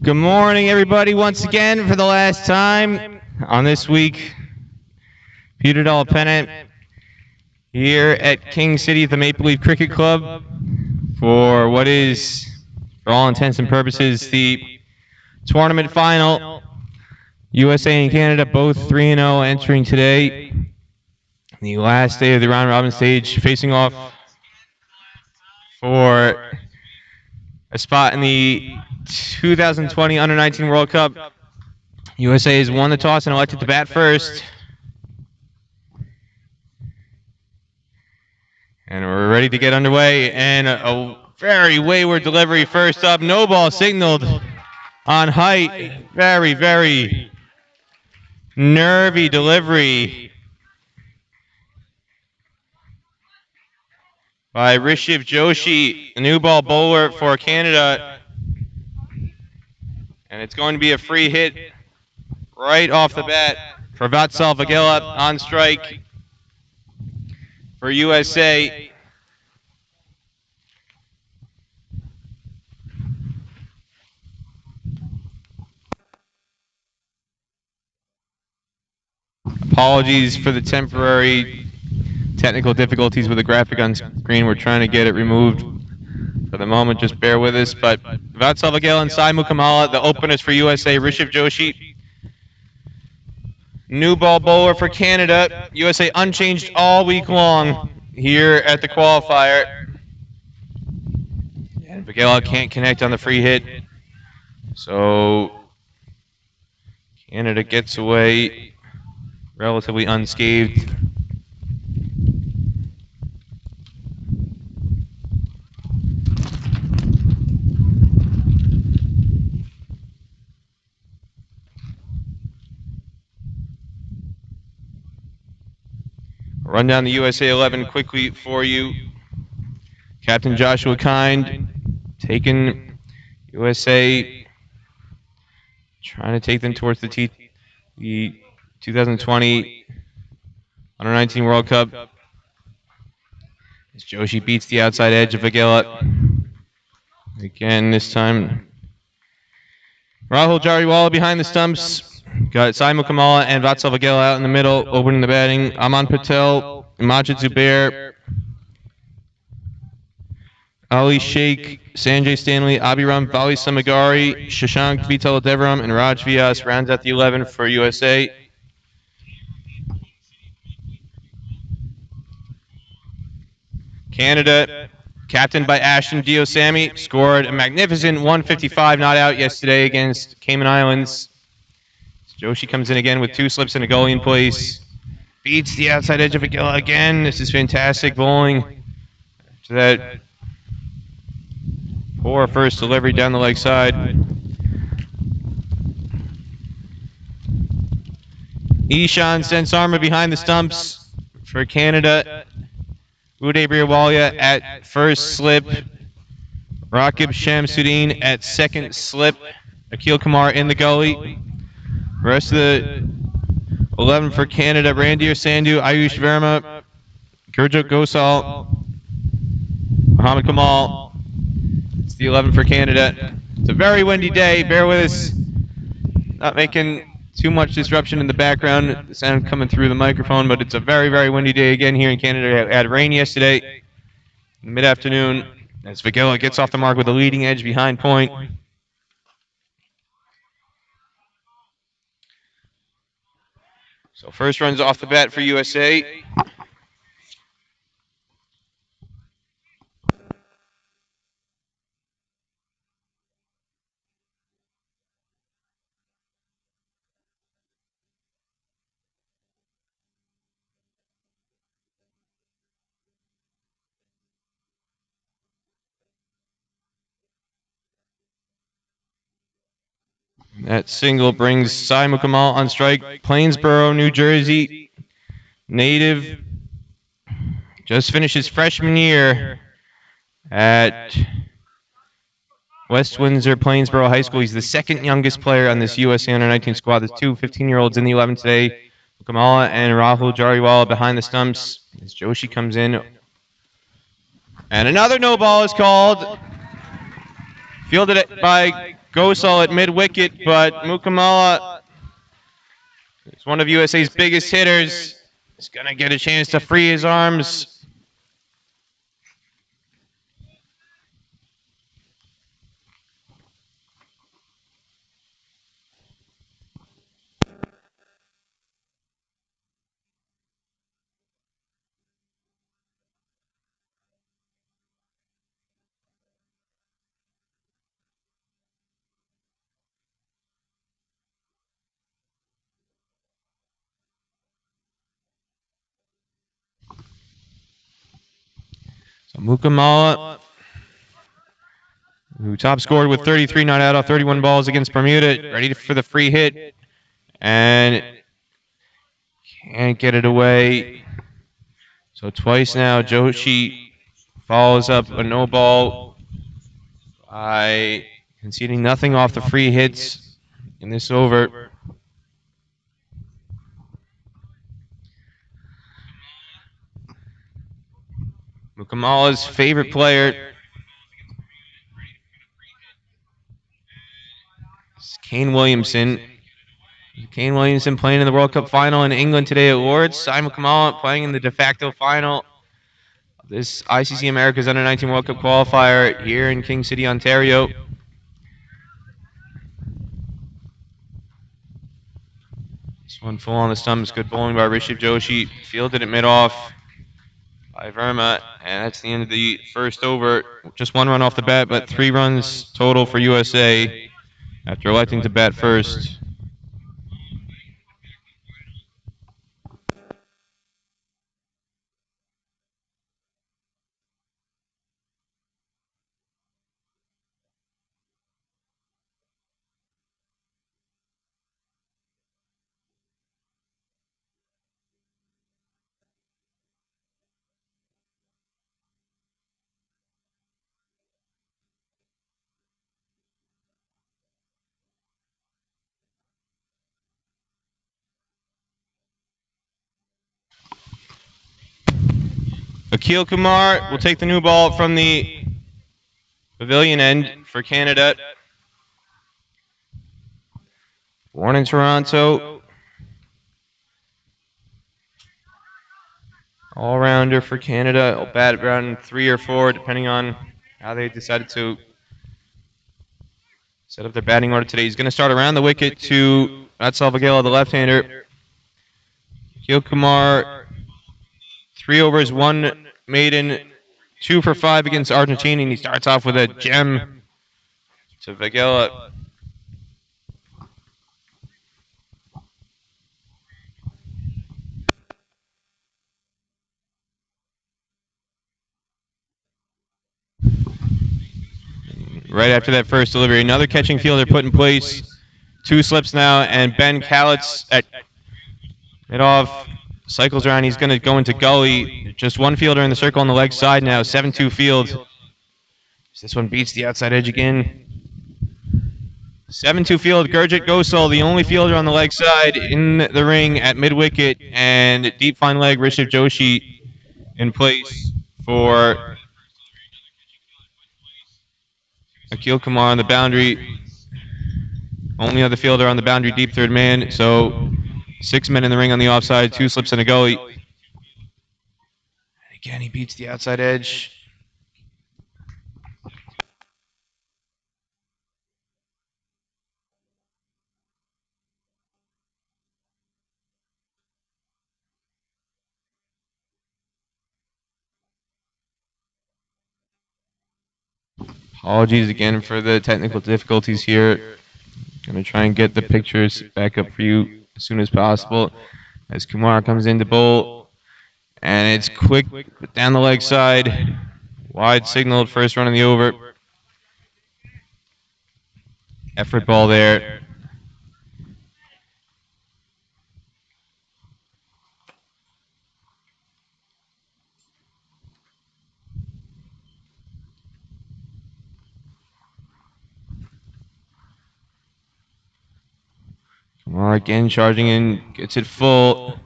Good morning, everybody, once again for the last time on this week. Peter Dollar Pennant here at King City at the Maple Leaf Cricket Club for what is, for all intents and purposes, the tournament final. USA and Canada both 3-0 entering today. The last day of the round robin stage, facing off for a spot in the 2020 Under-19 World Cup. USA has won the toss and elected to bat first. And we're ready to get underway. And a very wayward delivery first up. No ball signaled on height. Very, very nervy delivery by Rishiv Joshi, the new ball bowler for Canada. And it's going to be a free hit right off the bat for Vatsal Vagela on strike for USA. Apologies for the temporary technical difficulties with the graphic on screen. We're trying to get it removed for the moment. Just bear with us. But Vatsal Vagela and Sai Mukamala, the openers for USA. Rishiv Joshi, new ball bowler for Canada. USA unchanged all week long here at the qualifier. And Vagela can't connect on the free hit. So Canada gets away relatively unscathed. Run down the USA 11 quickly for you. Captain Joshua Kind taking USA, trying to take them towards the 2020 Under-19 World Cup. As Joshi beats the outside edge of Vagela. Again, this time Rahul Jariwala behind the stumps. Got Sai Mukamala and Vatsal Vagela out in the middle, opening the batting. Aman Patel, Majid Zubair, Ali Sheikh, Sanjay Stanley, Abhiram Vali Samagari, Shashank Vitaladevaram, and Raj Vyas rounds out the 11 for USA. Canada, captained by Ashton Diosami, scored a magnificent 155 not out yesterday against Cayman Islands. Joshi comes in again with two slips and a goalie in place. Beats the outside edge of Vagela again. This is fantastic bowling. After that poor first delivery down the leg side. Ishan Sensarma behind the stumps for Canada. Uday Briawalia at first slip. Rakib Shamsuddin at second slip. Akil Kumar in the gully. Rest of the 11 for Canada: Randir Sandhu, Ayush Verma, Gurjot Gosal, Muhammad Kamal. It's the 11 for Canada. It's a very windy day. Bear with us. Not making too much disruption in the background. The sound coming through the microphone, but it's a very, very windy day again here in Canada. We had rain yesterday, mid-afternoon, as Vagela gets off the mark with a leading edge behind point. So first runs off the bat for USA. That single brings Sai Mukamal on strike. Plainsboro, New Jersey native. Just finished his freshman year at West Windsor Plainsboro High School. He's the second youngest player on this USA Under-19 squad. There's two 15-year-olds in the 11 today. Mukamala and Rahul Jariwala behind the stumps as Joshi comes in. And another no ball is called. Fielded it by Gosal at mid-wicket, but Mukamala is one of USA's biggest hitters. He's going to get a chance to free his arms. So Mukamala, who top scored with 33 not out off 31 balls against Bermuda, ready for the free hit, and can't get it away. So twice now, Joshi follows up a no ball by conceding nothing off the free hits in this over. Mukamala's favorite player is Kane Williamson. Kane Williamson playing in the World Cup final in England today at Lord's. Simon Kamala playing in the de facto final of this ICC Americas Under-19 World Cup qualifier here in King City, Ontario. This one full on the stumps. Good bowling by Rishabh Joshi. Fielded it mid-off by Verma. And that's the end of the first over. Just one run off the bat, but 3 runs total for USA after electing to bat first. Akil Kumar will take the new ball from the pavilion end for Canada. Born in Toronto. All-rounder for Canada. I'll bat around 3 or 4, depending on how they decided to set up their batting order today. He's going to start around the wicket to Atsal Vagela, the left-hander. Akil Kumar, 3 overs, 1 maiden, 2 for 5 against Argentina, and he starts off with a gem to Vagela. Right after that first delivery, another catching fielder put in place. 2 slips now, and Ben Kalitz at mid-off cycles around. He's going to go into gully. Just 1 fielder in the circle on the leg side now. 7-2 field. This one beats the outside edge again. 7-2 field. Gurjit Gosal, the only fielder on the leg side in the ring at mid-wicket, and deep fine leg Rishabh Joshi in place for Akil Kumar on the boundary. Only other fielder on the boundary, deep third man. So 6 men in the ring on the offside, 2 slips in a gully. And again, he beats the outside edge. Apologies again for the technical difficulties here. Going to try and get the pictures back up for you as soon as possible as Kumar comes in to bowl. And it's quick down the leg side. Wide signaled, first run in the over. Effort ball there. Kumar again charging in, gets it full.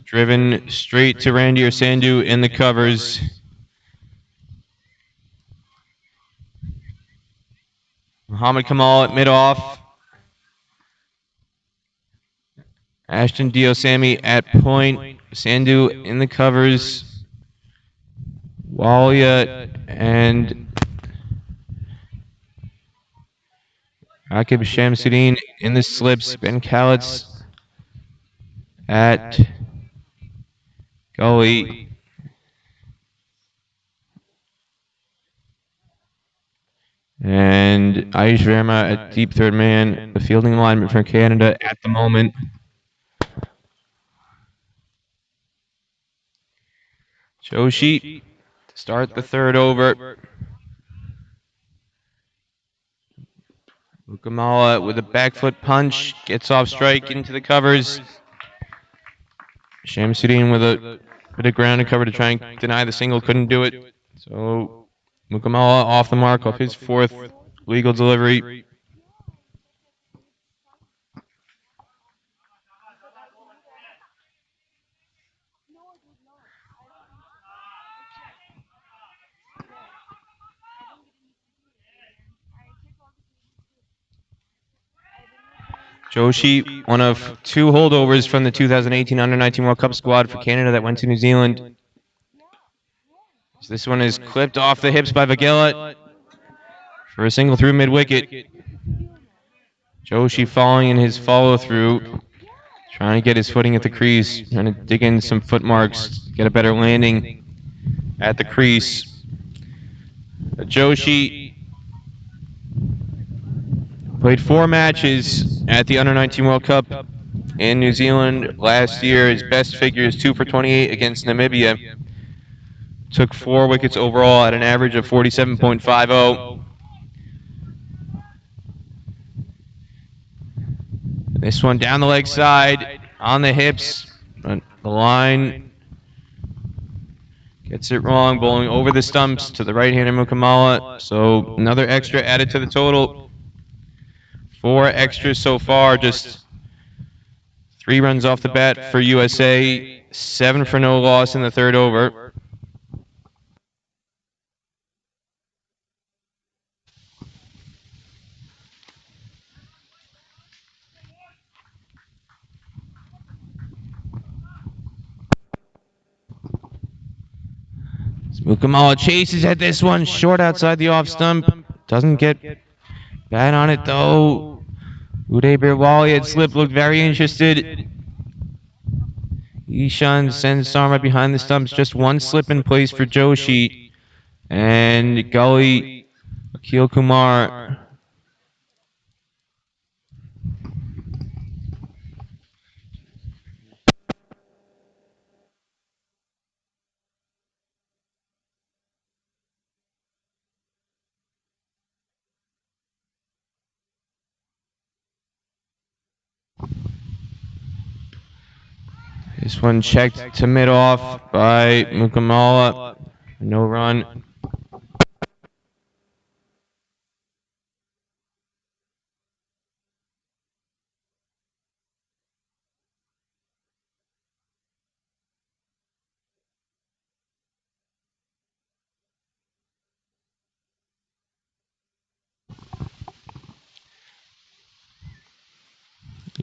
Driven straight to Randy Sandhu in the covers. Muhammad Kamal at mid-off. Ashton Diosami at point. Sandhu in the covers. Walia and Akib Shamsuddin in the slips. Ben Kalitz at gully. And Ayush Verma at deep third man. The fielding alignment for Canada at the moment. Joshi to start the third over. Mukamala with a back foot punch. Gets off strike into the covers. Shamsuddin with a bit of ground and cover to try and deny the single. Couldn't do it. So Mukamala off the mark off his fourth legal delivery. Joshi, one of two holdovers from the 2018 Under-19 World Cup squad for Canada that went to New Zealand. So this one is clipped off the hips by Vagela for a single through mid-wicket. Joshi following in his follow-through, trying to get his footing at the crease, trying to dig in some footmarks, get a better landing at the crease. Joshi played 4 matches at the Under-19 World Cup in New Zealand last year. His best figure is 2 for 28 against Namibia. Took 4 wickets overall at an average of 47.50. This one down the leg side, on the hips, the line gets it wrong, bowling over the stumps to the right-hander Mukamala. So another extra added to the total. 4 extras so far, just 3 runs off the bat for USA, 7 for no loss in the third over. Mukamala chases at this one, short outside the off stump. Doesn't get bad on it though. Uday Birwali had slipped, looked very interested. Ishan sends Sarma behind the stumps. Just one slip in place for Joshi. And Gully, Akil Kumar. This one checked to mid-off by Mukamala. No run.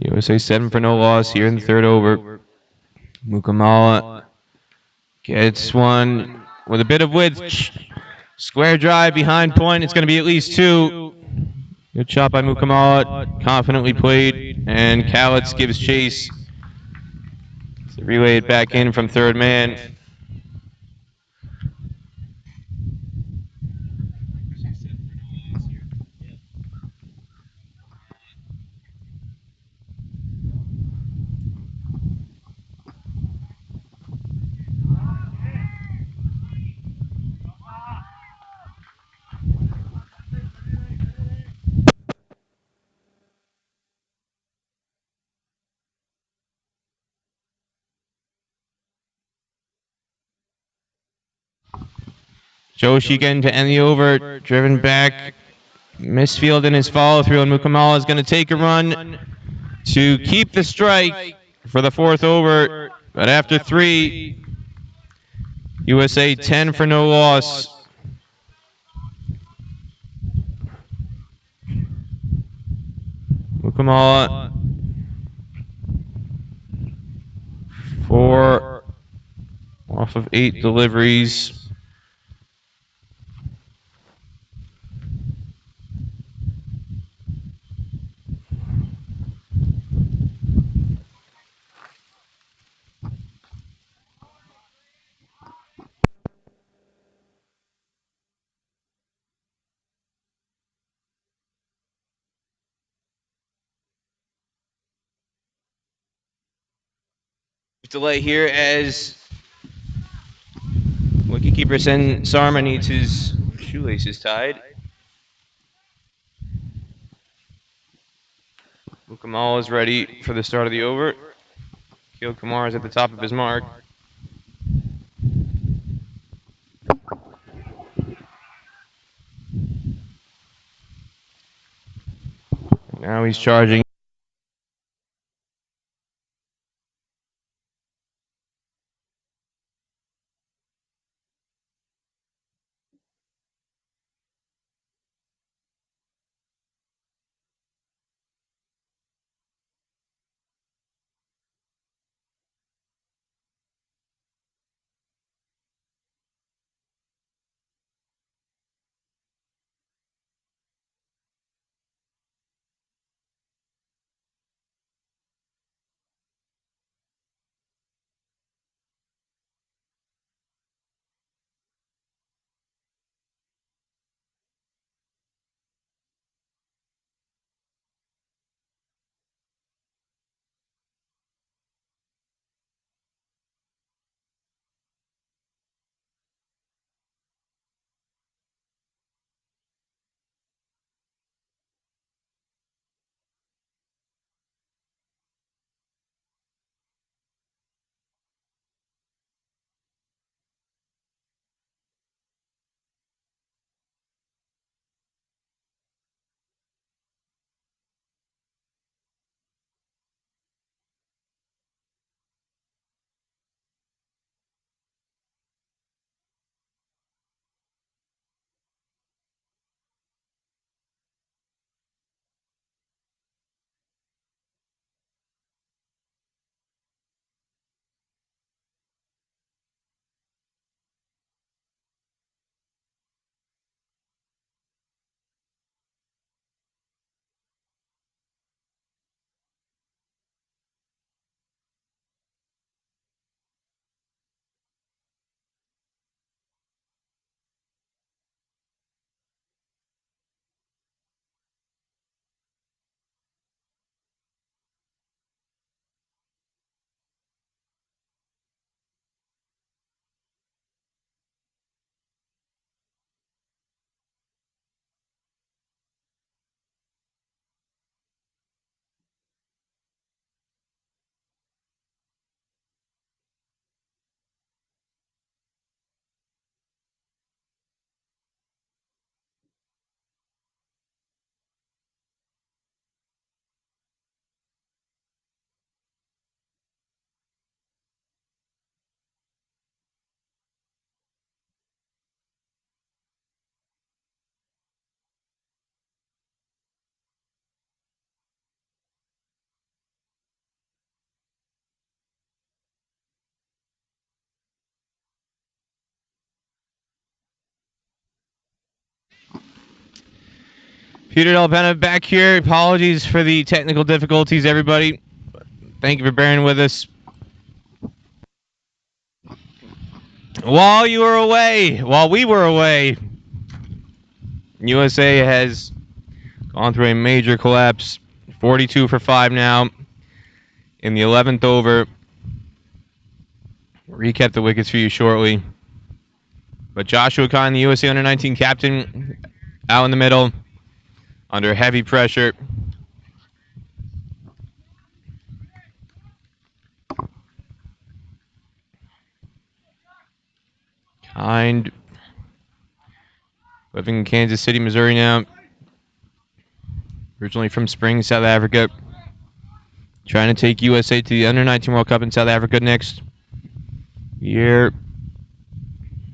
USA 7 for no loss here in the third over. Mukamala gets one with a bit of width. Square drive behind point. It's going to be at least 2. Good shot by Mukamala. Confidently played. And Kalitz gives chase. So relay it back in from third man. Joshi getting to end the over, driven back, misfield in his follow-through, and Mukamala is going to take a run to keep the strike for the fourth over. But after 3, USA 10 for no loss. Kamala. 4 off of 8 deliveries. Delay here as wicketkeeper Sen Sarma needs his shoelaces tied. Kamal is ready for the start of the over. Keel Kumar is at the top of his mark. Now he's charging. Peter Delpena back here. Apologies for the technical difficulties, everybody. Thank you for bearing with us. While we were away, USA has gone through a major collapse. 42 for 5 now in the 11th over. Recap the wickets for you shortly. But Joshua Khan, the USA Under-19 captain, out in the middle, under heavy pressure. Kind, living in Kansas City, Missouri now. Originally from Springs, South Africa. Trying to take USA to the Under-19 World Cup in South Africa next year.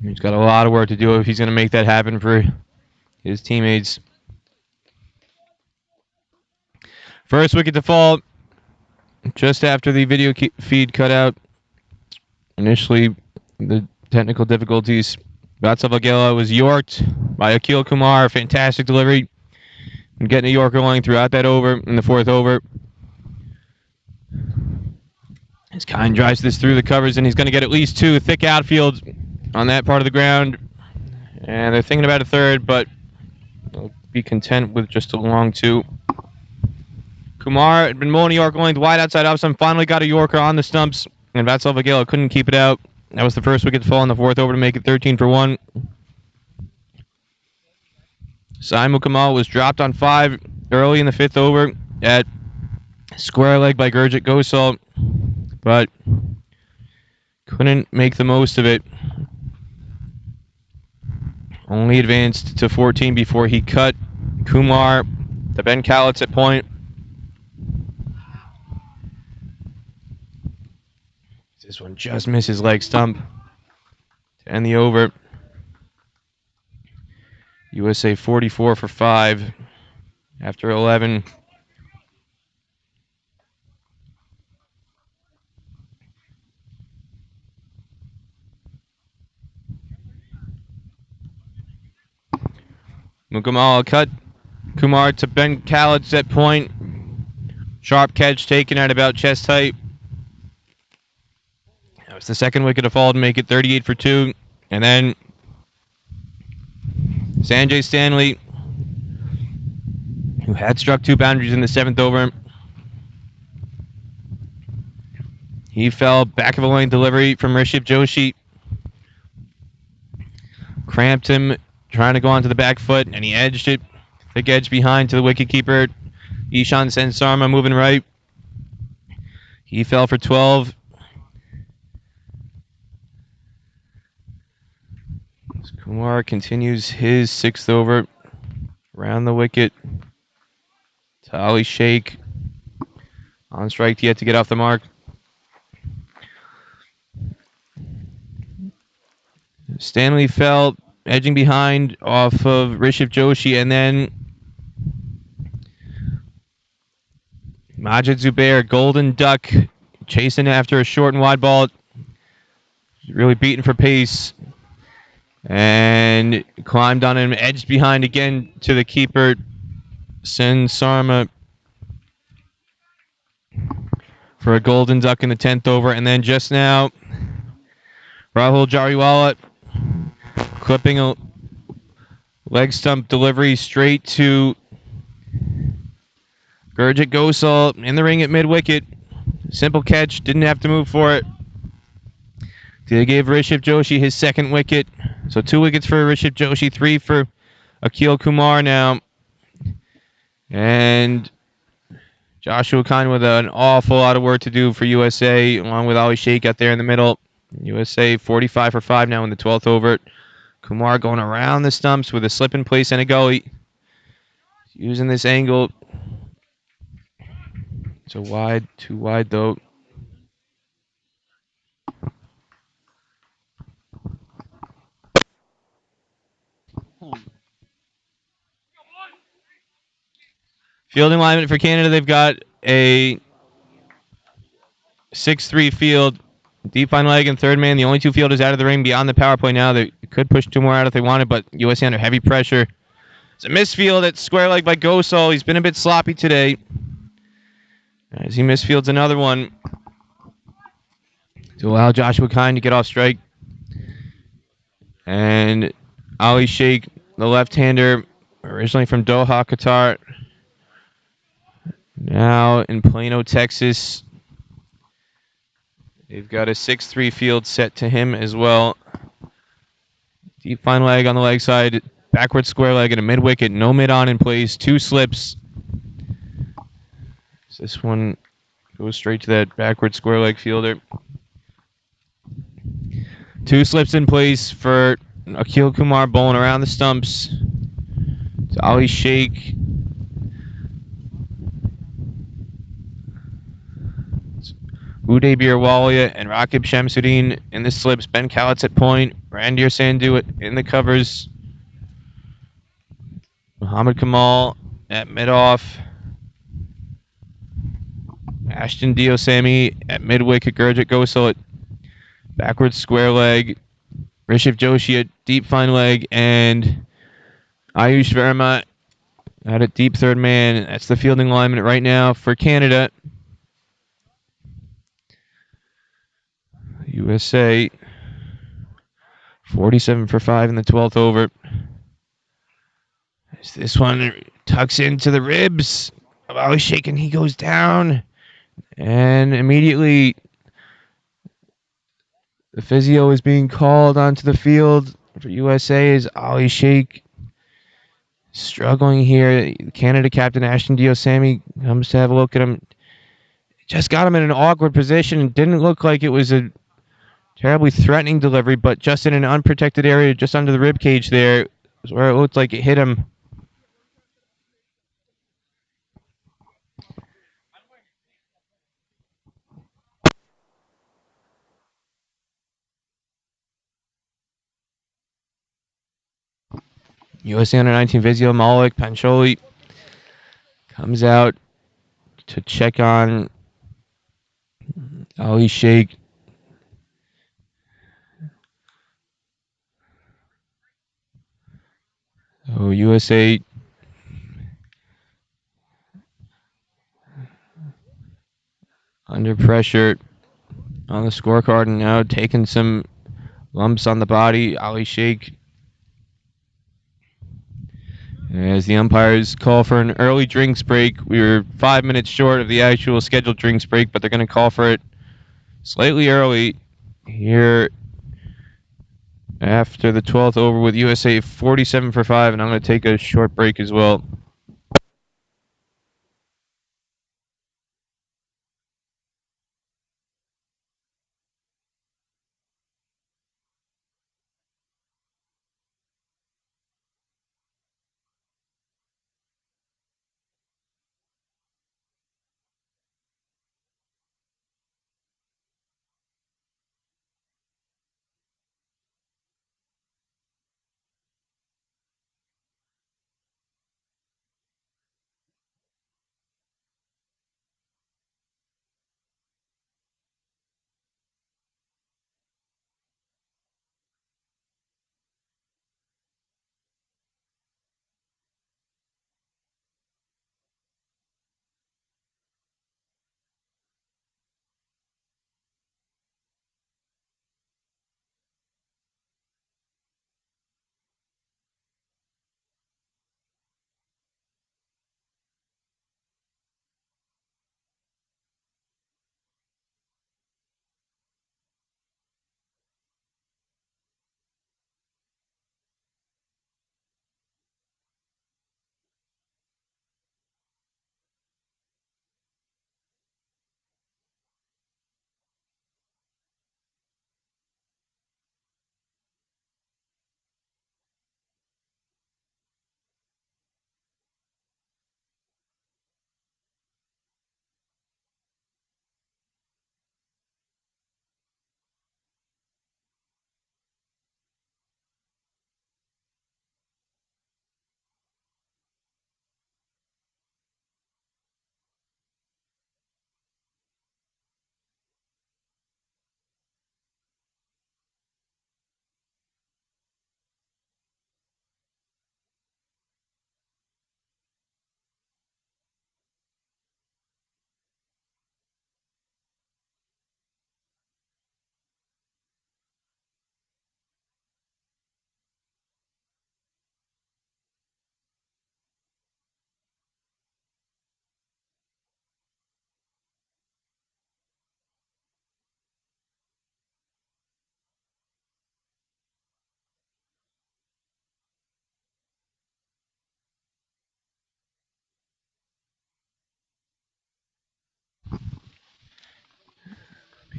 He's got a lot of work to do if he's going to make that happen for his teammates. First wicket to fall just after the video feed cut out. Initially, the technical difficulties. Vatsal Vagela was yorked by Akil Kumar. Fantastic delivery. And getting a Yorker going throughout that over in the fourth over. As Kine drives this through the covers, and he's going to get at least two. Thick outfield on that part of the ground. And they're thinking about a third, but they'll be content with just a long two. Kumar had been mowing a Yorker going wide outside off stump. Finally got a Yorker on the stumps, and Vatsal Vagela couldn't keep it out. That was the first wicket to fall in the fourth over to make it 13 for 1. Saimu Kamal was dropped on 5 early in the fifth over at square leg by Gurjit Gosal, but couldn't make the most of it. Only advanced to 14 before he cut Kumar to Ben Kalitz at point. This one just misses leg stump to end the over. USA 44 for 5 after 11. Mukamal cut Kumar to Ben Kalitz at point. Sharp catch taken at about chest height. That was the second wicket to fall to make it 38 for 2. And then Sanjay Stanley, who had struck 2 boundaries in the 7th over, he fell back of a lane delivery from Rishabh Joshi. Cramped him, trying to go onto the back foot, and he edged it. Thick edge behind to the wicketkeeper. Ishan Sen Sarma moving right. He fell for 12. Kumar continues his 6th over. Around the wicket. Ali Sheikh on strike yet to get off the mark. Stanley fell, edging behind off of Rishabh Joshi, and then Majid Zubair, golden duck, chasing after a short and wide ball. Really beating for pace. And climbed on him, edged behind again to the keeper, Sen Sarma, for a golden duck in the 10th over. And then just now, Rahul Jariwala clipping a leg stump delivery straight to Gurjit Gosal in the ring at mid-wicket. Simple catch, didn't have to move for it. They gave Rishabh Joshi his 2nd wicket. So 2 wickets for Rishabh Joshi, 3 for Akil Kumar now. And Joshua Kine with an awful lot of work to do for USA, along with Ali Sheikh out there in the middle. USA 45 for 5 now in the 12th over. Kumar going around the stumps with a slip in place and a gully. Using this angle. It's a wide, too wide though. Fielding alignment for Canada, they've got a 6-3 field. Deep fine leg and third man. The only 2 fielders out of the ring beyond the power play now. They could push 2 more out if they wanted, but USA under heavy pressure. It's a misfield at square leg by Gosal. He's been a bit sloppy today. As he misfields another one to allow Joshua Kine to get off strike. And Ali Sheikh, the left-hander, originally from Doha, Qatar, now in Plano, Texas. They've got a 6-3 field set to him as well. Deep fine leg on the leg side, backward square leg and a mid-wicket, no mid-on in place, 2 slips. This one goes straight to that backward square leg fielder. 2 slips in place for Akil Kumar bowling around the stumps. To Ali Sheikh. Uday Birwalia and Rakib Shamsuddin in the slips. Ben Kalitz at point. Randir Sandhu in the covers. Muhammad Kamal at mid-off. Ashton Diosami at mid-wicket. Gurjit Gosal at backwards square leg. Rishabh Joshi at deep fine leg. And Ayush Verma at a deep third man. That's the fielding alignment right now for Canada. USA 47 for 5 in the 12th over. As this one tucks into the ribs of Ali Sheikh, and he goes down. And immediately the physio is being called onto the field for USA as Ali Sheikh struggling here. Canada captain Ashton Diosami comes to have a look at him. Just got him in an awkward position and didn't look like it was a terribly threatening delivery, but just in an unprotected area just under the rib cage there is where it looked like it hit him. USA under 19 Vizio Malik Pancholi comes out to check on Ali Sheikh. Oh, USA under pressure on the scorecard and now taking some lumps on the body. Ali Sheikh, as the umpires call for an early drinks break. We were 5 minutes short of the actual scheduled drinks break, but they're going to call for it slightly early here after the 12th over with USA 47 for 5, and I'm going to take a short break as well.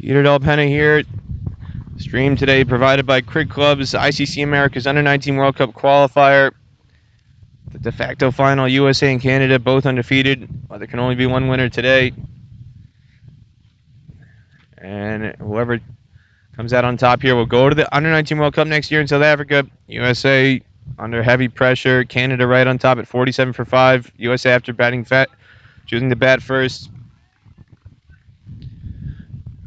Peter Del Penna here. Stream today provided by Crig Club's ICC America's Under 19 World Cup qualifier. The de facto final, USA and Canada both undefeated. Well, there can only be one winner today. And whoever comes out on top here will go to the Under 19 World Cup next year in South Africa. USA under heavy pressure. Canada right on top at 47 for 5. USA after batting choosing to bat first.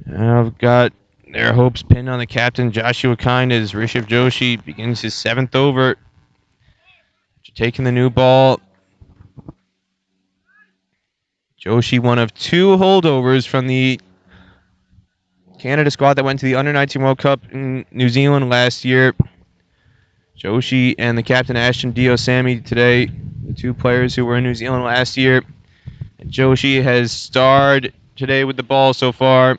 I've got their hopes pinned on the captain, Joshua Kind, as Rishabh Joshi begins his 7th over. Taking the new ball. Joshi, one of 2 holdovers from the Canada squad that went to the Under-19 World Cup in New Zealand last year. Joshi and the captain, Ashton Diosami, today, the 2 players who were in New Zealand last year. And Joshi has starred today with the ball so far.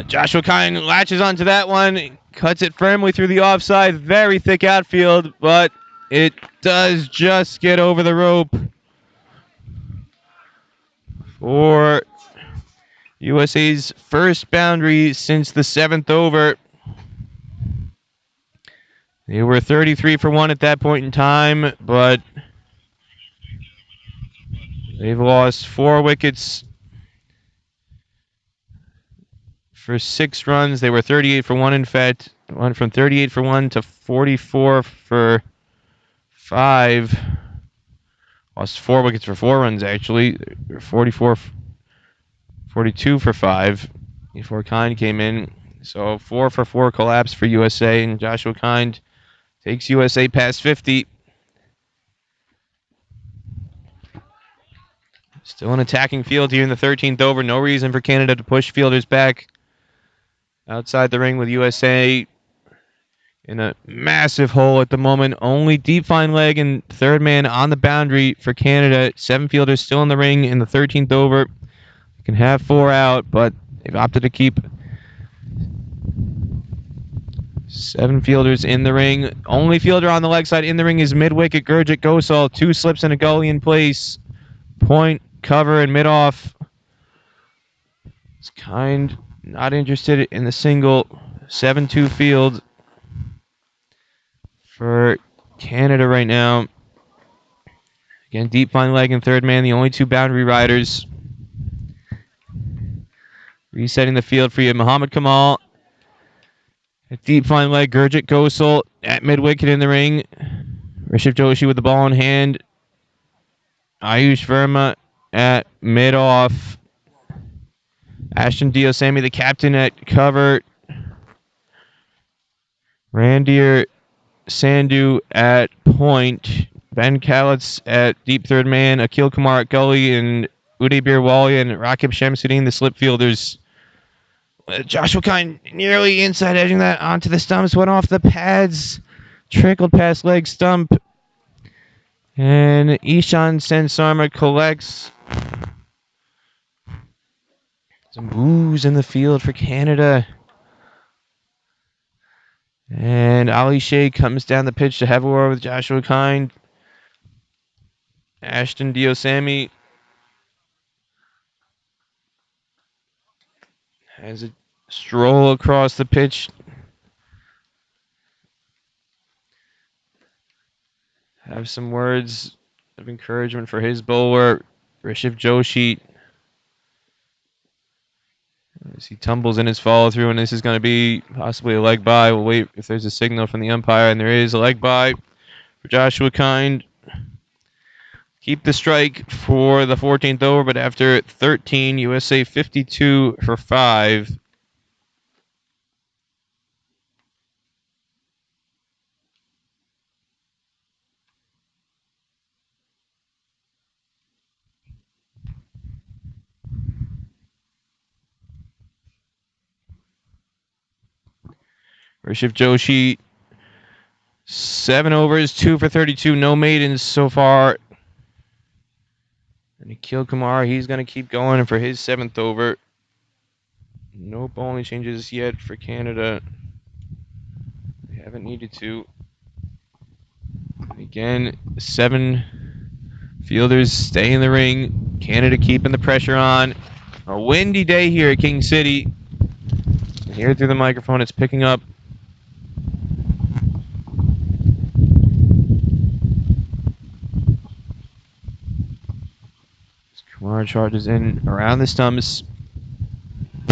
Joshua Kind latches onto that one, cuts it firmly through the offside, very thick outfield, but it does just get over the rope for USA's first boundary since the 7th over. They were 33 for 1 at that point in time, but they've lost 4 wickets for 6 runs. They were 38 for 1, in fact. Went from 38 for 1 to 44 for 5. Lost 4 wickets for 4 runs, actually. 42 for 5 before Kind came in. So 4 for 4 collapse for USA, and Joshua Kind takes USA past 50. Still an attacking field here in the 13th over. No reason for Canada to push fielders back outside the ring with USA in a massive hole at the moment. Only deep fine leg and third man on the boundary for Canada. 7 fielders still in the ring in the 13th over. They can have 4 out, but they've opted to keep 7 fielders in the ring. Only fielder on the leg side in the ring is mid-wicket Gurjit Gosal. 2 slips and a gully in place. Point, cover, and mid-off. It's Kind not interested in the single. 7-2 field for Canada right now. Again, deep fine leg and third man, the only 2 boundary riders. Resetting the field for you, Muhammad Kamal. At deep fine leg, Gurjit Gosal at mid-wicket in the ring. Rishabh Joshi with the ball in hand. Ayush Verma at mid-off. Ashton Diosami, the captain, at cover. Randir Sandhu at point. Ben Kalitz at deep third man. Akil Kumar at gully. And Uday Birwalya and Rakib Shamsuddin, the slip fielders. Joshua Kind nearly inside edging that onto the stumps. Went off the pads. Trickled past leg stump. And Ishan Sen Sarma collects. Some boos in the field for Canada. And Ali Shea comes down the pitch to have a war with Joshua Kind. Ashton Diosami has a stroll across the pitch. Have some words of encouragement for his bowler, Rishabh Joshi, as he tumbles in his follow-through, and this is going to be possibly a leg bye. We'll wait if there's a signal from the umpire, and there is a leg bye for Joshua Kind. Keep the strike for the 14th over, but after 13, USA 52 for 5. Rishabh Joshi, 7 overs, 2 for 32, no maidens so far. And Akil Kumar, he's going to keep going for his 7th over. No bowling changes yet for Canada. They haven't needed to. And again, 7 fielders stay in the ring. Canada keeping the pressure on. A windy day here at King City. And here through the microphone, it's picking up. Kumar charges in around the stumps.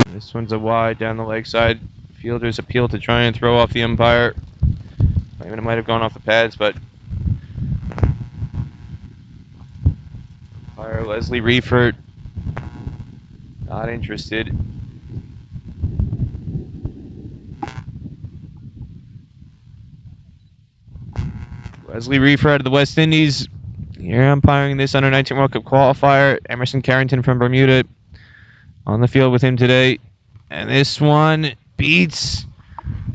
This one's a wide down the leg side. Fielders appeal to try and throw off the umpire. It might have gone off the pads, but umpire Leslie Reifert Not interested. Wesley Reefer out of the West Indies. Here umpiring this under 19 World Cup qualifier. Emerson Carrington from Bermuda on the field with him today. And this one beats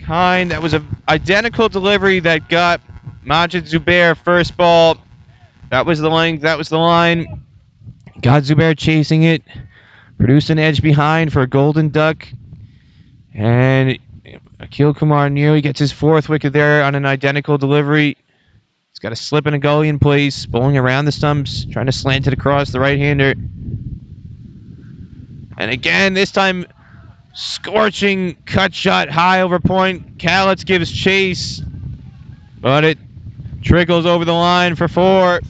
Kind. That was an identical delivery that got Majid Zubair first ball. That was the length. That was the line. Got Zubair chasing it. Produced an edge behind for a golden duck. And Akil Kumar nearly gets his fourth wicket there on an identical delivery. He's got a slip and a gully in place, bowling around the stumps, trying to slant it across the right-hander. And again, this time, scorching cut shot high over point. Calitz gives chase, but it trickles over the line for 4.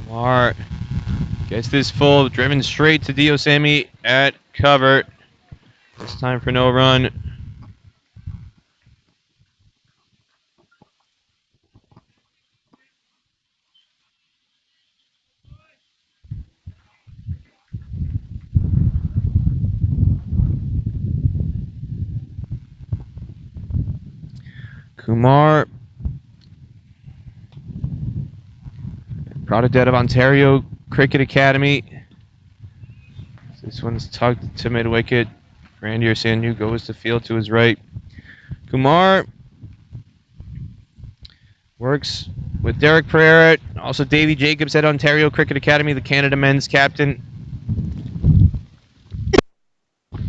Kumar gets this full, driven straight to Diosami at cover. This time for no run. Kumar, product out of Ontario Cricket Academy. This one's tugged to mid-wicket. Randy Sanu goes to field to his right. Kumar works with Derek Pereira, also Davey Jacobs at Ontario Cricket Academy, the Canada men's captain.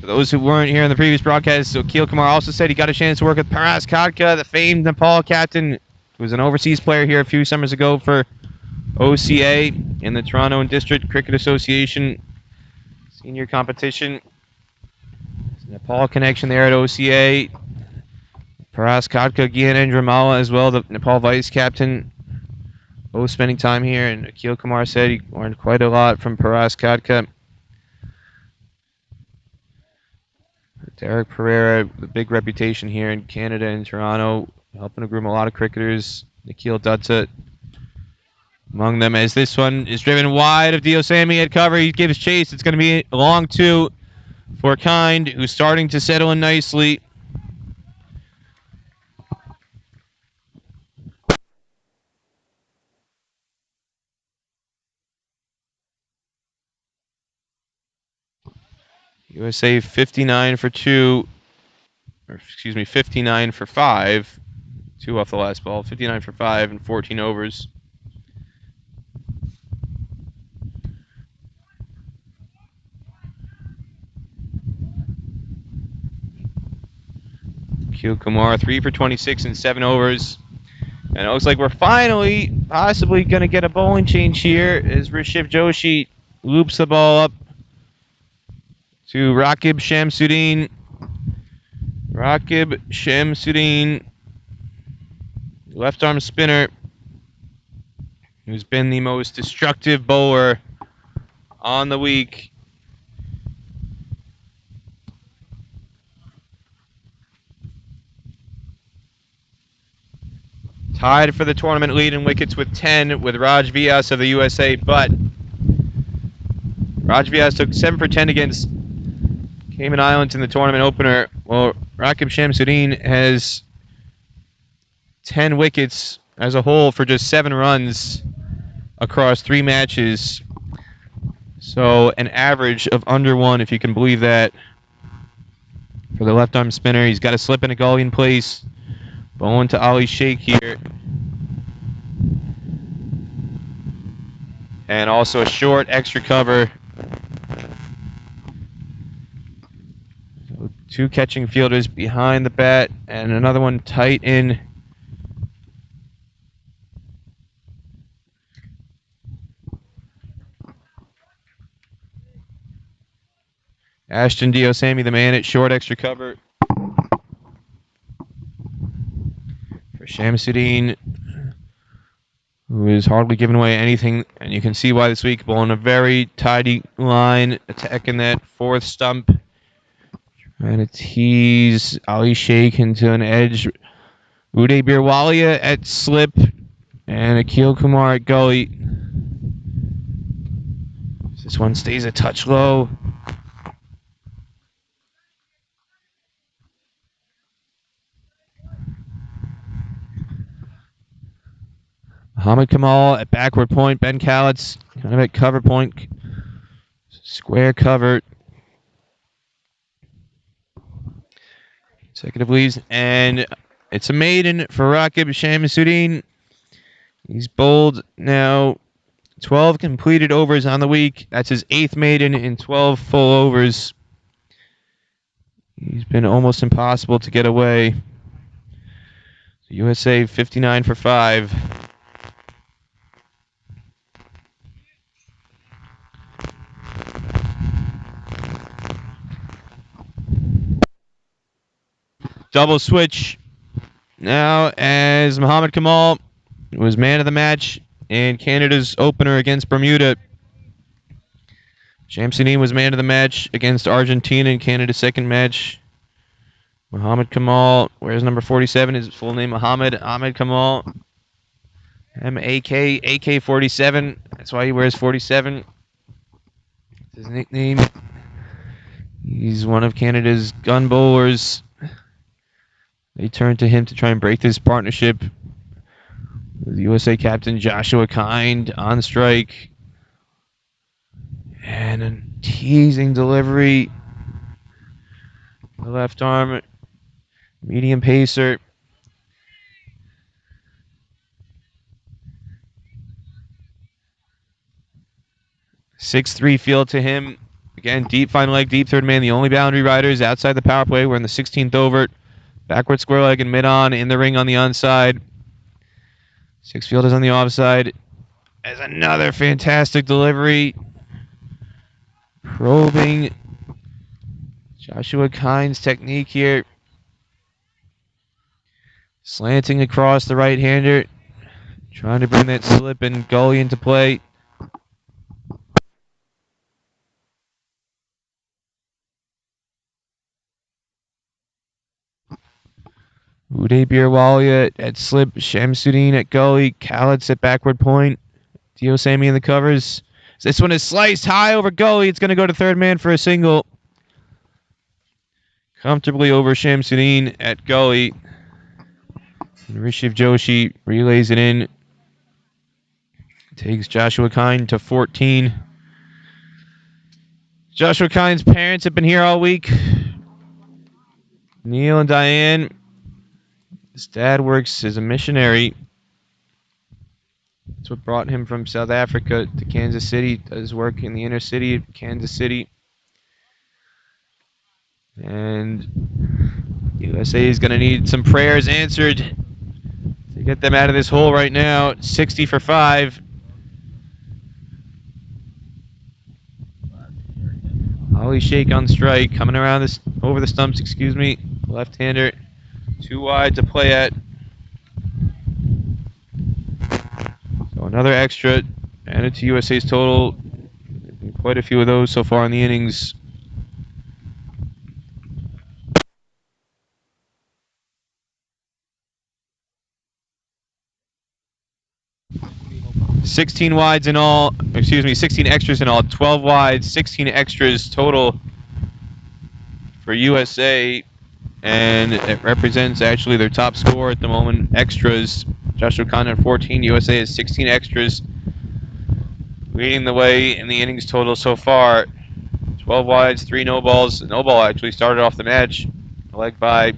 For those who weren't here in the previous broadcast, so Akil Kumar also said he got a chance to work with Paras Katka, the famed Nepal captain, who was an overseas player here a few summers ago for OCA in the Toronto and District Cricket Association senior competition. Nepal connection there at OCA. Paras Katka, Gyanendra Malla as well, the Nepal vice captain, both spending time here. And Akil Kumar said he learned quite a lot from Paras Katka. Derek Pereira, the big reputation here in Canada and Toronto, helping to groom a lot of cricketers. Nikhil Dutta among them, as this one is driven wide of Diosami at cover. He gives chase. It's going to be a long 2 for Kind, who's starting to settle in nicely. USA 59 for 2, or excuse me, 59 for 5. 2 off the last ball. 59 for 5 and 14 overs. Q Kumar 3 for 26 and 7 overs. And it looks like we're finally, possibly going to get a bowling change here as Rishiv Joshi loops the ball up to Rakib Shamsuddin. Rakib Shamsuddin, left arm spinner, who's been the most destructive bowler on the week. Tied for the tournament lead in wickets with 10 with Raj Vyas of the USA, but Raj Vyas took 7 for 10 against Cayman Islands in the tournament opener. Well, Rakib Shamsuddin has 10 wickets as a whole for just 7 runs across 3 matches. So an average of under 1, if you can believe that, for the left arm spinner. He's got a slip and a gully in place. Bowling to Ali Sheikh here. And also a short extra cover. So 2 catching fielders behind the bat and another one tight in. Ashton Diosami, the man at short extra cover. For Shamsuddin, who is hardly giving away anything, and you can see why this week, bowling a very tidy line, attacking that fourth stump, trying to tease Ali Sheikh into an edge. Uday Birwalia at slip, and Akil Kumar at gully. This one stays a touch low. Muhammad Kamal at backward point. Ben Kalitz kind of at cover point. Square cover. Consecutive leads. And it's a maiden for Rakib Shamsuddin. He's bowled now 12 completed overs on the week. That's his 8th maiden in 12 full overs. He's been almost impossible to get away. USA 59 for 5. Double switch now as Muhammad Kamal was man of the match in Canada's opener against Bermuda. Shamsuddin was man of the match against Argentina in Canada's second match. Muhammad Kamal, where's number 47? His full name Muhammad Ahmed Kamal. M-A-K, AK-47. That's why he wears 47. It's his nickname. He's one of Canada's gun bowlers. They turned to him to try and break this partnership. The USA captain Joshua Kind on strike. And a teasing delivery. The left arm. Medium pacer. 6-3 field to him. Again, deep final leg, deep third man. The only boundary riders outside the power play. We're in the 16th over. Backward square leg and mid-on. In the ring on the onside. 6 field is on the offside. As another fantastic delivery. Probing Joshua Kind's technique here. Slanting across the right-hander. Trying to bring that slip and gully into play. Uday Birwalia at slip. Shamsuddin at gully. Kalitz at backward point. Diosami in the covers. This one is sliced high over gully. It's going to go to third man for a single. Comfortably over Shamsuddin at gully. And Rishiv Joshi relays it in. Takes Joshua Kind to 14. Joshua Kind's parents have been here all week. Neil and Diane. His dad works as a missionary. That's what brought him from South Africa to Kansas City. Does work in the inner city of Kansas City. And USA is going to need some prayers answered to get them out of this hole right now. 60 for 5. Ali Sheikh on strike, coming around this over the stumps, excuse me. Left-hander, 2 wide to play at. So another extra added to USA's total. Quite a few of those so far in the innings. $16 wides in all, excuse me, 16 extras in all, 12 wides, 16 extras total for USA, and it represents actually their top score at the moment. Extras, Joshua Kind at 14, USA has 16 extras, leading the way in the innings total so far. 12 wides, 3 no balls. No ball actually started off the match, a leg by.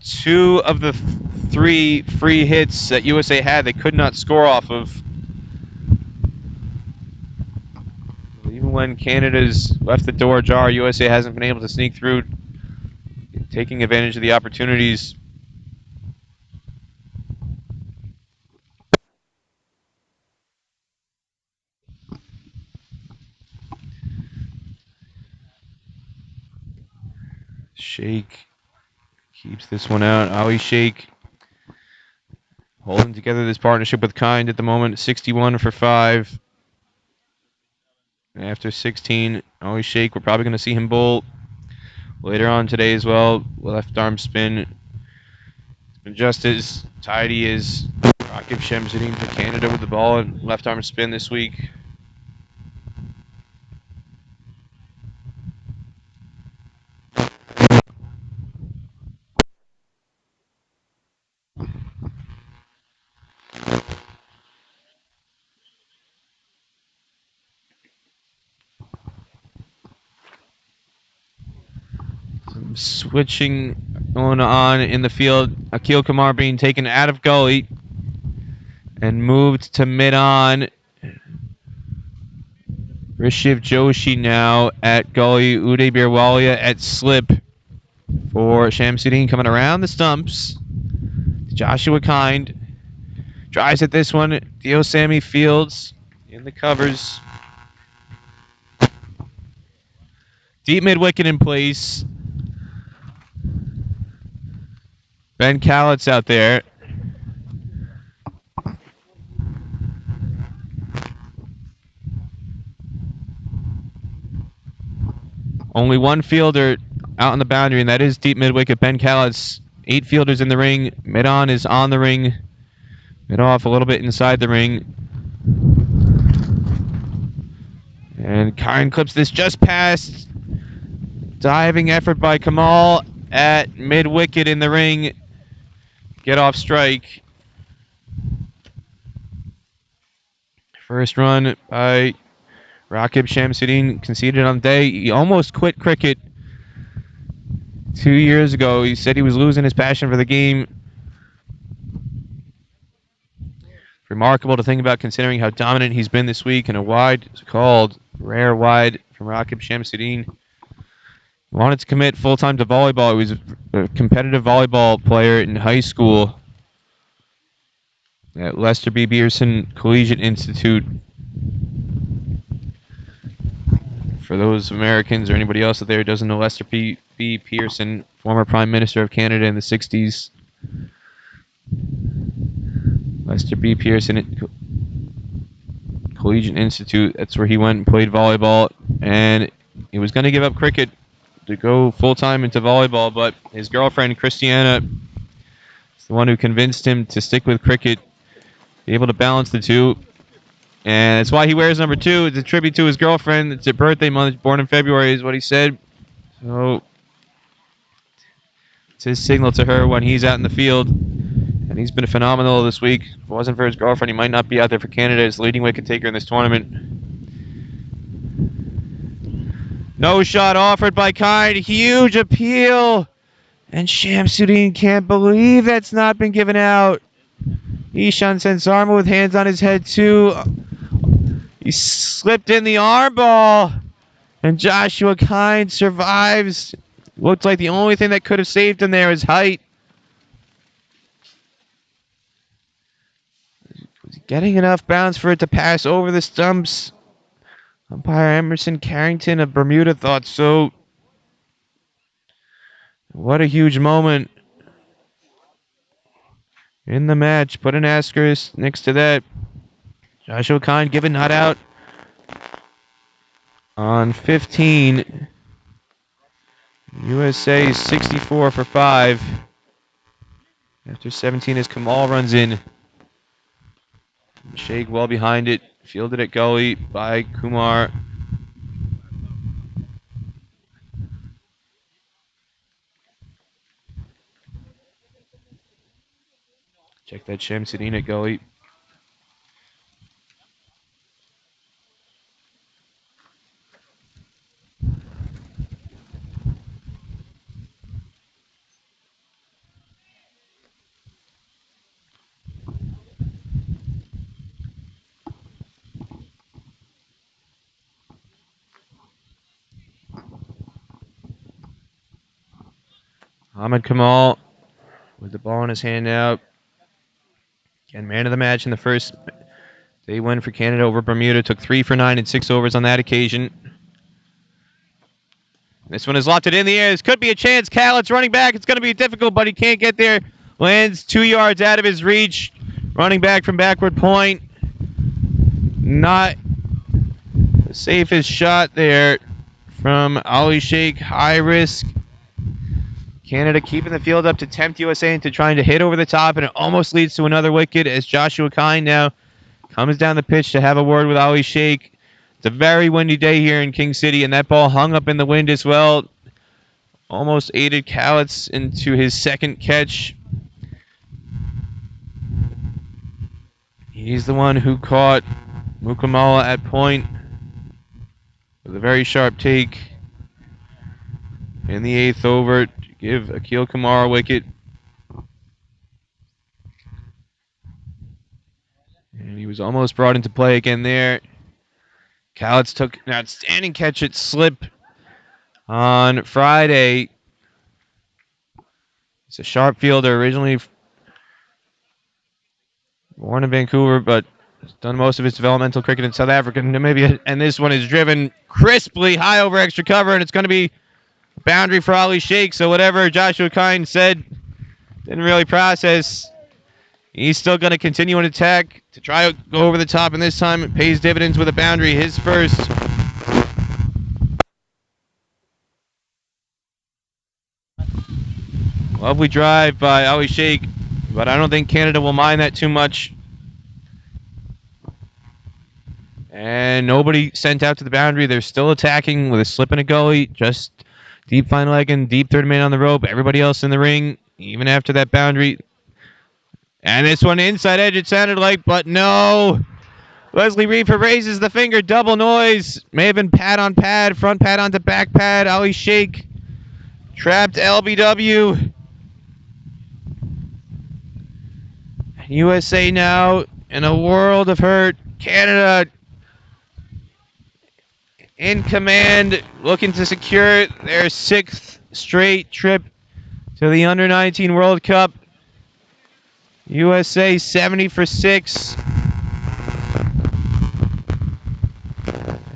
2 of the 3 free hits that USA had, they could not score off of. Even when Canada's left the door ajar, USA hasn't been able to sneak through, taking advantage of the opportunities. Shake keeps this one out. Ali Shake holding together this partnership with Kind at the moment. 61 for 5. After 16, Ali Shake, we're probably going to see him bowl later on today as well. Left arm spin. It's been just as tidy as Rakib Shamsuddin for Canada with the ball and left arm spin this week. Some switching going on in the field. Akil Kumar being taken out of gully and moved to mid-on. Rishiv Joshi now at gully. Uday Birwalia at slip for Shamsuddin coming around the stumps. Joshua Kind drives at this one. Dio Sammy Fields in the covers. Deep mid-wicket in place. Ben Cowlitt's out there. Only one fielder out on the boundary, and that is deep mid-wicket, Ben Cowlitt's. 8 fielders in the ring. Mid-on is on the ring. Mid-off a little bit inside the ring. And Kind clips this just past. Diving effort by Kamal at mid-wicket in the ring. Get off strike. First run by Rakib Shamsuddin conceded on the day. He almost quit cricket 2 years ago. He said he was losing his passion for the game. Remarkable to think about considering how dominant he's been this week, and a wide called, rare wide from Rakib Shamsuddin. Wanted to commit full-time to volleyball. He was a competitive volleyball player in high school at Lester B. Pearson Collegiate Institute. For those Americans or anybody else out there who doesn't know Lester B. Pearson, former Prime Minister of Canada in the 60s. Lester B. Pearson Collegiate Institute, that's where he went and played volleyball. And he was going to give up cricket to go full-time into volleyball, but his girlfriend, Christiana, is the one who convinced him to stick with cricket, be able to balance the two. And that's why he wears number 2. It's a tribute to his girlfriend. It's her birthday month, born in February, is what he said. So it's his signal to her when he's out in the field. And he's been phenomenal this week. If it wasn't for his girlfriend, he might not be out there for Canada as leading wicket taker in this tournament. No shot offered by Kind. Huge appeal. And Shamsuddin can't believe that's not been given out. Ishan Sensarma with hands on his head too. He slipped in the arm ball. And Joshua Kind survives. Looked like the only thing that could have saved him there is height. Was he getting enough bounce for it to pass over the stumps? Umpire Emerson Carrington of Bermuda thought so. What a huge moment in the match. Put an asterisk next to that. Joshua Kind given not out on 15. USA 64 for 5. After 17 as Kamal runs in. Shake well behind it. Fielded at gully by Kumar. Check that Shamsuddin at gully. Ahmed Kamal with the ball in his hand now. Again, man of the match in the first day win for Canada over Bermuda. Took 3 for 9 and 6 overs on that occasion. This one is lofted in the air. This could be a chance. Callett's running back. It's going to be difficult, but he can't get there. Lands 2 yards out of his reach. Running back from backward point. Not the safest shot there from Ali Sheikh. High risk. Canada keeping the field up to tempt USA into trying to hit over the top, and it almost leads to another wicket as Joshua Kine now comes down the pitch to have a word with Ali Sheikh. It's a very windy day here in King City, and that ball hung up in the wind as well. Almost aided Callett's into his second catch. He's the one who caught Mukamala at point with a very sharp take in the 8th over to give Akil Kumar a wicket. And he was almost brought into play again there. Callett's took an outstanding catch at slip on Friday. He's a sharp fielder, originally born in Vancouver, but has done most of his developmental cricket in South Africa. And this one is driven crisply high over extra cover, and it's going to be a boundary for Ali Sheikh. So whatever Joshua Kine said didn't really process. He's still going to continue an attack to try to go over the top, and this time it pays dividends with a boundary. His first. Lovely drive by Ali Sheikh, but I don't think Canada will mind that too much. And nobody sent out to the boundary. They're still attacking with a slip and a gully, just deep fine leg and deep third man on the rope. Everybody else in the ring, even after that boundary. And this one inside edge, it sounded like, but no. Leslie Reefer raises the finger, double noise. May have been pad on pad, front pad onto back pad. Ali Sheikh trapped LBW. USA now in a world of hurt. Canada in command, looking to secure their 6th straight trip to the Under-19 World Cup. USA 70 for 6.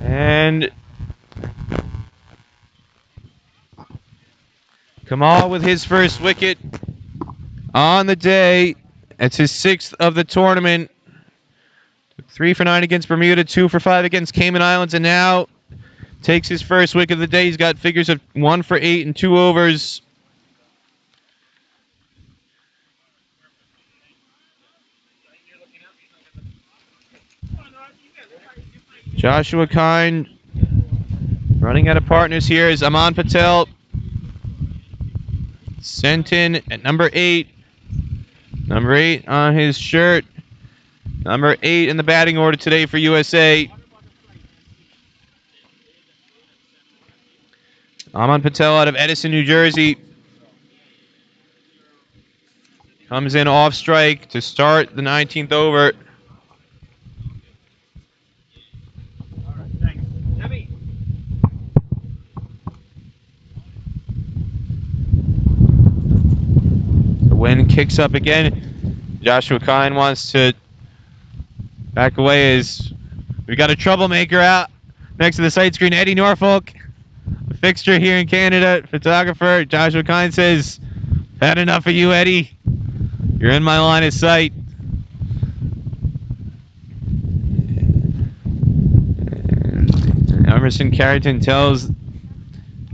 And Kamal with his first wicket on the day. That's his 6th of the tournament. 3 for 9 against Bermuda, 2 for 5 against Cayman Islands, and now takes his first wicket of the day. He's got figures of 1 for 8 and 2 overs. Joshua Kine running out of partners here is Aman Patel. Sent in at number 8. Number 8 on his shirt. Number 8 in the batting order today for USA. Aman Patel out of Edison, New Jersey. Comes in off strike to start the 19th over. The wind kicks up again. Joshua Kine wants to back away as we got a troublemaker out next to the sight screen. Eddie Norfolk, a fixture here in Canada, photographer. Joshua Kine says, "Had enough of you, Eddie. You're in my line of sight." Emerson Carrington tells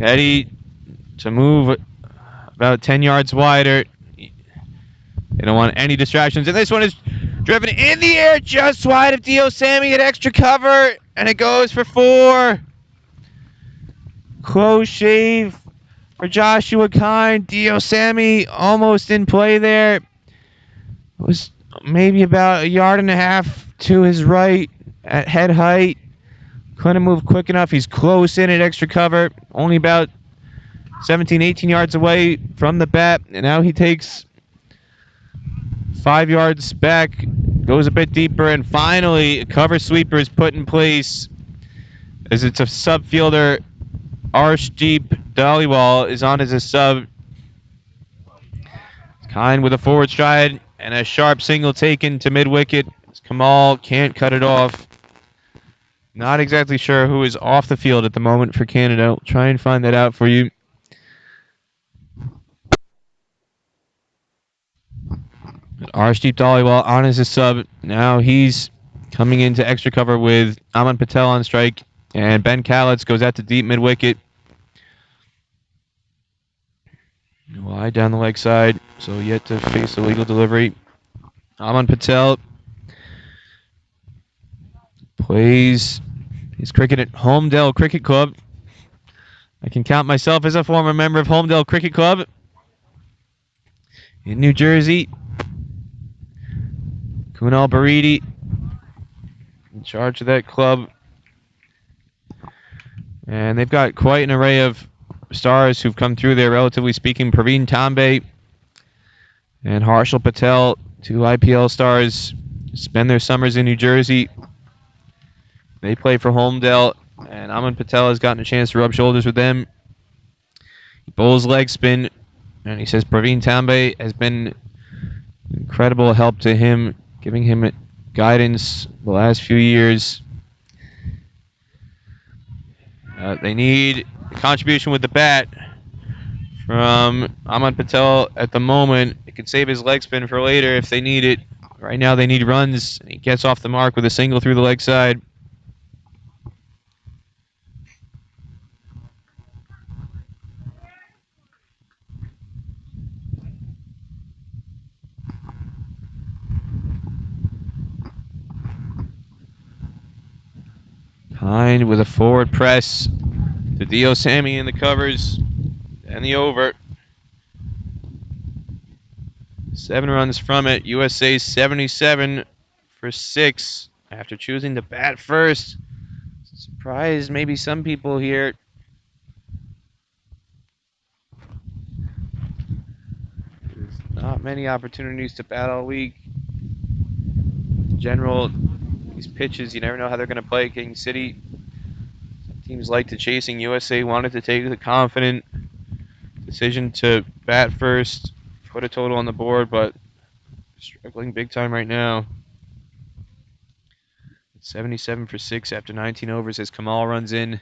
Eddie to move about 10 yards wider. They don't want any distractions. And this one is driven in the air just wide of Dio Sammy at extra cover. And it goes for 4. Close shave for Joshua Kine. Dio Sammy almost in play there. It was maybe about 1.5 yards to his right at head height. Couldn't move quick enough. He's close in at extra cover. Only about 17, 18 yards away from the bat. And now he takes 5 yards back, goes a bit deeper, and finally a cover sweeper is put in place as it's a sub fielder. Arshdeep Dhaliwal is on as a sub. Kine with a forward stride and a sharp single taken to mid-wicket. Kamal can't cut it off. Not exactly sure who is off the field at the moment for Canada. I'll try and find that out for you. Arshdeep Dhaliwal on as a sub. Now he's coming into extra cover with Aman Patel on strike. And Ben Calitz goes out to deep mid-wicket. Wide down the leg side. So yet to face a legal delivery. Aman Patel plays his cricket at Homedale Cricket Club. I can count myself as a former member of Homedale Cricket Club in New Jersey. Kunal Baridi in charge of that club. And they've got quite an array of stars who've come through there, relatively speaking. Praveen Tambe and Harshal Patel, two IPL stars, spend their summers in New Jersey. They play for Homedale, and Aman Patel has gotten a chance to rub shoulders with them. He bowls leg spin, and he says Praveen Tambe has been incredible help to him, giving him guidance the last few years. They need a contribution with the bat from Aman Patel at the moment. It could save his leg spin for later if they need it. Right now they need runs. He gets off the mark with a single through the leg side. Hind with a forward press to Dio Sammy in the covers and the over. 7 runs from it. USA 77 for 6 after choosing to bat first. Surprised maybe some people here. There's not many opportunities to bat all week. In general, these pitches, you never know how they're going to play. King City, some teams like to chasing. USA wanted to take the confident decision to bat first, put a total on the board, but struggling big time right now. 77 for 6 after 19 overs as Kamal runs in.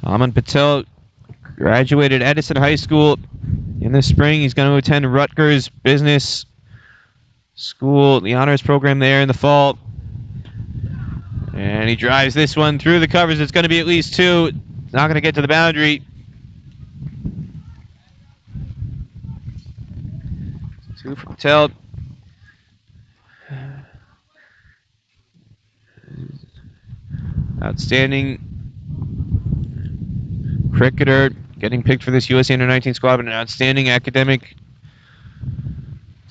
Aman Patel graduated Edison High School in the spring. He's going to attend Rutgers Business School, the honors program there in the fall. And he drives this one through the covers. It's going to be at least 2. Not going to get to the boundary. 2 for Patel. Outstanding cricketer, getting picked for this USA Under-19 squad, but an outstanding academic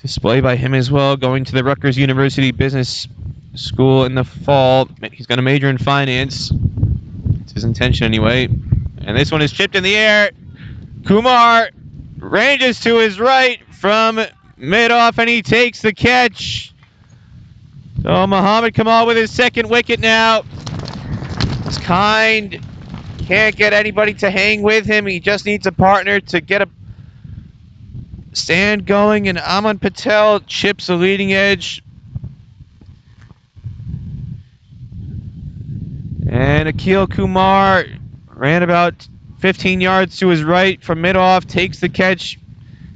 display by him as well, going to the Rutgers University Business School in the fall. He's going to major in finance. It's his intention anyway. And this one is chipped in the air. Kumar ranges to his right from mid-off, and he takes the catch. So Muhammad Kamal with his second wicket now. It's kind. Can't get anybody to hang with him. He just needs a partner to get a stand going, and Aman Patel chips the leading edge. And Akil Kumar ran about 15 yards to his right from mid-off, takes the catch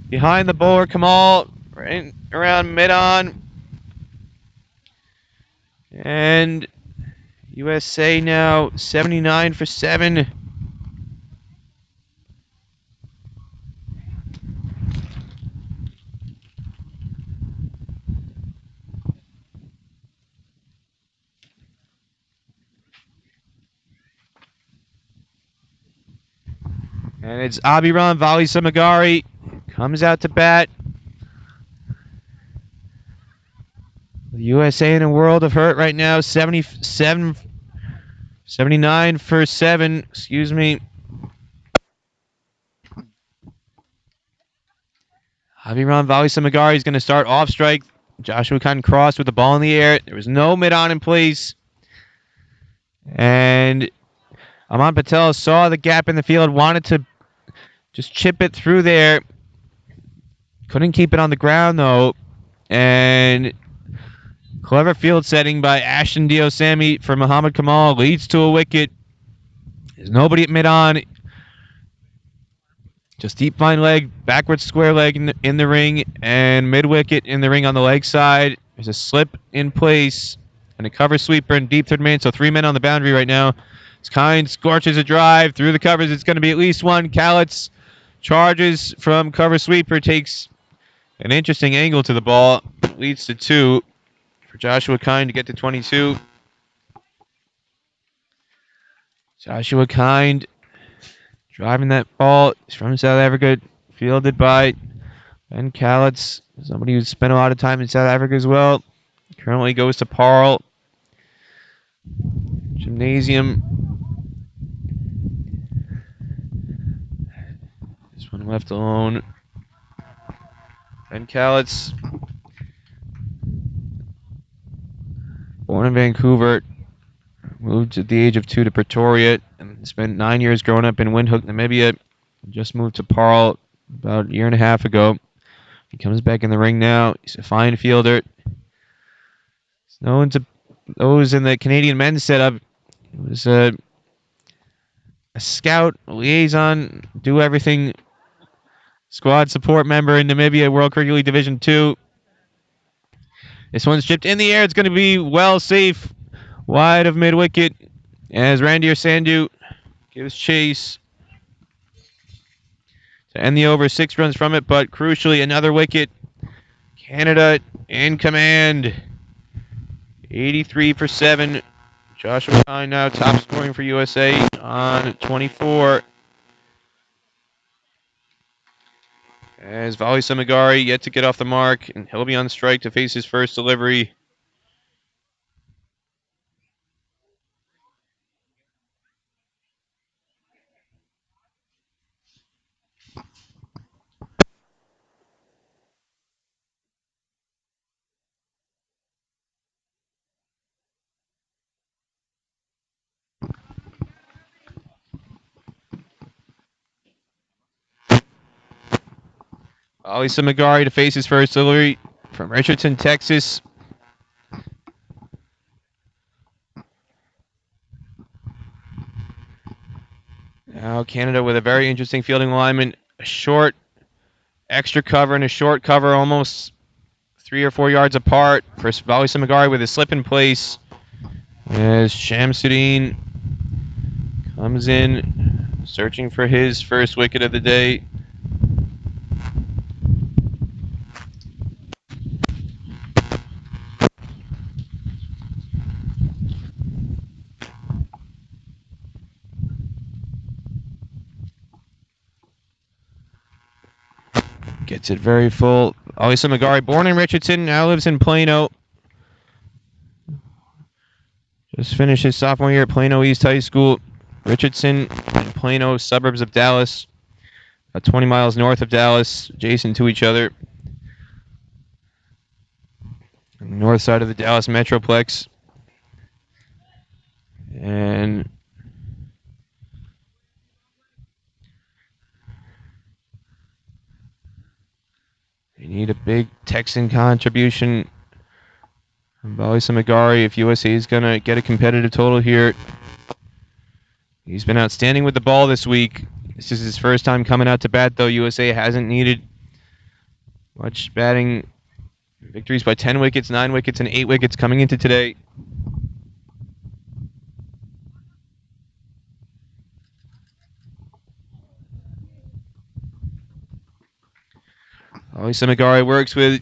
behind the bowler Kamal, right around mid-on. And USA now 79 for 7. And it's Abhiram Vali-Samagari comes out to bat. The USA in a world of hurt right now. 79 for 7. Excuse me. Abhiram Vali-Samagari is going to start off strike. Joshua Kind crossed with the ball in the air. There was no mid-on in place. And Aman Patel saw the gap in the field, wanted to just chip it through there. Couldn't keep it on the ground, though. And clever field setting by Ashton Diosami for Muhammad Kamal leads to a wicket. There's nobody at mid-on. Just deep fine leg, backwards square leg in the ring, and mid-wicket in the ring on the leg side. There's a slip in place, and a cover sweeper and deep third man, so 3 men on the boundary right now. It's Kind scorches a drive through the covers. It's going to be at least one. Calitz charges from cover sweeper, takes an interesting angle to the ball, leads to 2 for Joshua Kind to get to 22. Joshua Kind driving that ball. He's from South Africa, fielded by Ben Calitz, somebody who's spent a lot of time in South Africa as well. Currently goes to Parle Gymnasium. This one left alone. Ben Calitz, born in Vancouver, moved at the age of 2 to Pretoria, and spent 9 years growing up in Windhoek, Namibia. Just moved to Parle about a year and a half ago. He comes back in the ring now. He's a fine fielder. He's known to those in the Canadian men's setup. He was a scout, a liaison, do everything. Squad support member in Namibia, World Cricket League Division 2. This one's chipped in the air. It's going to be well safe. Wide of mid-wicket as Randir Sandhu gives chase to end the over. 6 runs from it, but crucially another wicket. Canada in command. 83 for 7. Joshua Kind now top scoring for USA on 24. As Vali Samagari yet to get off the mark, and he'll be on strike to face his first delivery. Vali Samagari to face his first delivery from Richardson, Texas. Now Canada with a very interesting fielding alignment. A short extra cover and a short cover almost 3 or 4 yards apart for Vali Samagari with a slip in place. As Shamsuddin comes in, searching for his first wicket of the day. Gets it very full. Alisa Magari, born in Richardson, now lives in Plano. Just finished his sophomore year at Plano East High School. Richardson and Plano, suburbs of Dallas. About 20 miles north of Dallas, adjacent to each other. On the north side of the Dallas Metroplex. And you need a big Texan contribution from Balisa Magari if USA is going to get a competitive total here. He's been outstanding with the ball this week. This is his first time coming out to bat, though. USA hasn't needed much batting. Victories by 10 wickets, 9 wickets, and 8 wickets coming into today. Balisa Magari works with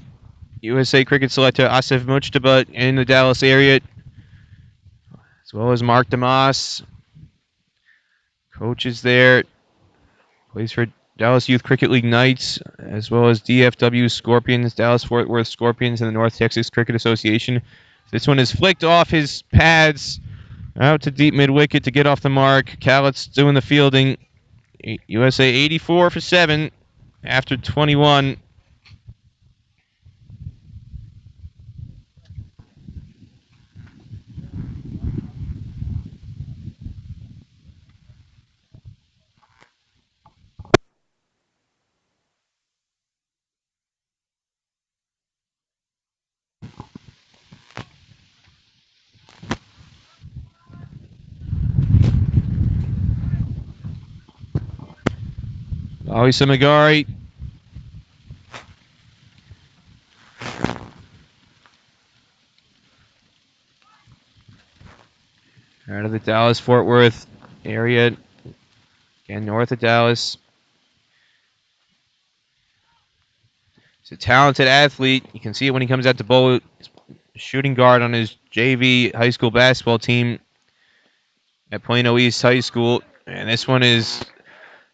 USA cricket selector Asif Mujtaba in the Dallas area, as well as Mark DeMoss. Coaches there. Plays for Dallas Youth Cricket League Knights, as well as DFW Scorpions, Dallas-Fort Worth Scorpions, and the North Texas Cricket Association. This one is flicked off his pads, out to deep mid-wicket to get off the mark. Calitz doing the fielding. USA 84 for 7 after 21. Always Samagari. Out of the Dallas-Fort Worth area. Again, north of Dallas. He's a talented athlete. You can see it when he comes out to bowl. Shooting guard on his JV high school basketball team at Plano East High School. And this one is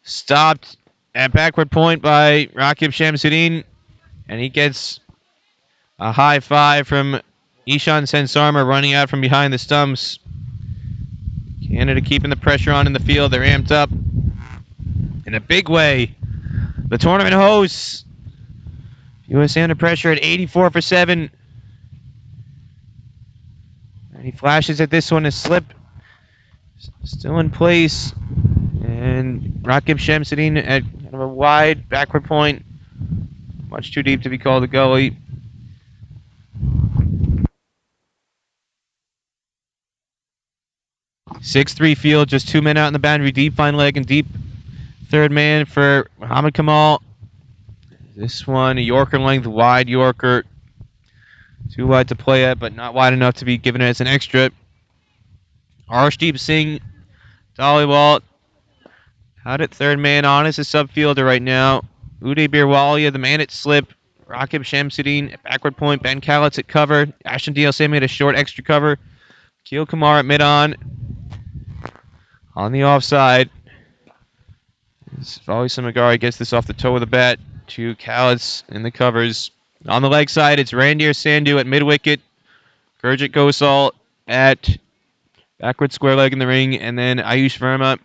stopped at backward point by Rakib Shamsuddin. And he gets a high five from Ishan Sensarma running out from behind the stumps. Canada keeping the pressure on in the field. They're amped up in a big way. The tournament hosts. USA under pressure at 84 for 7. And he flashes at this one. A slip. Still in place. And Rakib Shamsuddin at kind of a wide backward point. Much too deep to be called a gully. Six-three field, just 2 men out in the boundary. Deep fine leg and deep third man for Muhammad Kamal. This one, a Yorker length, wide Yorker. Too wide to play at, but not wide enough to be given as an extra. Arshdeep Singh, Dhaliwal. Out at third man on as a subfielder right now. Uday Birwalia, the man at slip. Rakib Shamsuddin at backward point. Ben Kalitz at cover. Ashton Dielsami at a short extra cover. Keel Kumar at mid-on. On the offside. Vali Samagari gets this off the toe of the bat to Kalitz in the covers. On the leg side, it's Randir Sandhu at mid-wicket. Gurjit Gosal at backward square leg in the ring. And then Ayush Verma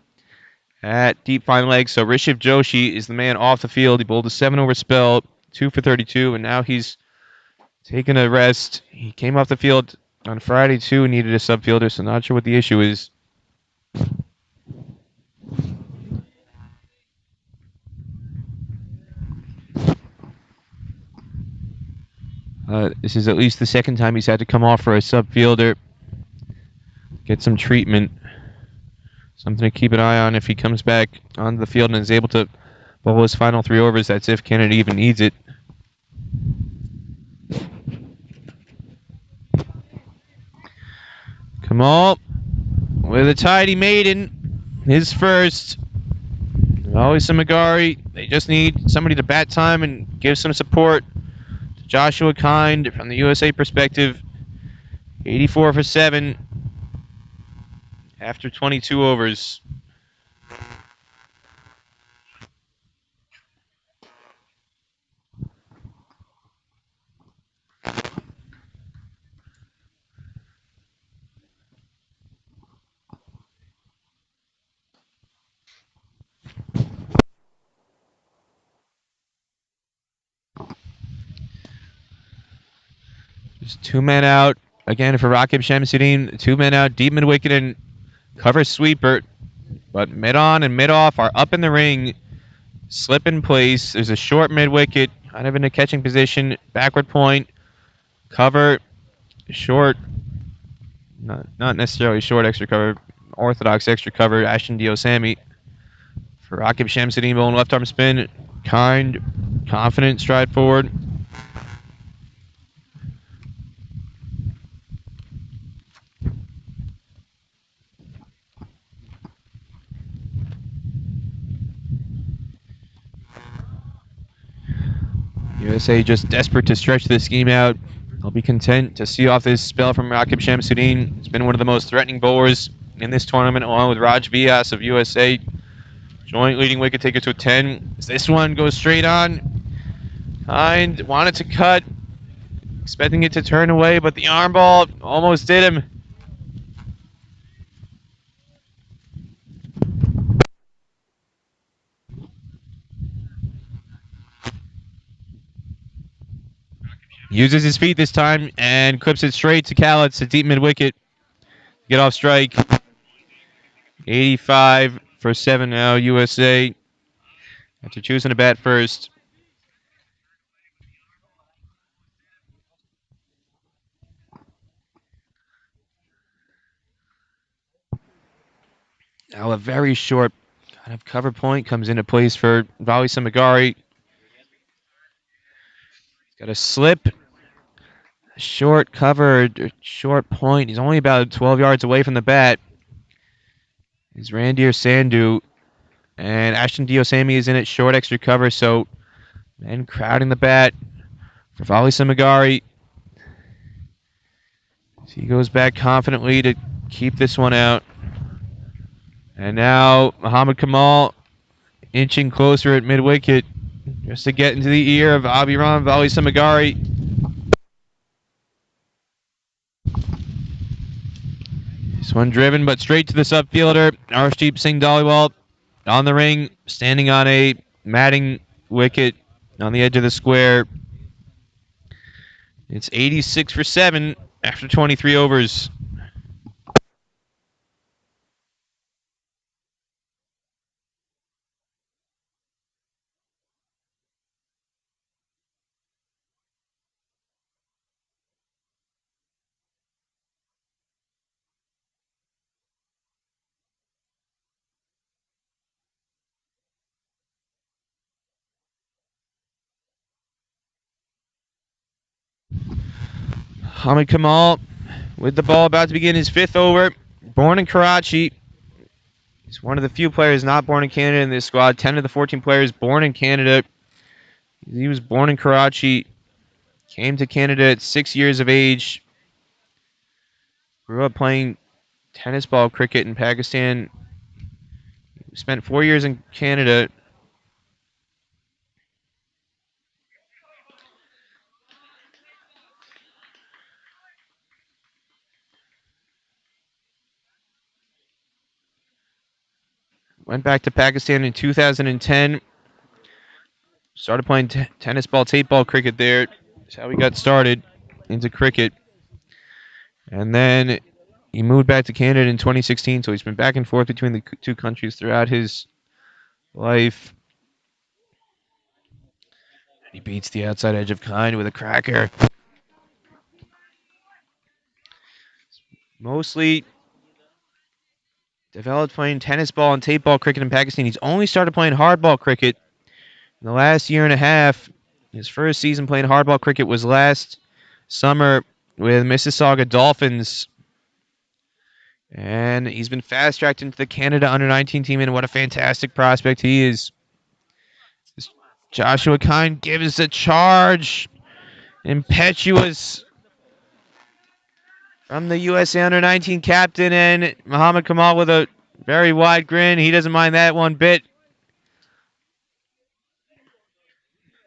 at deep fine leg. So Rishiv Joshi is the man off the field. He bowled a 7-over spell, 2 for 32, and now he's taking a rest. He came off the field on Friday too and needed a subfielder, so not sure what the issue is. This is at least the second time he's had to come off for a subfielder. Get some treatment. Something to keep an eye on if he comes back onto the field and is able to bowl his final 3 overs. That's if Canada even needs it. Kamal with a tidy maiden. His first. Always Samagari. They just need somebody to bat time and give some support to Joshua Kind from the USA perspective. 84 for 7 after 22 overs. Just 2 men out. Again for Rakib Shamsuddin. 2 men out. Deep mid wicket and cover sweeper. But mid on and mid off are up in the ring. Slip in place. There's a short mid wicket. Kind of in a catching position. Backward point. Cover. Short. Not necessarily short extra cover. Orthodox extra cover. Ashton Diosami. For Rakib Shamsuddin bowling left arm spin. Kind. Confident stride forward. USA just desperate to stretch this scheme out. They'll be content to see off this spell from Rakib Shamsuddin. He's been one of the most threatening bowlers in this tournament, along with Raj Vyas of USA. Joint leading wicket taker to a 10. As this one goes straight on. Kind wanted to cut, expecting it to turn away, but the arm ball almost did him. Uses his feet this time and clips it straight to Kalitz to deep mid wicket. Get off strike. 85 for 7 now, USA. After choosing to bat first. Now a very short Kind of cover point comes into place for Vali Samagari. Got a slip. Short cover, short point. He's only about 12 yards away from the bat. Is Randir Sandhu. And Ashton Diosami is in it, short extra cover. So, men crowding the bat for Vali Samagari. He goes back confidently to keep this one out. And now Muhammad Kamal inching closer at mid-wicket just to get into the ear of Abhiram Vali Samagari. This one driven, but straight to the subfielder. Arshdeep Singh Dhaliwal on the ring, standing on a matting wicket on the edge of the square. It's 86 for 7 after 23 overs. Hamid Kamal with the ball about to begin his 5th over. Born in Karachi. He's one of the few players not born in Canada in this squad. 10 of the 14 players born in Canada. He was born in Karachi. Came to Canada at 6 years of age. Grew up playing tennis ball cricket in Pakistan. Spent 4 years in Canada. Went back to Pakistan in 2010. Started playing tennis ball, tape ball cricket there. That's how he got started into cricket. And then he moved back to Canada in 2016, so he's been back and forth between the two countries throughout his life. He beats the outside edge of Kind with a cracker. Mostly developed playing tennis ball and tape ball cricket in Pakistan. He's only started playing hardball cricket in the last year and a half. His first season playing hardball cricket was last summer with Mississauga Dolphins. And he's been fast-tracked into the Canada Under-19 team, and what a fantastic prospect he is. Joshua Kind gives a charge. Impetuous from the USA Under-19 captain, and Muhammad Kamal with a very wide grin. He doesn't mind that one bit.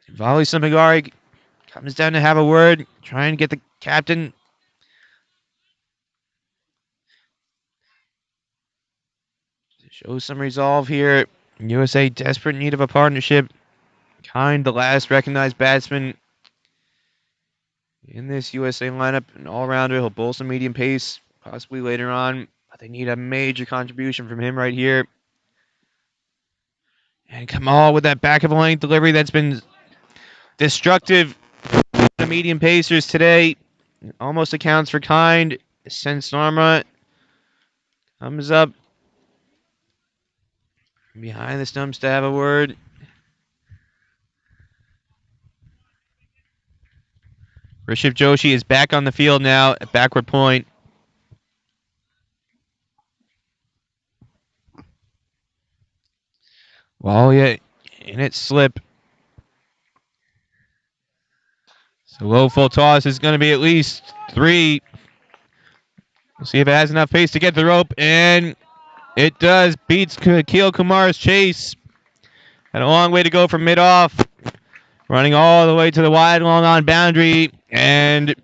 Vali Samagari comes down to have a word, try and get the captain. Show some resolve here. USA desperate need of a partnership. Kind, the last recognized batsman in this USA lineup, an all-rounder. He'll bowl some medium pace, possibly later on. But they need a major contribution from him right here. And Kamal with that back-of-the-length delivery that's been destructive to the medium pacers today. Almost accounts for Kind. Sen Sarma comes up behind the stumps to have a word. Rishiv Joshi is back on the field now at backward point. Walia in its slip. So low full toss is going to be at least 3. We'll see if it has enough pace to get the rope, and it does. Beats Keel Kumar's chase. And a long way to go from mid-off. Running all the way to the wide long on boundary, and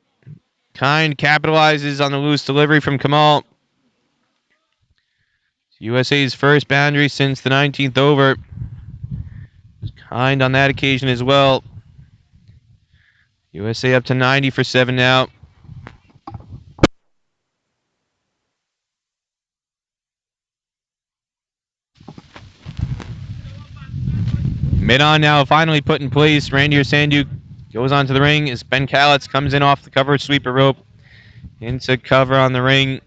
Kind capitalizes on the loose delivery from Kamal. USA's first boundary since the 19th over. Kind on that occasion as well. USA up to 90 for 7 now. Mid-on now finally put in place. Randir Sandhu goes onto the ring as Ben Callets comes in off the cover sweeper rope. Into cover on the ring.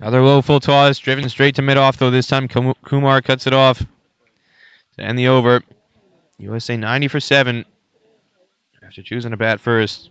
Another low full toss, driven straight to mid-off, though this time Kumar cuts it off to end the over. USA 90 for 7 after choosing to bat first.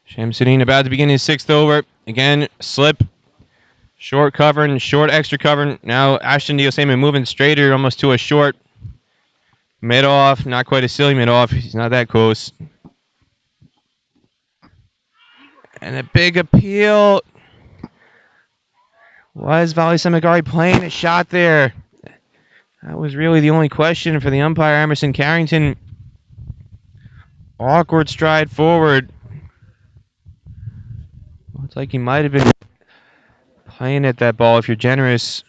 Shamsuddin about to begin his 6th over. Again, slip, short cover, and short extra cover. Now Ashton Diosame moving straighter, almost to a short. Mid-off, not quite a silly mid-off. He's not that close. And a big appeal. Was Vali Semigari playing a shot there? That was really the only question for the umpire, Emerson Carrington. Awkward stride forward. Looks like he might have been playing at that ball if you're generous.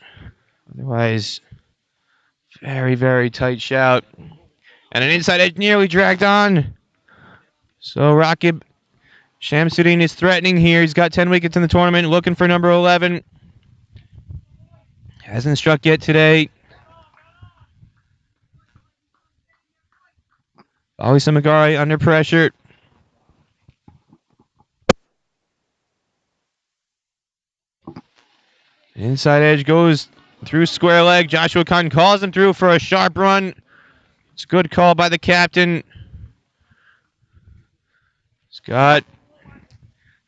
Otherwise, very, very tight shout. And an inside edge nearly dragged on. So Rakib Shamsuddin is threatening here. He's got 10 wickets in the tournament, looking for number 11. Hasn't struck yet today. Ali Samagari under pressure. Inside edge goes through square leg. Joshua Khan calls him through for a sharp run. It's a good call by the captain. He's got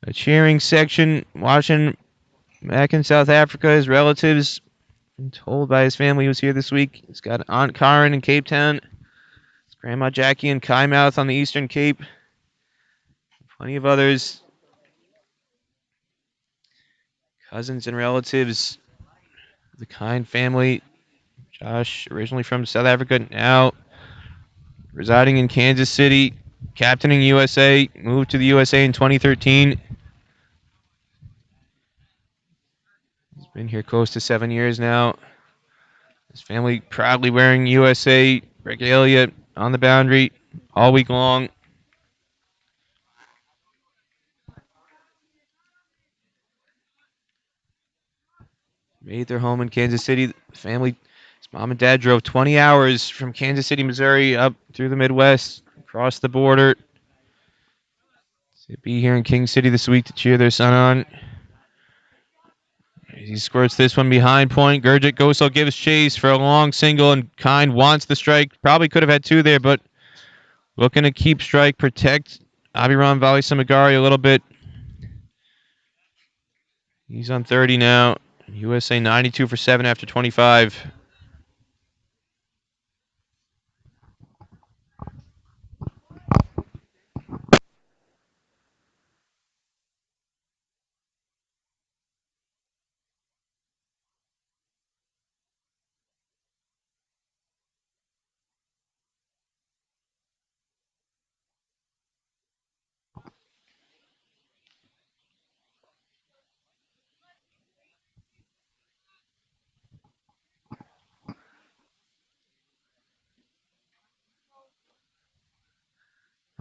a cheering section watching back in South Africa. His relatives, been told by his family he was here this week. He's got Aunt Karen in Cape Town. His Grandma Jackie in Kymouth on the Eastern Cape. Plenty of others. Cousins and relatives. The Kine family. Josh, originally from South Africa, now residing in Kansas City, captaining USA, moved to the USA in 2013. He's been here close to 7 years now. His family proudly wearing USA regalia on the boundary all week long. Made their home in Kansas City. The family, his mom and dad drove 20 hours from Kansas City, Missouri, up through the Midwest, across the border. To be here in King City this week to cheer their son on. He squirts this one behind point. Gurjit Gosal gives chase for a long single, and Kind wants the strike. Probably could have had 2 there, but looking to keep strike, protect Abhiram Vali Samagari a little bit. He's on 30 now. USA 92 for 7 after 25.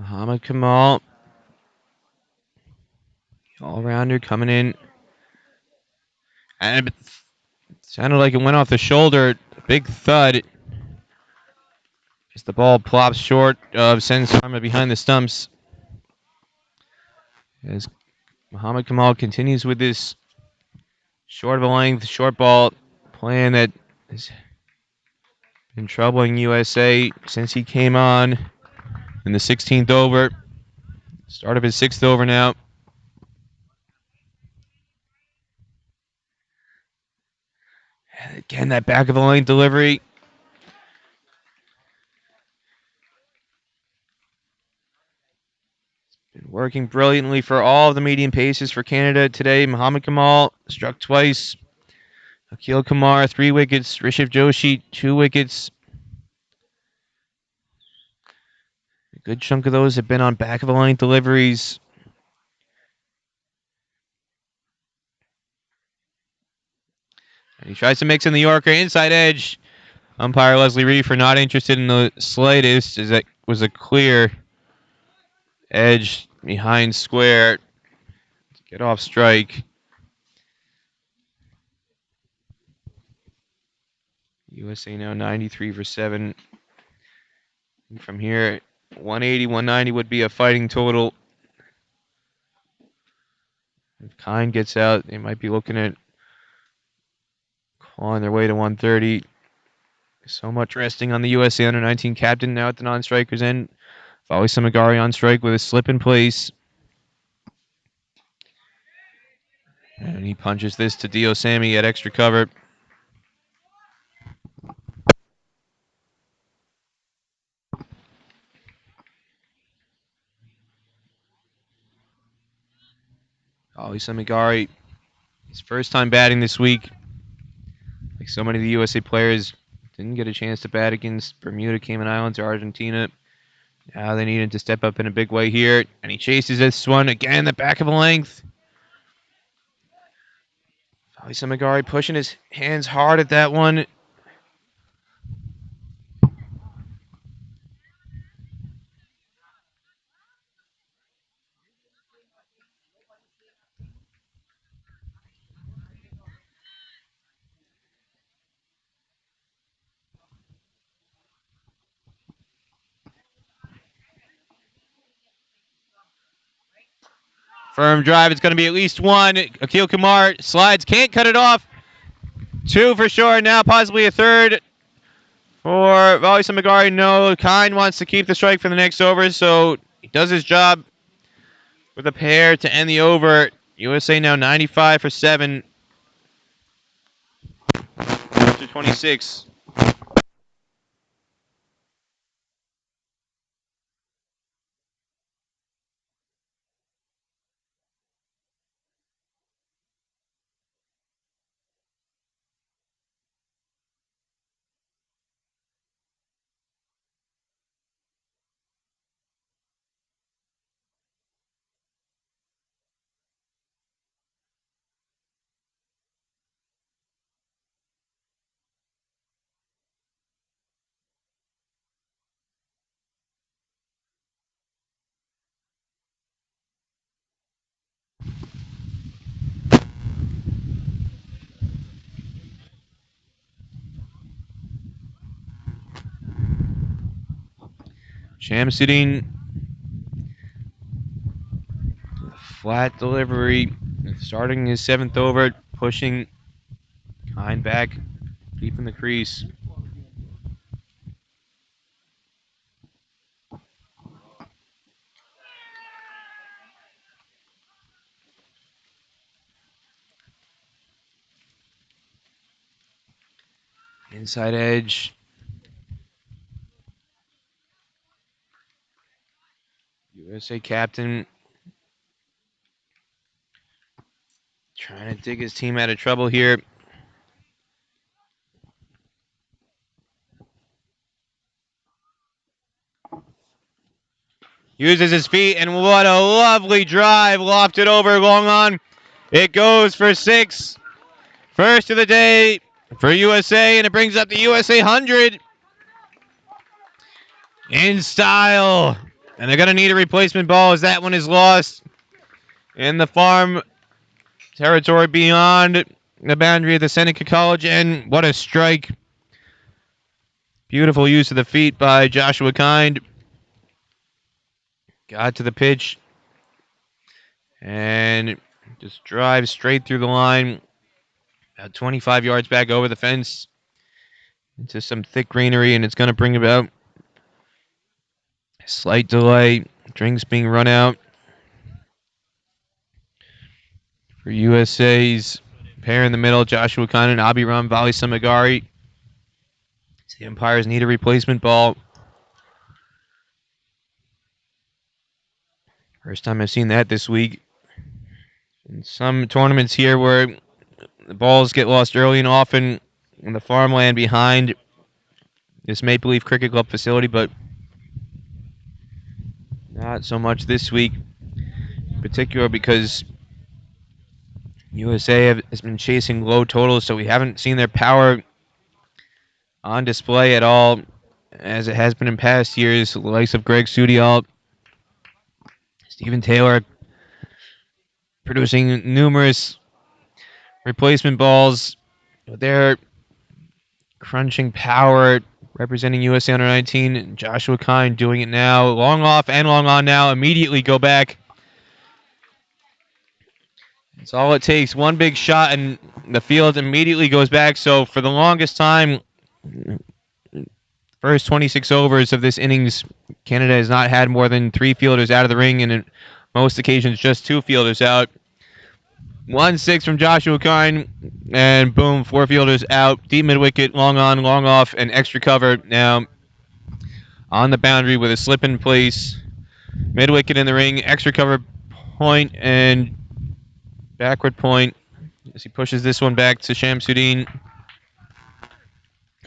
Muhammad Kamal, all-rounder coming in. And it sounded like it went off the shoulder. Big thud. As the ball plops short of Sen Sarma behind the stumps. As Muhammad Kamal continues with this short of a length, short ball plan that has been troubling USA since he came on in the 16th over. Start of his 6th over now. And again, that back of the lane delivery. Been working brilliantly for all of the medium paces for Canada today. Muhammad Kamal struck twice. Akil Kumar, 3 wickets. Rishabh Joshi, 2 wickets. A good chunk of those have been on back of the line deliveries. And he tries to mix in the Yorker inside edge. Umpire Leslie Reefer not interested in the slightest, as that was a clear edge behind square to get off strike. USA now 93 for 7. And from here, 180, 190 would be a fighting total. If Kine gets out, they might be looking at clawing their way to 130. So much resting on the USA under-19 captain now at the non-strikers end. Vali Samagari on strike with a slip in place. And he punches this to Dio Sammy at extra cover. Vali Samagari, his first time batting this week. Like so many of the USA players, didn't get a chance to bat against Bermuda, Cayman Islands, or Argentina. Now they needed to step up in a big way here. And he chases this one again, the back of a length. Vali Samagari pushing his hands hard at that one. Firm drive. It's going to be at least one. Akil Kumar slides. Can't cut it off. 2 for sure. Now possibly a third for Vali Samagari. No. Kine wants to keep the strike for the next over, so he does his job with a pair to end the over. USA now 95 for 7. After 26. Shamsuddin, flat delivery, starting his 7th over, pushing Kine back, deep in the crease. Inside edge. USA captain trying to dig his team out of trouble here. Uses his feet, and what a lovely drive. Lofted over, long on. It goes for 6. First of the day for USA, and it brings up the USA 100 in style. And they're going to need a replacement ball as that one is lost in the farm territory beyond the boundary of the Seneca College. And what a strike. Beautiful use of the feet by Joshua Kind. Got to the pitch and just drives straight through the line. About 25 yards back over the fence into some thick greenery, and it's going to bring about a slight delay. Drinks being run out for USA's pair in the middle, Joshua Khan and Abhiram Vali Samagari. The umpires need a replacement ball. First time I've seen that this week. In some tournaments here where the balls get lost early and often in the farmland behind this Maple Leaf Cricket Club facility, but not so much this week, in particular because USA has been chasing low totals, so we haven't seen their power on display at all, as it has been in past years. The likes of Greg Sudial, Stephen Taylor, producing numerous replacement balls. They're crunching power, representing USA Under 19. Joshua Kine doing it now. Long off and long on now. Immediately go back. It's all it takes. One big shot and the field immediately goes back. So for the longest time, first 26 overs of this innings, Canada has not had more than 3 fielders out of the ring, and in most occasions just 2 fielders out. 1-6 from Joshua Kine, and boom, 4 fielders out. Deep mid-wicket, long on, long off, and extra cover now on the boundary with a slip in place. Mid-wicket in the ring, extra cover point, and backward point as he pushes this one back to Shamsuddin.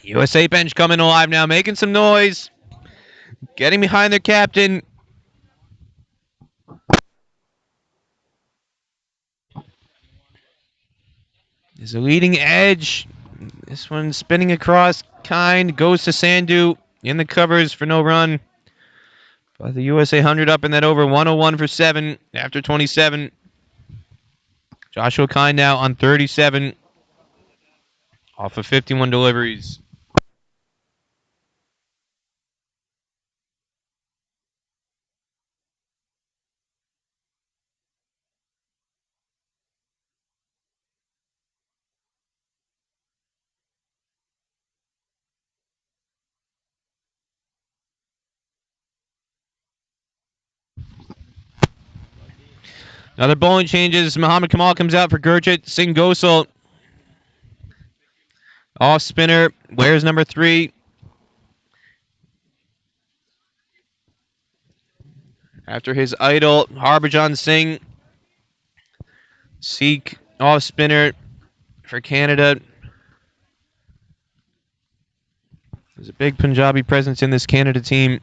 USA bench coming alive now, making some noise, getting behind their captain. There's a leading edge. This one spinning across. Kind goes to Sandhu in the covers for no run. But the USA 100 up in that over. 101 for 7 after 27. Joshua Kine now on 37 off of 51 deliveries. Another bowling changes. Muhammad Kamal comes out for Gurjit Singh Ghosal. Off spinner. Wears number 3. After his idol, Harbhajan Singh. Sikh off spinner for Canada. There's a big Punjabi presence in this Canada team.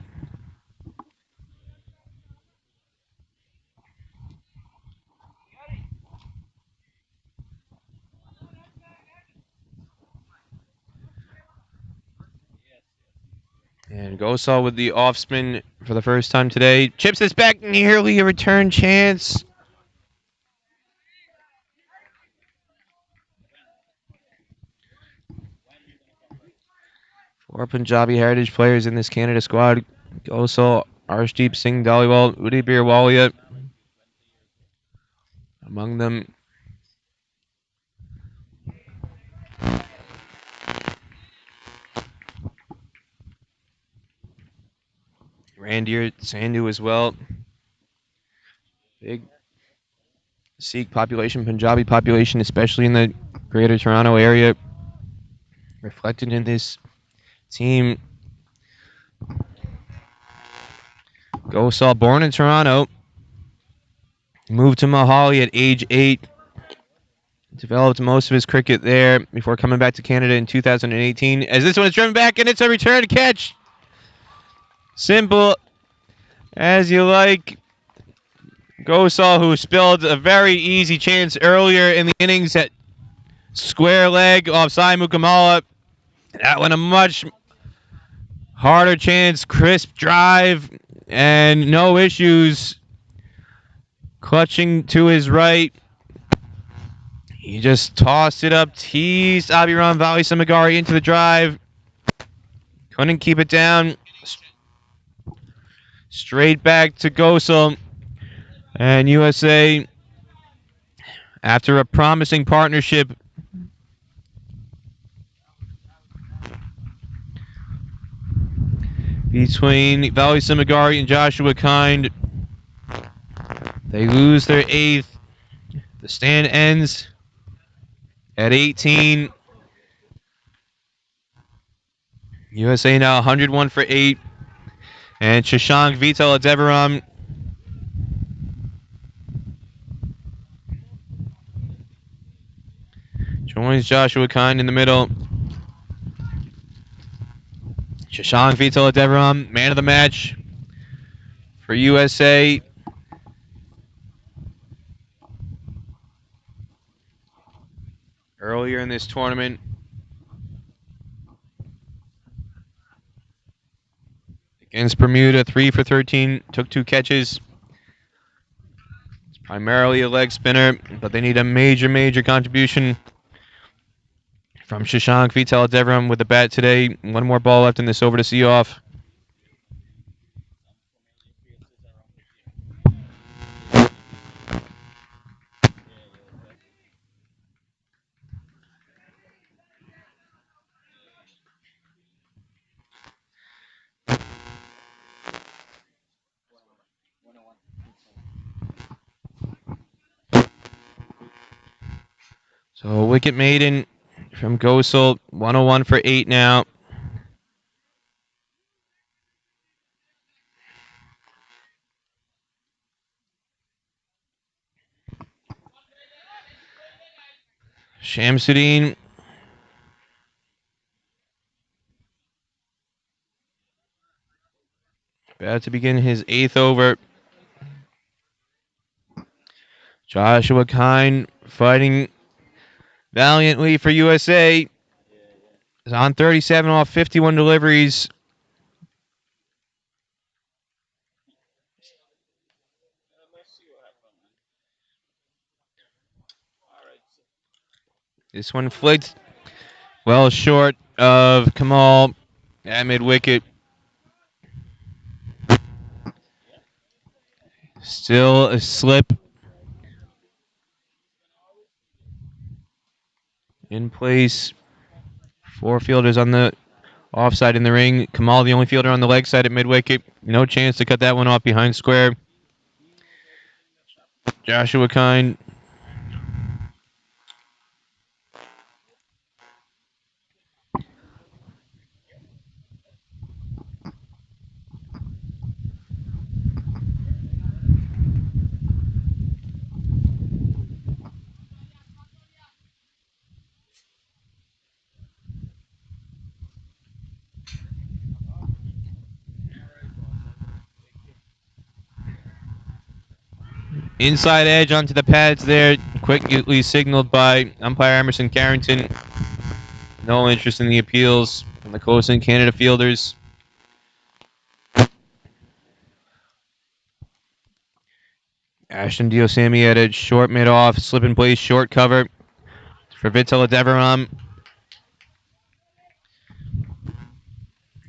And Ghosal with the off spin for the first time today. Chips this back, nearly a return chance. Four Punjabi heritage players in this Canada squad. Ghosal, Arshdeep Singh Dhaliwal, Udi Birwalia among them. Randir Sandhu as well. Big Sikh population, Punjabi population, especially in the Greater Toronto area, reflected in this team. Ghosal, born in Toronto, moved to Mohali at age 8. Developed most of his cricket there before coming back to Canada in 2018. As this one is driven back, and it's a return catch. Simple as you like. Ghosal, who spilled a very easy chance earlier in the innings at square leg off Sai Mukamala. That one a much harder chance, crisp drive, and no issues. Clutching to his right. He just tossed it up, teased Abhiram Valisamagari into the drive. Couldn't keep it down. Straight back to Ghosal. And USA, after a promising partnership, between Valisamagari and Joshua Kind, they lose their 8th. The stand ends at 18. USA now 101 for 8. And Shashank Vitaladevaram Joins Joshua Kind in the middle. Shashank Vital Deveram, man of the match for USA. Earlier in this tournament. Against Bermuda, 3 for 13, took 2 catches. It's primarily a leg spinner, but they need a major, major contribution from Shashank Vital Deveram with the bat today. One more ball left in this over to see off. So wicket maiden from Gosel, 101 for 8 now. Shamsuddin about to begin his 8th over. Joshua Kind fighting valiantly for USA. Is on 37 off 51 deliveries. This one flicked well short of Kamal at mid-wicket. Still a slip. In place. 4 fielders on the offside in the ring. Kamal, the only fielder on the leg side at mid-wicket. No chance to cut that one off behind square. Joshua Kind. Inside edge onto the pads there. Quickly signaled by umpire Emerson Carrington. No interest in the appeals from the Coast and Canada fielders. Ashton Diosami at a short mid-off, slip in place, short cover for Vital Deveram.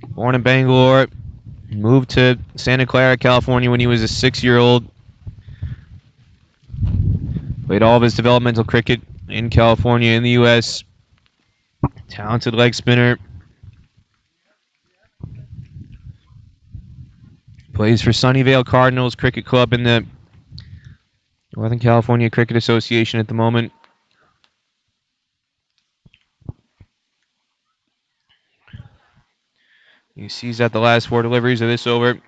Born in Bangalore, moved to Santa Clara, California when he was a 6-year-old. Played all of his developmental cricket in California, in the U.S. Talented leg spinner. Plays for Sunnyvale Cardinals Cricket Club in the Northern California Cricket Association at the moment. He sees out the last 4 deliveries of this over.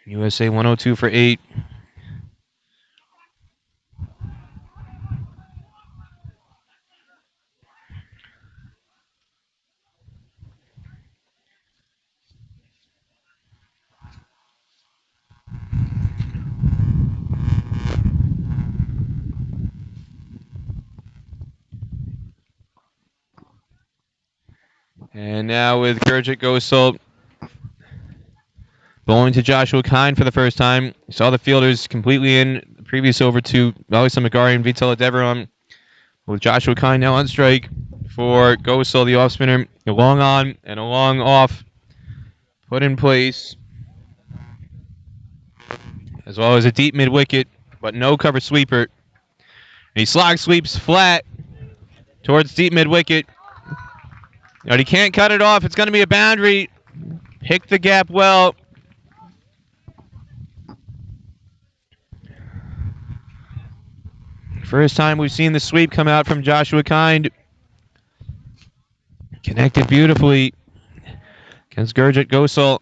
USA 102 for 8. And now with Gurjit Gosal bowling to Joshua Kind for the first time. Saw the fielders completely in the previous over to Lalisa Magari and Vital Deveram. With Joshua Kind now on strike for Gosal, the off spinner. A long on and a long off put in place. As well as a deep mid wicket, but no cover sweeper. And he slog sweeps flat towards deep mid wicket. But he can't cut it off. It's going to be a boundary. Pick the gap well. First time we've seen the sweep come out from Joshua Kind. Connected beautifully against Gurjit Gosal.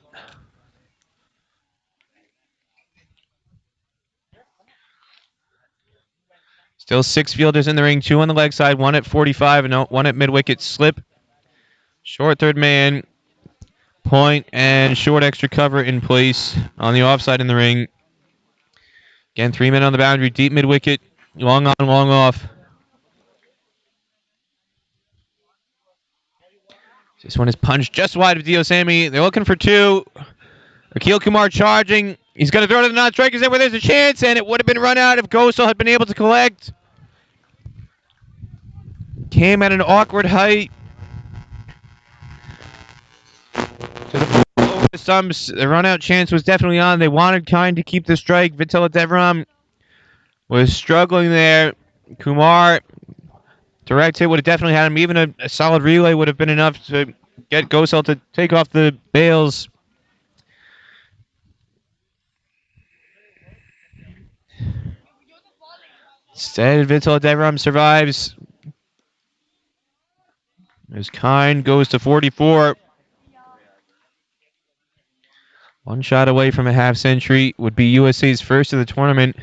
Still 6 fielders in the ring, 2 on the leg side, 1 at 45 and 1 at mid-wicket. Slip, short third man, point, and short extra cover in place on the offside in the ring. Again, 3 men on the boundary, deep mid-wicket, long on, long off. This one is punched just wide of Diosami. They're looking for 2. Akil Kumar charging. He's going to throw to the non-strikers there where there's a chance, and it would have been run out if Gosal had been able to collect. Came at an awkward height. To the over the stumps. The run-out chance was definitely on. They wanted Kind to keep the strike. Vitala Devram was struggling there. Kumar, direct hit would have definitely had him. Even a solid relay would have been enough to get Gosal to take off the bails. Instead, Vitala Devram survives. As Kind goes to 44. 1 shot away from a half century. Would be USA's first of the tournament.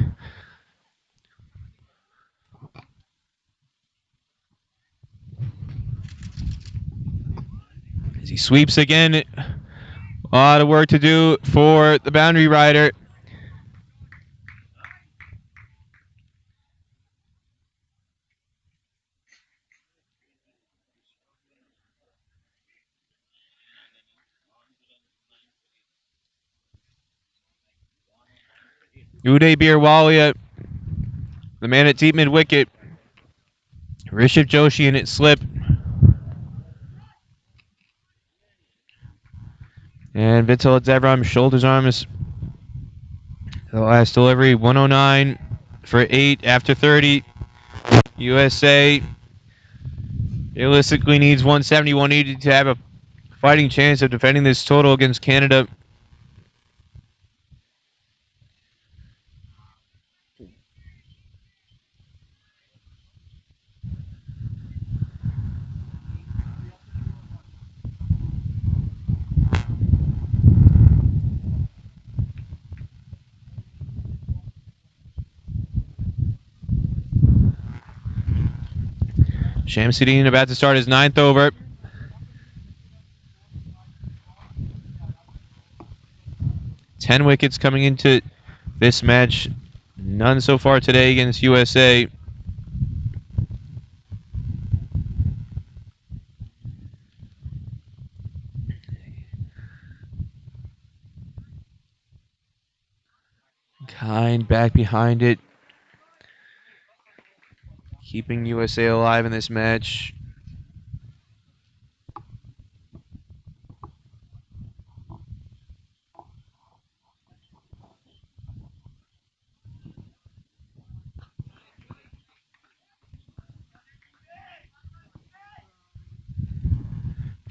As he sweeps again. A lot of work to do for the boundary rider. Uday Birwalia, the man at deep mid-wicket. Rishabh Joshi in it slip. And Vitala Devram, shoulders, arms. The last delivery, 109 for 8 after 30. USA realistically needs 170, 180 to have a fighting chance of defending this total against Canada. Shamsuddin about to start his 9th over. Ten wickets coming into this match. None so far today against USA. Kind back behind it. Keeping USA alive in this match.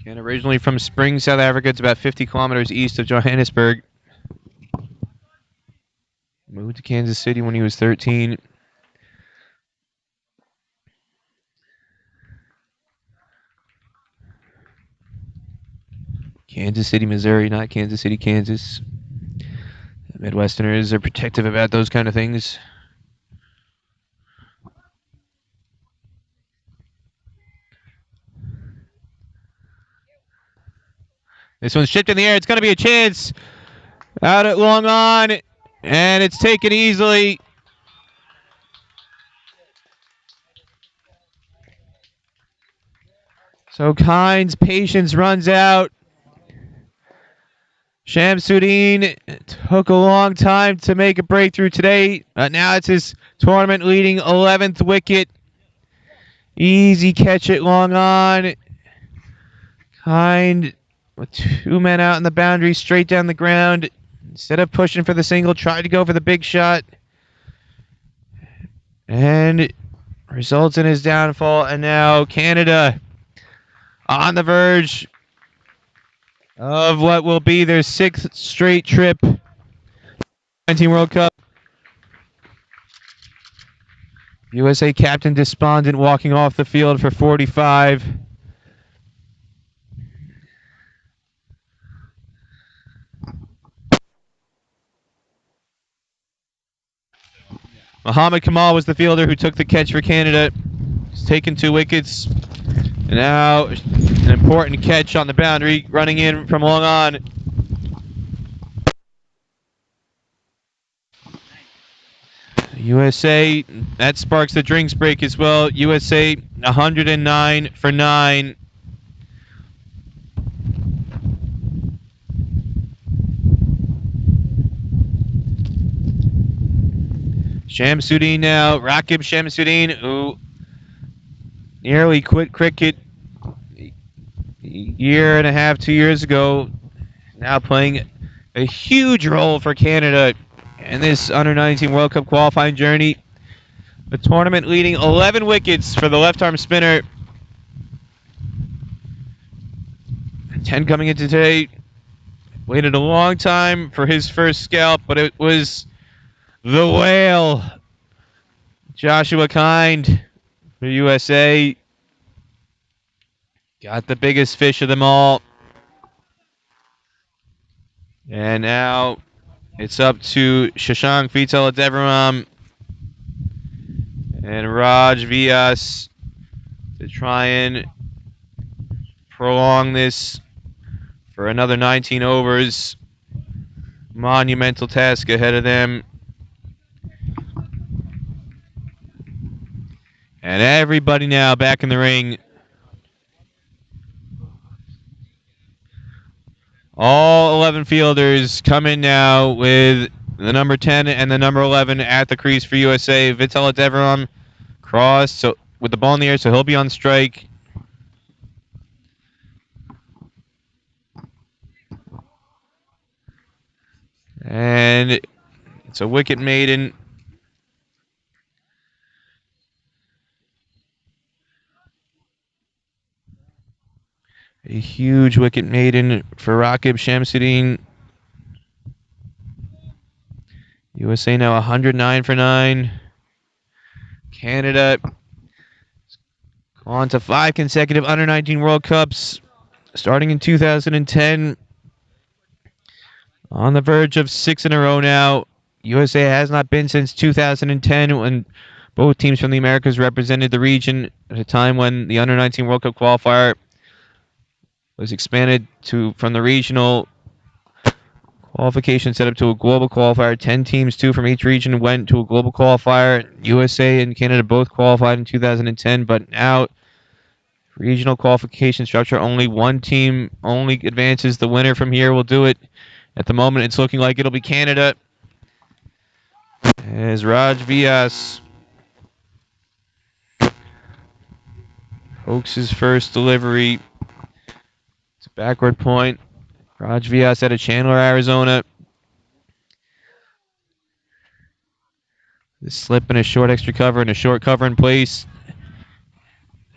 And originally from Spring, South Africa, it's about 50 kilometers east of Johannesburg. Moved to Kansas City when he was 13. Kansas City, Missouri, not Kansas City, Kansas. The Midwesterners are protective about those kind of things. This one's shipped in the air. It's going to be a chance. Out at long on. And it's taken easily. So Kind's patience runs out. Shamsuddin took a long time to make a breakthrough today. Now it's his tournament leading 11th wicket. Easy catch it long on. Kind with 2 men out in the boundary, straight down the ground. Instead of pushing for the single, tried to go for the big shot. And results in his downfall. And now Canada on the verge of what will be their 6th straight trip. 19 World Cup. USA captain despondent walking off the field for 45. Muhammad Kamal was the fielder who took the catch for Canada. He's taken 2 wickets. And now an important catch on the boundary, running in from long on. USA, that sparks the drinks break as well. USA 109 for 9. Shamsuddin now, Rakib Shamsuddin, who nearly quit cricket a year and a half, 2 years ago, now playing a huge role for Canada in this Under-19 World Cup qualifying journey. The tournament leading 11 wickets for the left-arm spinner. 10 coming into today. Waited a long time for his first scalp, but it was the whale, Joshua Kind for USA. Got the biggest fish of them all. And now it's up to Shashank Vitaladevaram and Raj Vyas to try and prolong this for another 19 overs. Monumental task ahead of them. And everybody now back in the ring. All 11 fielders come in now with the number 10 and the number 11 at the crease for USA. Vitaladevaram crossed so with the ball in the air, so he'll be on strike. And it's a wicket maiden. A huge wicket maiden for Rakib Shamsuddin. USA now 109 for 9. Canada on to 5 consecutive Under-19 World Cups, starting in 2010. On the verge of 6 in a row now. USA has not been since 2010 when both teams from the Americas represented the region at a time when the Under-19 World Cup qualifier was expanded from the regional qualification set up to a global qualifier. 10 teams, 2 from each region, went to a global qualifier. USA and Canada both qualified in 2010, but now regional qualification structure, only one team only advances. The winner from here will do it. At the moment, it's looking like it'll be Canada. As Raj Vyas pokes his first delivery. It's a backward point. Raj Vyas out of Chandler, Arizona. The slip and a short extra cover and a short cover in place.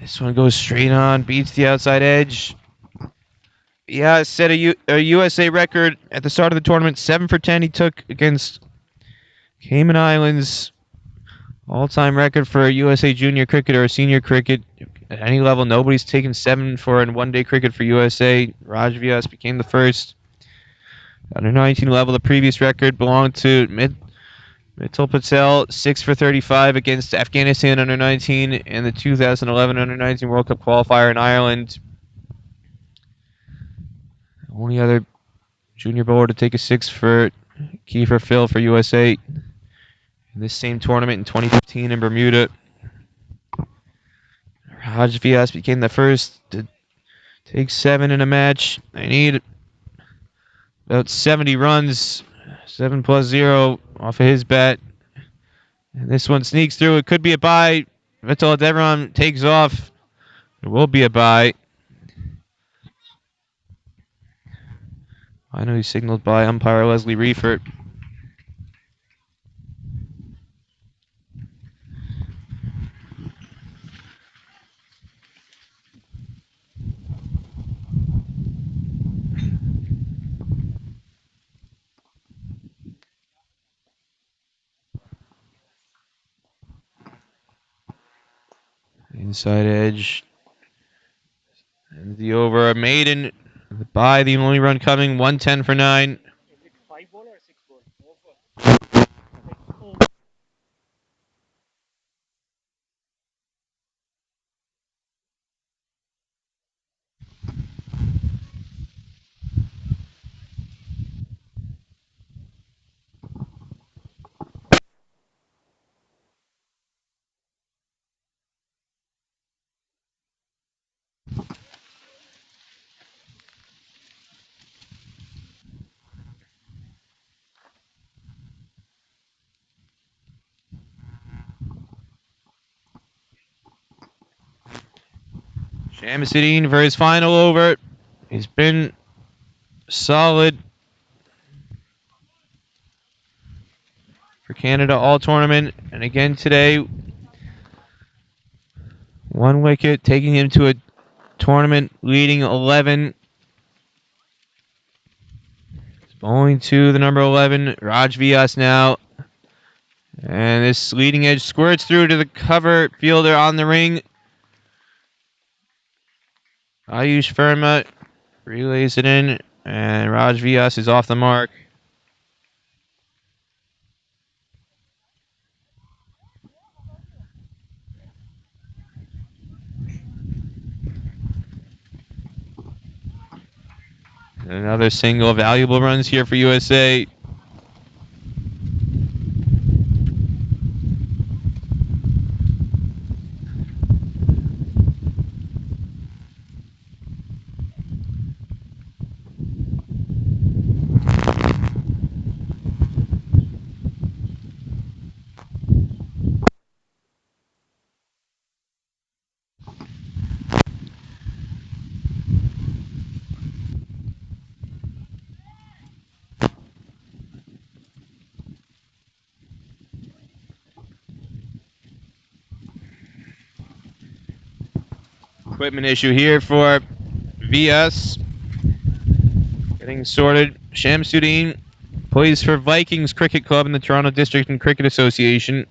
This one goes straight on, beats the outside edge. Yeah, set a USA record at the start of the tournament. 7 for 10 he took against Cayman Islands. All-time record for a USA junior cricket or senior cricket at any level. Nobody's taken 7 for in one-day cricket for USA. Raj Vyas became the first. Under 19 level, the previous record belonged to Mittal Patel, 6 for 35 against Afghanistan under 19 in the 2011 under 19 World Cup qualifier in Ireland. Only other junior bowler to take a 6 for Kiefer Phil for USA in this same tournament in 2015 in Bermuda. Raj Vyas became the first to take 7 in a match. They need about 70 runs, 7 plus 0 off of his bat. And this one sneaks through. It could be a bye. Vitaladevaram takes off. It will be a bye. I know he's signaled by umpire Leslie Reifert. Inside edge. And the over. A maiden. The bye, the only run coming. 110 for 9. Shamsuddin for his final over. He's been solid for Canada all tournament. And again today, 1 wicket, taking him to a tournament leading 11. Bowling to the number 11, Raj Vyas now. And this leading edge squirts through to the cover fielder on the ring. Ayush Verma relays it in, and Raj Vyas is off the mark. Another single, valuable runs here for USA. Equipment issue here for VS. Getting sorted. Shamsuddin plays for Vikings Cricket Club in the Toronto District and Cricket Association.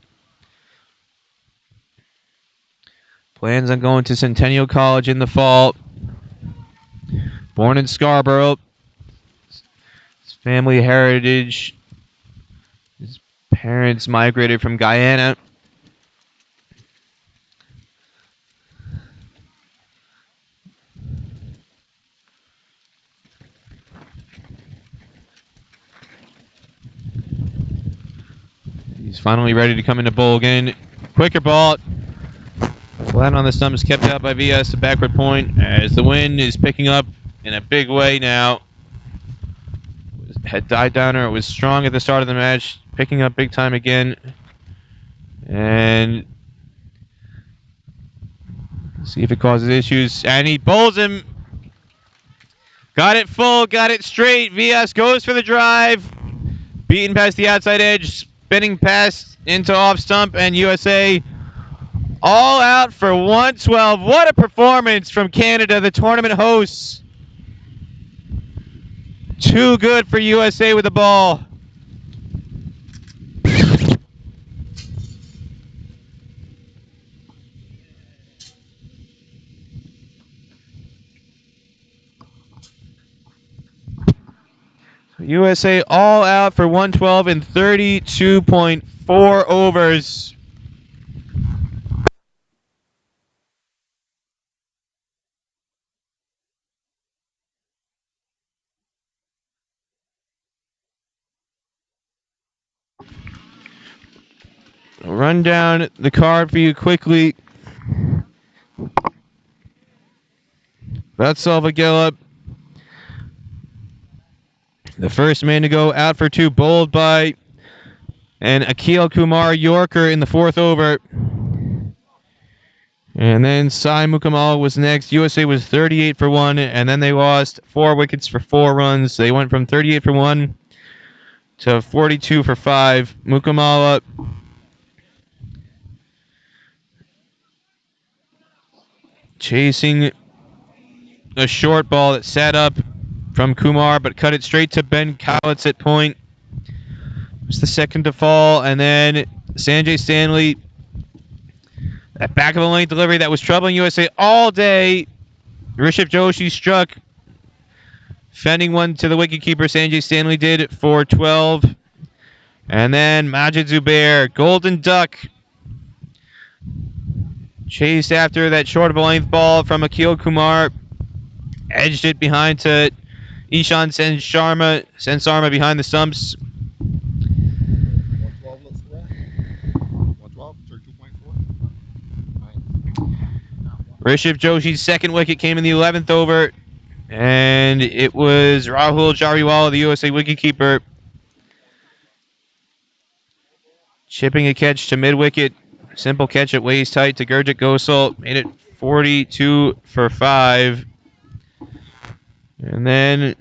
Plans on going to Centennial College in the fall. Born in Scarborough. His family heritage. His parents migrated from Guyana. He's finally ready to come into bowl again. Quicker ball. Flat on the stumps, kept out by VS, a backward point, as the wind is picking up in a big way now. Had died down, or it was strong at the start of the match, picking up big time again. And see if it causes issues. And he bowls him. Got it full, got it straight. VS goes for the drive. Beaten past the outside edge, spinning past into off stump, and USA all out for 112. What a performance from Canada, the tournament hosts. Too good for USA with the ball. USA all out for 112 in 32.4 overs. I'll run down the card for you quickly. Vatsal Vagela, the first man to go, out for 2, bowled by and Akil Kumar Yorker in the 4th over. And then Sai Mukamal was next. USA was 38 for 1, and then they lost 4 wickets for 4 runs. They went from 38 for 1 to 42 for 5. Mukamala chasing a short ball that sat up from Kumar, but cut it straight to Ben Cowitz at point. It was the second to fall, and then Sanjay Stanley, that back of the lane delivery that was troubling USA all day. Rishabh Joshi struck, fending one to the wicketkeeper. Sanjay Stanley did for 12. And then Majid Zubair, golden duck, chased after that short of a length ball from Akil Kumar, edged it behind to Ishan Sen Sharma behind the stumps. 112 looks correct. 112, 32.4. Rishabh Joshi's second wicket came in the 11th over, and it was Rahul Jariwala, the USA wicketkeeper, chipping a catch to mid-wicket. Simple catch at waist height to Gurjit Gosal. Made it 42 for 5. And then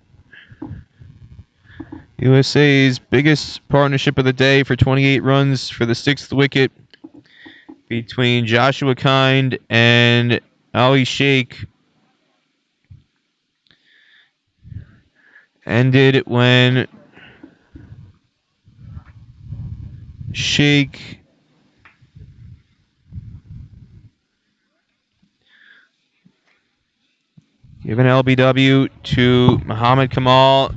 USA's biggest partnership of the day for 28 runs for the 6th wicket between Joshua Kind and Ali Sheikh ended when Sheikh gave an LBW to Muhammad Kamal.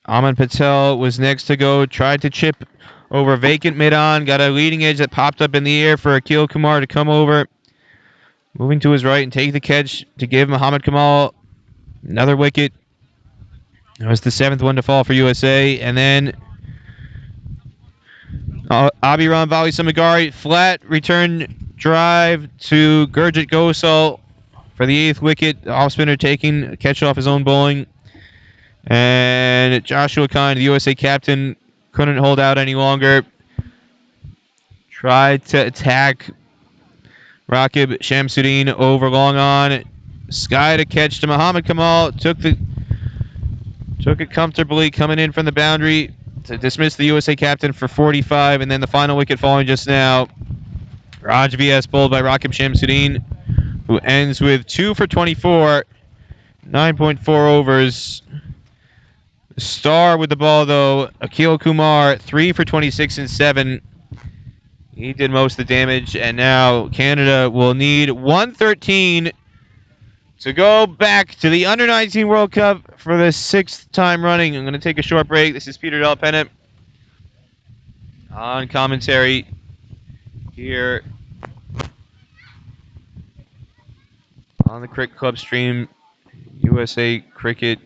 Ahmed Patel was next to go, tried to chip over vacant mid-on, got a leading edge that popped up in the air for Akil Kumar to come over, moving to his right and take the catch to give Muhammad Kamal another wicket. That was the 7th one to fall for USA. And then Abhiram Vali Samagari, flat return drive to Gurjit Gosal for the 8th wicket. The off spinner taking a catch off his own bowling. And Joshua Kind, the USA captain, couldn't hold out any longer. Tried to attack Rakib Shamsuddin over long on. Sky to catch to Muhammad Kamal. Took it comfortably coming in from the boundary to dismiss the USA captain for 45. And then the final wicket falling just now. Raj VS bowled by Rakib Shamsuddin, who ends with 2 for 24, 9.4 overs. Star with the ball, though, Akil Kumar, 3 for 26 and 7. He did most of the damage, and now Canada will need 113 to go back to the Under-19 World Cup for the 6th time running. I'm going to take a short break. This is Peter Del Pennant on commentary here on the Cricket Club stream, USA Cricket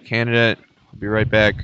Canada. I'll be right back.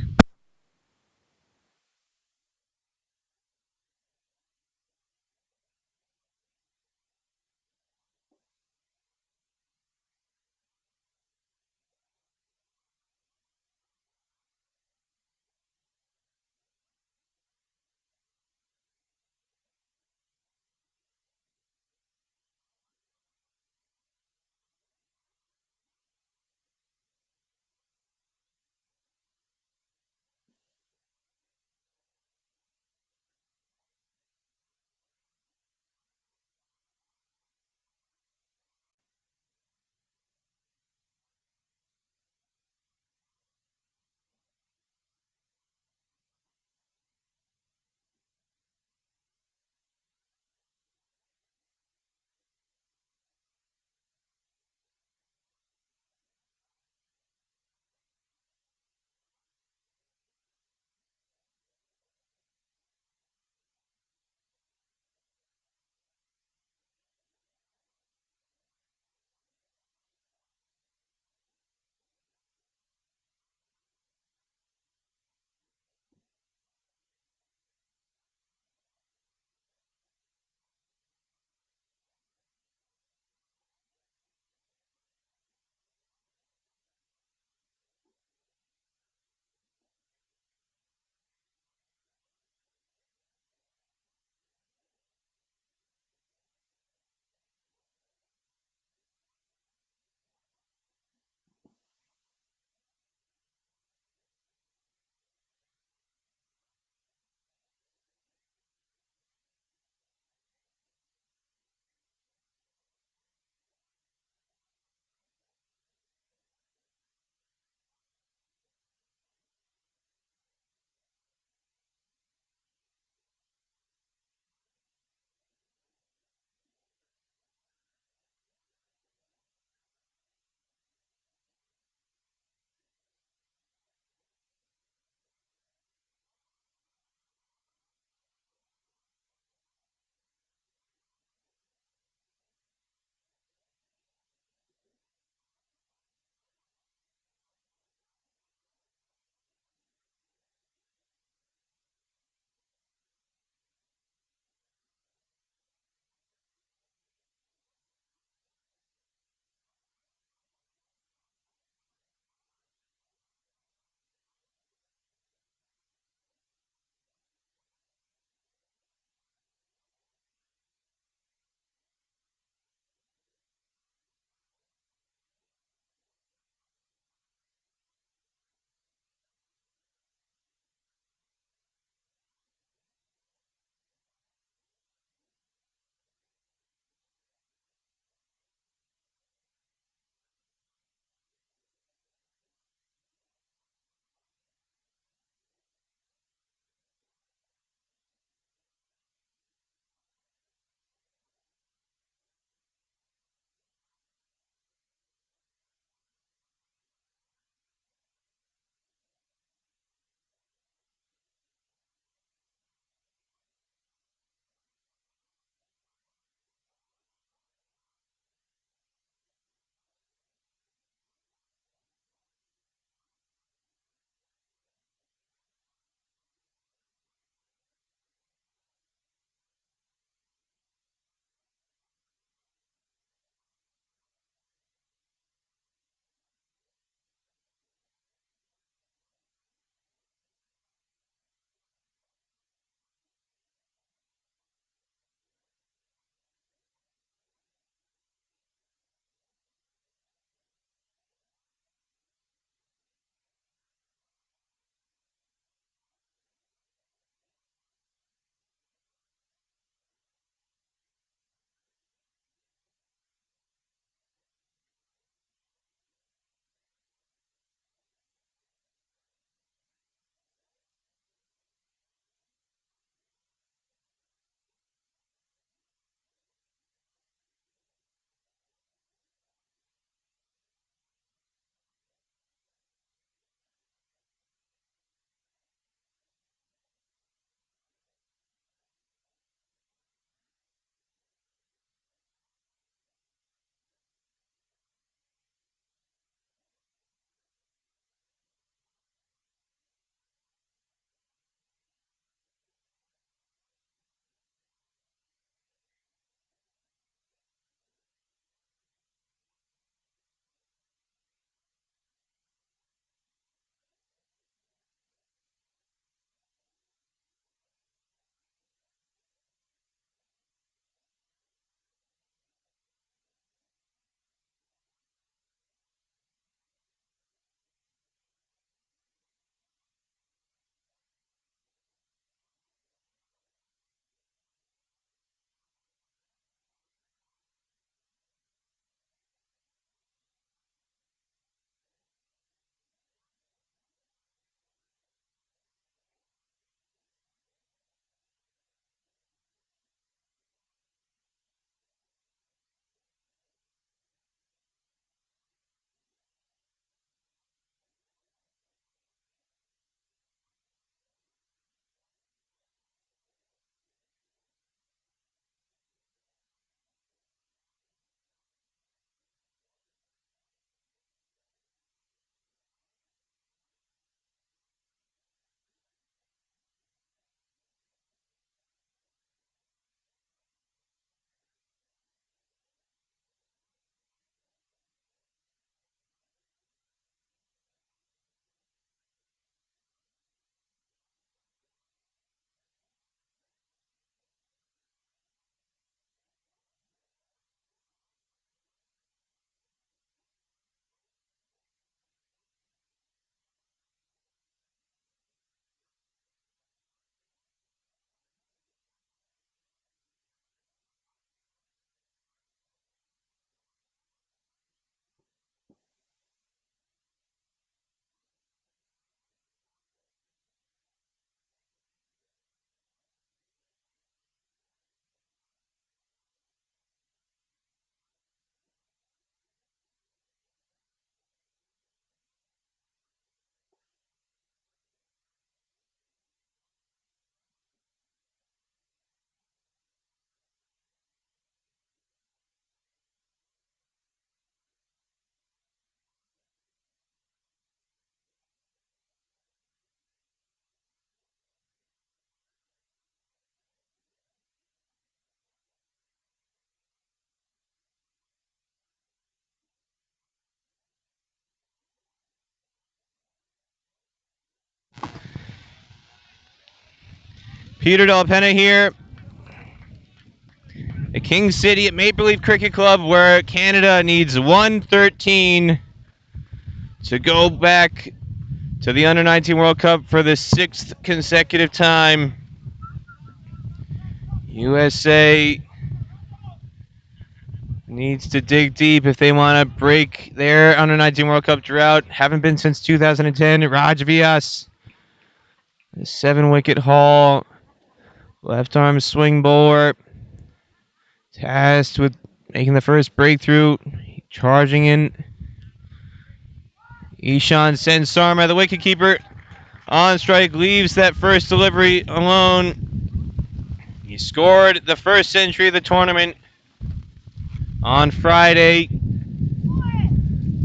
Peter Della Penna here at King City at Maple Leaf Cricket Club, where Canada needs 113 to go back to the Under-19 World Cup for the 6th consecutive time. USA needs to dig deep if they want to break their Under-19 World Cup drought. Haven't been since 2010. Raj Vyas, the 7-wicket haul, left arm swing bowler, tasked with making the first breakthrough, charging in. Ishan Sen Sarma, the wicketkeeper, on strike, leaves that first delivery alone. He scored the first century of the tournament on Friday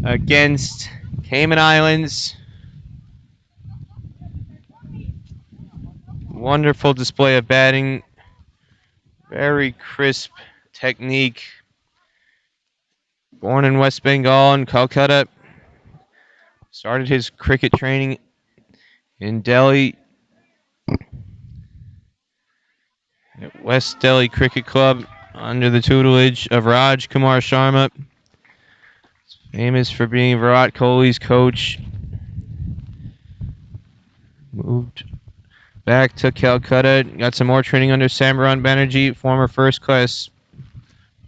against Cayman Islands. Wonderful display of batting. Very crisp technique. Born in West Bengal in Calcutta. Started his cricket training in Delhi at West Delhi Cricket Club under the tutelage of Raj Kumar Sharma. Famous for being Virat Kohli's coach. Moved back to Calcutta. Got some more training under Sambaran Banerjee, former first-class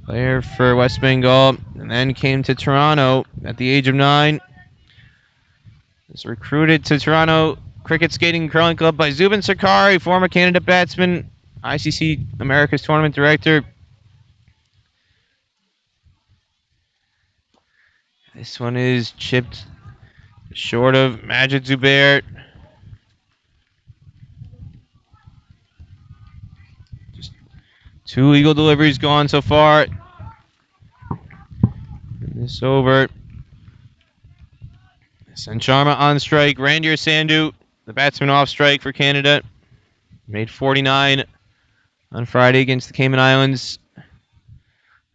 player for West Bengal. And then came to Toronto at the age of 9. Was recruited to Toronto Cricket Skating and Curling Club by Zubin Sarkari, former Canada batsman, ICC Americas Tournament Director. This one is chipped short of Majid Zubair. Just 2 eagle deliveries gone so far. And this over. Sen Sharma on strike. Randir Sandhu, the batsman, off strike for Canada. Made 49 on Friday against the Cayman Islands.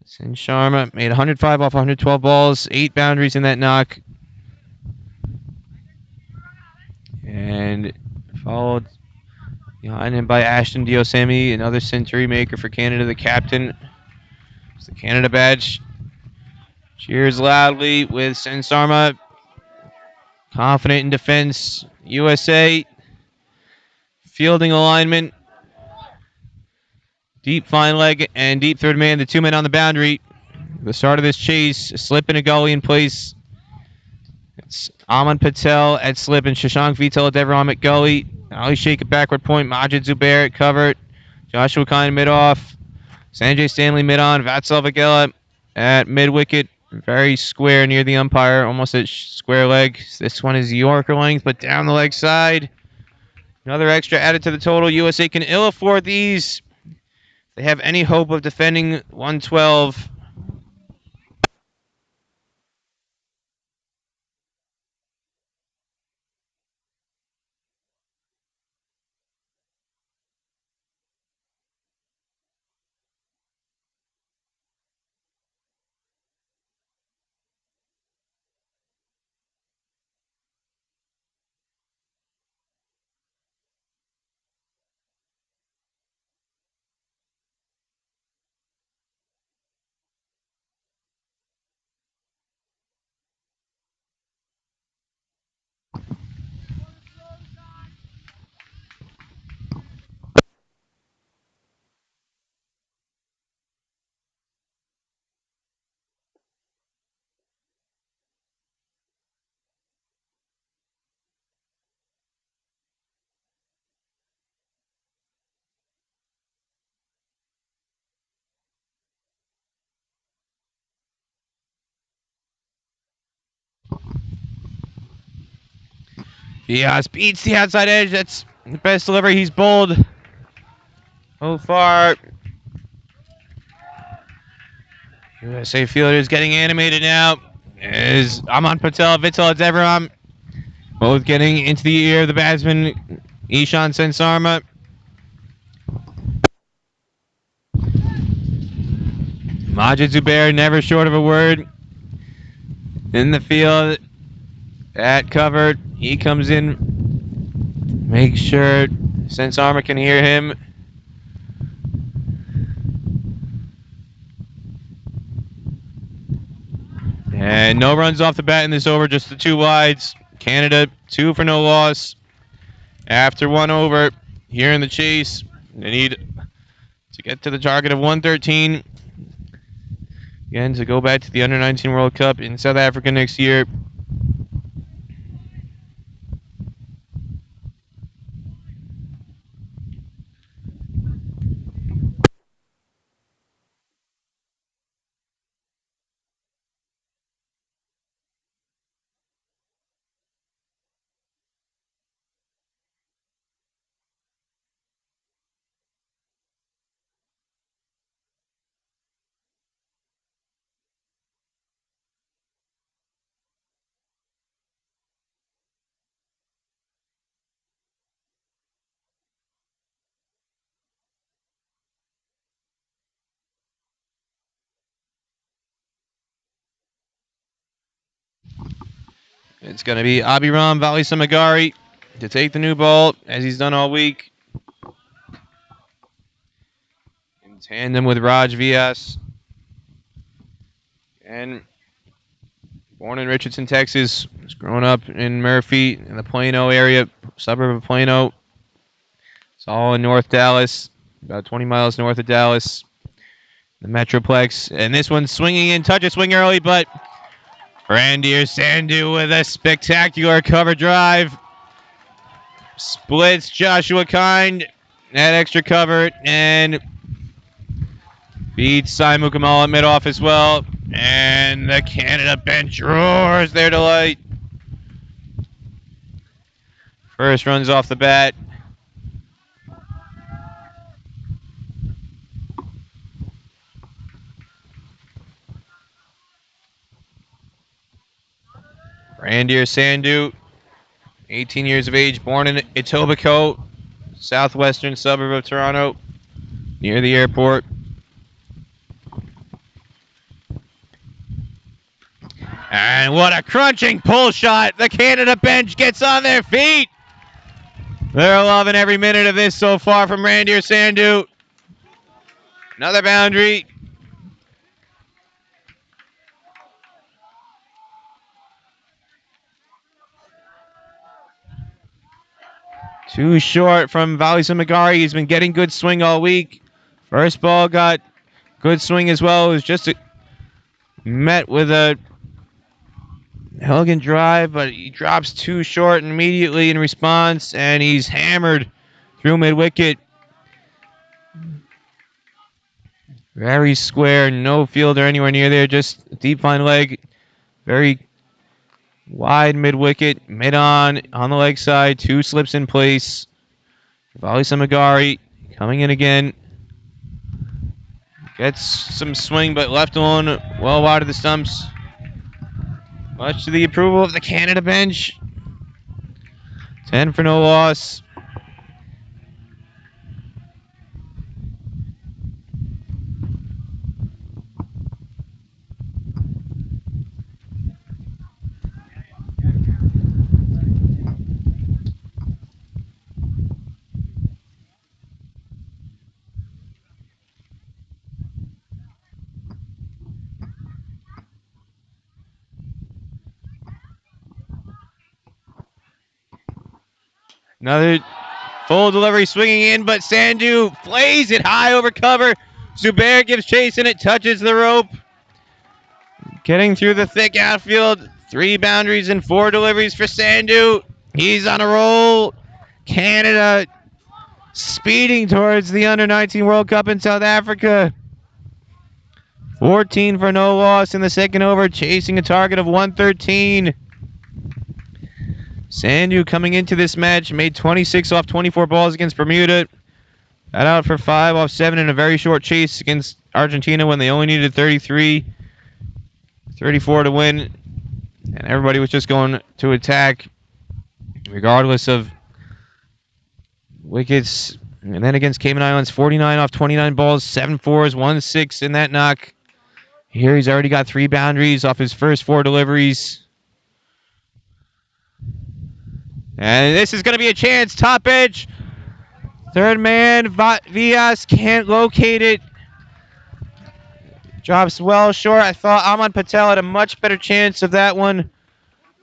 Sen Sharma made 105 off 112 balls, 8 boundaries in that knock. And followed behind him by Ashton Diosemi, another century maker for Canada, the captain. It's the Canada badge. Cheers loudly with Sen Sharma. Confident in defense. USA. Fielding alignment. Deep fine leg and deep third man, the 2 men on the boundary. The start of this chase, a slip and a gully in place. It's Aman Patel at slip and Shashank Vital at Devaram at gully. Ali Sheikh at backward point, Majid Zubair at cover. Joshua Kine mid-off. Sanjay Stanley mid-on. Vatsal Vagela at mid-wicket. Very square near the umpire, almost at square leg. This one is Yorker length, but down the leg side. Another extra added to the total. USA can ill afford these. They have any hope of defending 112. Diaz beats the outside edge. That's the best delivery. He's bowled so far. USA fielders getting animated now. Is Aman Patel, Vital Devaram, both getting into the ear of the batsman, Ishan Sen Sarma. Majid Zubair never short of a word in the field at cover. He comes in, makes sure Sen Sarma can hear him. And no runs off the bat in this over, just the 2 wides. Canada 2 for no loss. After 1 over, here in the chase, they need to get to the target of 113. Again, to go back to the Under-19 World Cup in South Africa next year. It's going to be Abiram Valisamagari to take the new ball, as he's done all week. In tandem with Raj Vyas. And born in Richardson, Texas. Was growing up in Murphy, in the Plano area, suburb of Plano. It's all in North Dallas, about 20 miles north of Dallas. The Metroplex. And this one's swinging in, touch a swing early, but Randir Sandhu with a spectacular cover drive. Splits Joshua Kind at extra cover and beats Simon Kamal at mid-off as well. And the Canada bench roars their delight. First runs off the bat. Randir Sandhu, 18 years of age, born in Etobicoke, southwestern suburb of Toronto, near the airport. And what a crunching pull shot. The Canada bench gets on their feet. They're loving every minute of this so far from Randir Sandhu. Another boundary. Too short from Valisamagari. He's been getting good swing all week. First ball got good swing as well. It was just met with a elegant drive, but he drops too short immediately in response, and he's hammered through mid-wicket. Very square, no fielder anywhere near there, just deep fine leg. Very wide mid-wicket, mid-on the leg side, 2 slips in place. Valisamagari coming in again. Gets some swing, but left on well wide of the stumps. Much to the approval of the Canada bench. 10 for no loss. Another full delivery swinging in, but Sandhu plays it high over cover. Zubair gives chase and it touches the rope. Getting through the thick outfield. 3 boundaries and 4 deliveries for Sandhu. He's on a roll. Canada speeding towards the Under-19 World Cup in South Africa. 14 for no loss in the second over, chasing a target of 113. Sandhu coming into this match made 26 off 24 balls against Bermuda. Got out for 5 off 7 in a very short chase against Argentina when they only needed 33, 34 to win. And everybody was just going to attack regardless of wickets. And then against Cayman Islands, 49 off 29 balls, 7 fours, 1 6 in that knock. Here he's already got 3 boundaries off his first 4 deliveries. And this is going to be a chance. Top edge. Third man, Vyas can't locate it. Drops well short. I thought Ahmad Patel had a much better chance of that one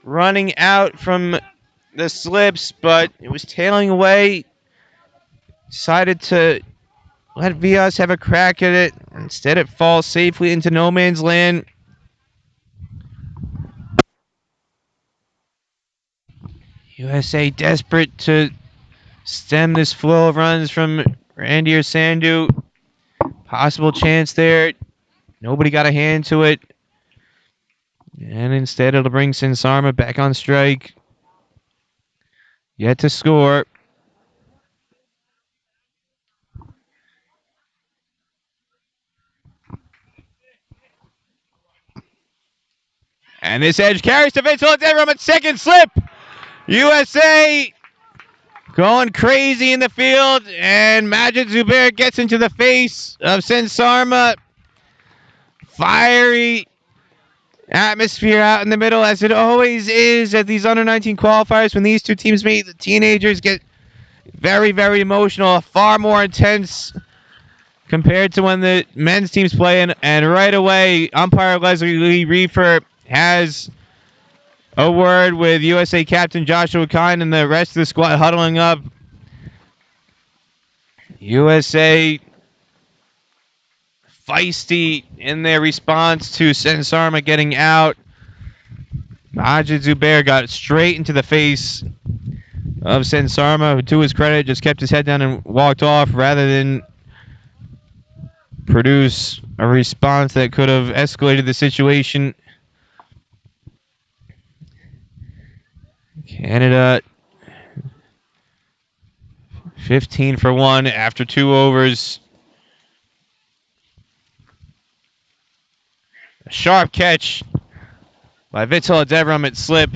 running out from the slips, but it was tailing away. Decided to let Vias have a crack at it. Instead, it falls safely into no man's land. USA desperate to stem this flow of runs from Randy or Sandu. Possible chance there. Nobody got a hand to it. And instead, it'll bring Sensarma back on strike. Yet to score. And this edge carries to Vince Deverum at second slip. USA going crazy in the field. And Majid Zubair gets into the face of Sensarma. Fiery atmosphere out in the middle, as it always is at these under-19 qualifiers. When these two teams meet, the teenagers get very, very emotional, far more intense compared to when the men's teams play. And right away, umpire Leslie Lee Reefer has a word with USA captain Joshua Kine and the rest of the squad huddling up. USA feisty in their response to Sensarma getting out. Majid Zubair got straight into the face of Sensarma, who, to his credit, just kept his head down and walked off rather than produce a response that could have escalated the situation. Canada 15 for 1 after 2 overs. A sharp catch by Vital Deverum at slip.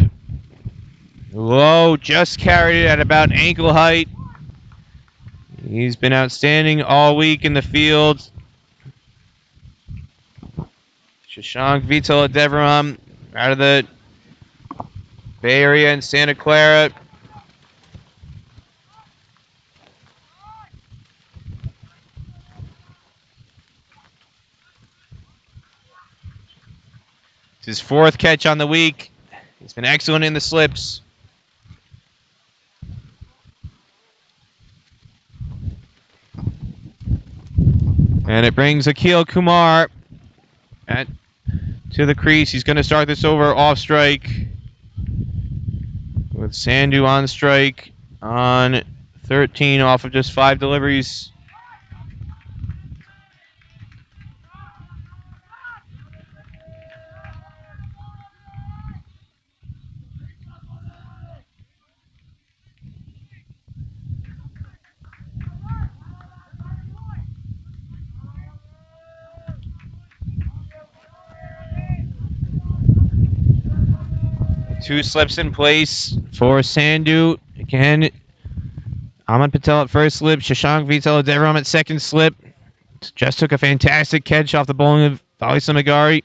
Low, just carried it at about ankle height. He's been outstanding all week in the field. Shashank Vital Deverum out of the Bay Area in Santa Clara. It's his 4th catch on the week. He's been excellent in the slips. And it brings Akil Kumar to the crease. He's going to start this over off strike with Sandu on strike on 13 off of just 5 deliveries. Two slips in place for Sandu. Again, Ahmad Patel at first slip. Shashank Vital Deverum at second slip. Just took a fantastic catch off the bowling of Valisa Magari.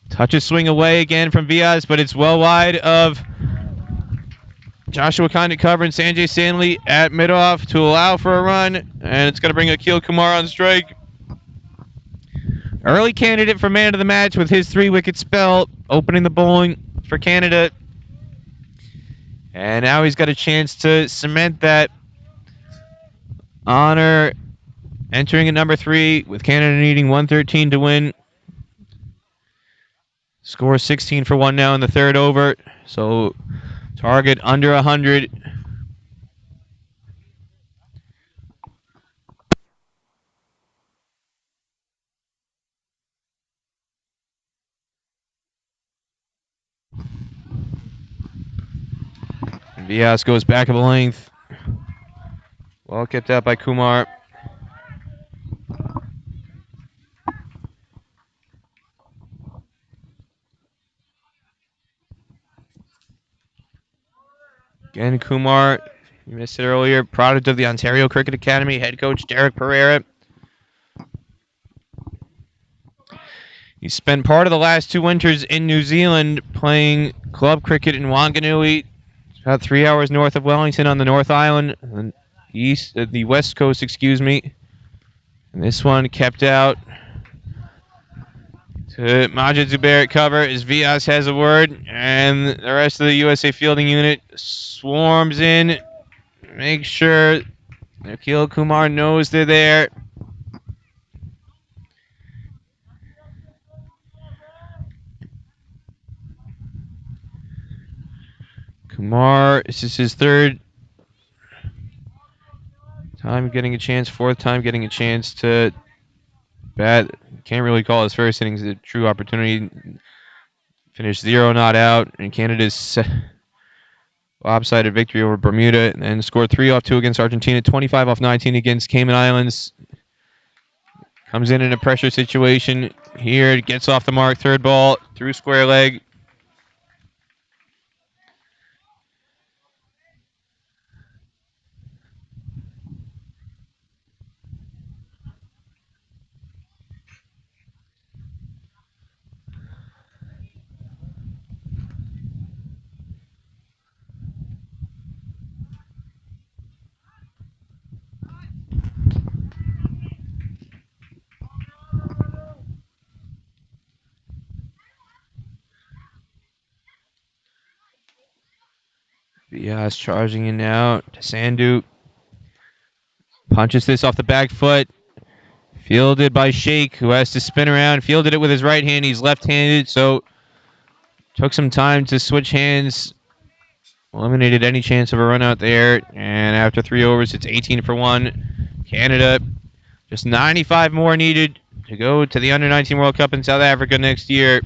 Touches swing away again from Vias, but it's well wide of Joshua Kine cover and Sanjay Stanley at mid-off to allow for a run. And it's going to bring Akil Kumar on strike. Early candidate for man of the match with his 3-wicket spell, opening the bowling for Canada. And now he's got a chance to cement that honor, entering at number 3 with Canada needing 113 to win. Score 16 for 1 now in the 3rd over. So target under 100. Vias goes back of the length. Well kept out by Kumar. Again, Kumar, you missed it earlier, product of the Ontario Cricket Academy, head coach Derek Pereira. He spent part of the last 2 winters in New Zealand playing club cricket in Wanganui, about 3 hours north of Wellington on the North Island, the west coast, excuse me. And this one kept out To Majid Zubair at cover as Vias has a word, and the rest of the USA fielding unit swarms in. Make sure Akil Kumar knows they're there. Kumar, this is his third time getting a chance, fourth time getting a chance to bat. Can't really call his first innings a true opportunity. Finished 0 not out, and Canada's lopsided victory over Bermuda, and scored 3 off 2 against Argentina, 25 off 19 against Cayman Islands. Comes in a pressure situation here, gets off the mark, third ball, through square leg. Bias charging in now to Sandu. Punches this off the back foot. Fielded by Sheikh, who has to spin around. Fielded it with his right hand. He's left-handed, so took some time to switch hands. Eliminated any chance of a run out there. And after 3 overs, it's 18 for 1. Canada, just 95 more needed to go to the Under-19 World Cup in South Africa next year.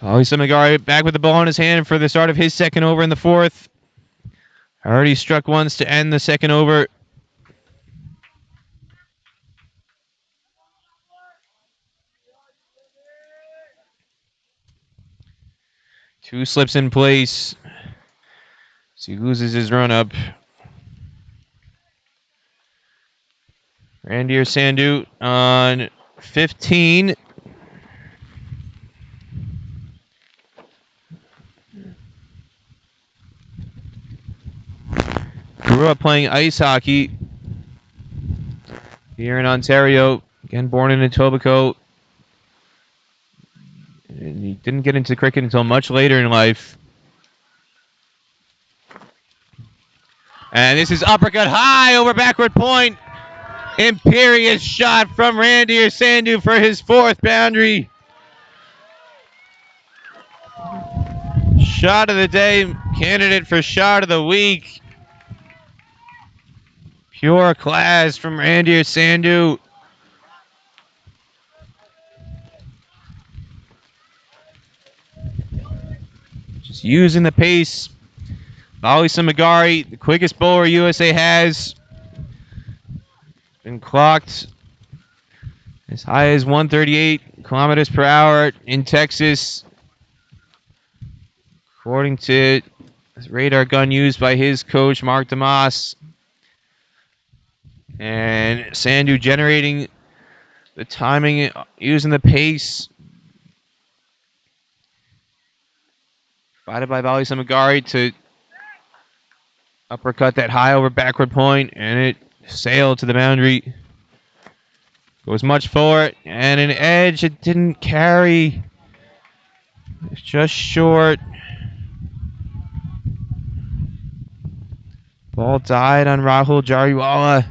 Alisa Magari back with the ball in his hand for the start of his second over in the fourth. Already struck once to end the second over. Two slips in place. So he loses his run up. Randir Sandhu on 15. Grew up playing ice hockey here in Ontario. Again, born in Etobicoke. And he didn't get into cricket until much later in life. And this is uppercut high over backward point. Imperious shot from Randir Sandhu for his fourth boundary. Shot of the day, candidate for shot of the week. Pure class from Randir Sandhu. Just using the pace. Alisa Magari, the quickest bowler USA has, been clocked as high as 138 kilometers per hour in Texas, according to the radar gun used by his coach, Mark DeMoss. And Sandhu generating the timing, using the pace. Provided by Alisa Magari to uppercut that high over backward point, and it sailed to the boundary. Goes much for it, and an edge. It didn't carry. It's just short. Ball died on Rahul Jariwala.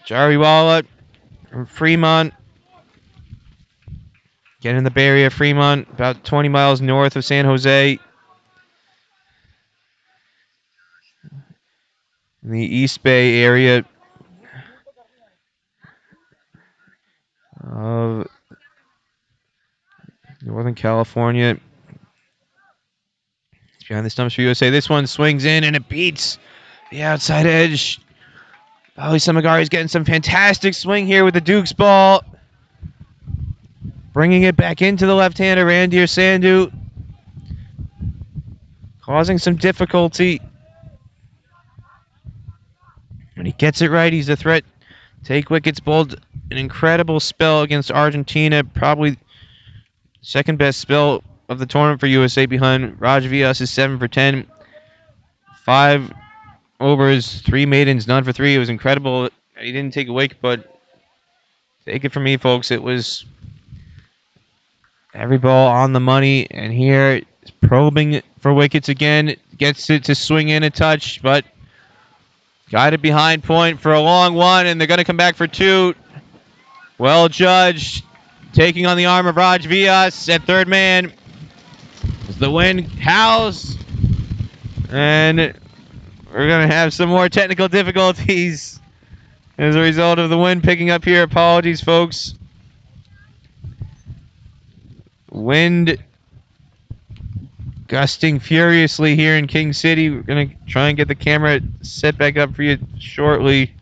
Jariwala from Fremont. Getting in the Bay Area, Fremont, about 20 miles north of San Jose. In the East Bay area of Southern California. Behind the stumps for USA. This one swings in and it beats the outside edge. Ali Samagari's getting some fantastic swing here with the Duke's ball. Bringing it back into the left-hander, Randir Sandhu. Causing some difficulty. When he gets it right, he's a threat. Take wickets, bowled an incredible spell against Argentina. Probably second best spell of the tournament for USA behind Raj Vyas's 7 for 10. 5 overs, 3 maidens, none for 3. It was incredible. He didn't take a wicket, but take it from me, folks. It was every ball on the money. And here, probing for wickets again. Gets it to swing in a touch, but got it behind point for a long one, and they're going to come back for 2. Well judged. Taking on the arm of Raj Vyas at third man. As the wind howls. And we're going to have some more technical difficulties as a result of the wind picking up here. Apologies, folks. Wind gusting furiously here in King City. We're going to try and get the camera set back up for you shortly.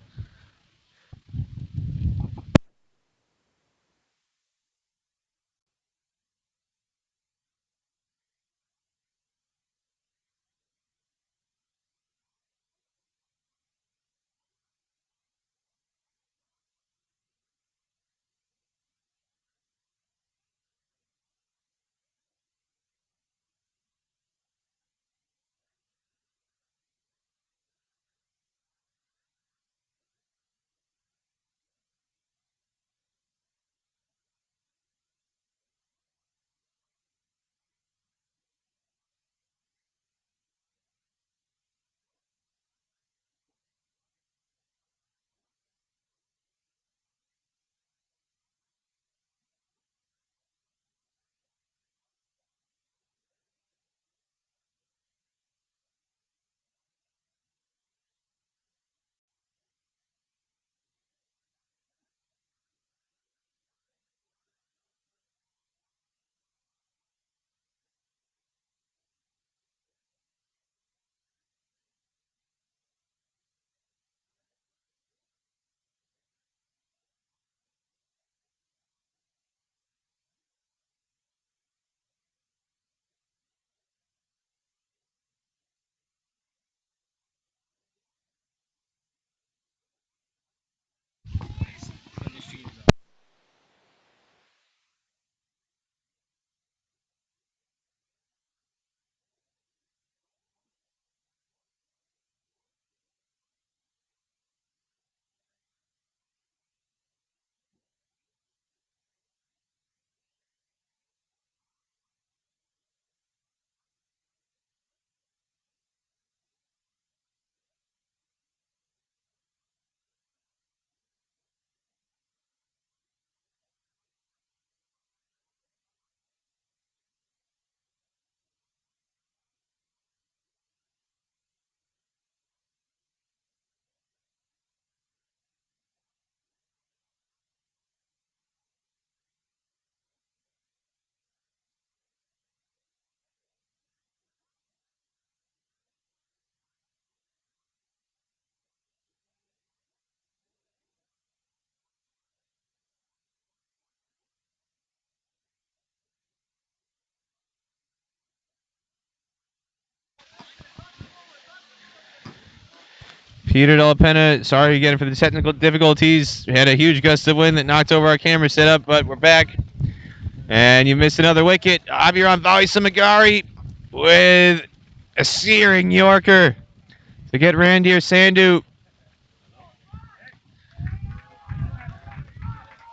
Peter Della Penna, sorry again for the technical difficulties. We had a huge gust of wind that knocked over our camera setup, but we're back. And you missed another wicket. Aviran Samagari with a searing Yorker to get Randir Sandhu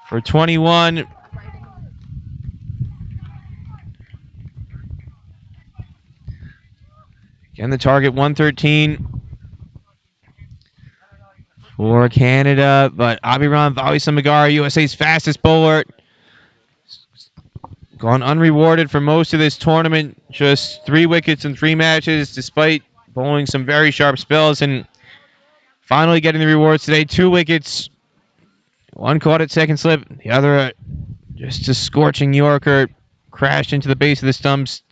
for 21. Again, the target 113 for Canada, but Abiram Samagari, USA's fastest bowler, gone unrewarded for most of this tournament. Just 3 wickets in 3 matches, despite bowling some very sharp spells, and finally getting the rewards today. 2 wickets, 1 caught at second slip, the other just a scorching Yorker. crashed into the base of the stumps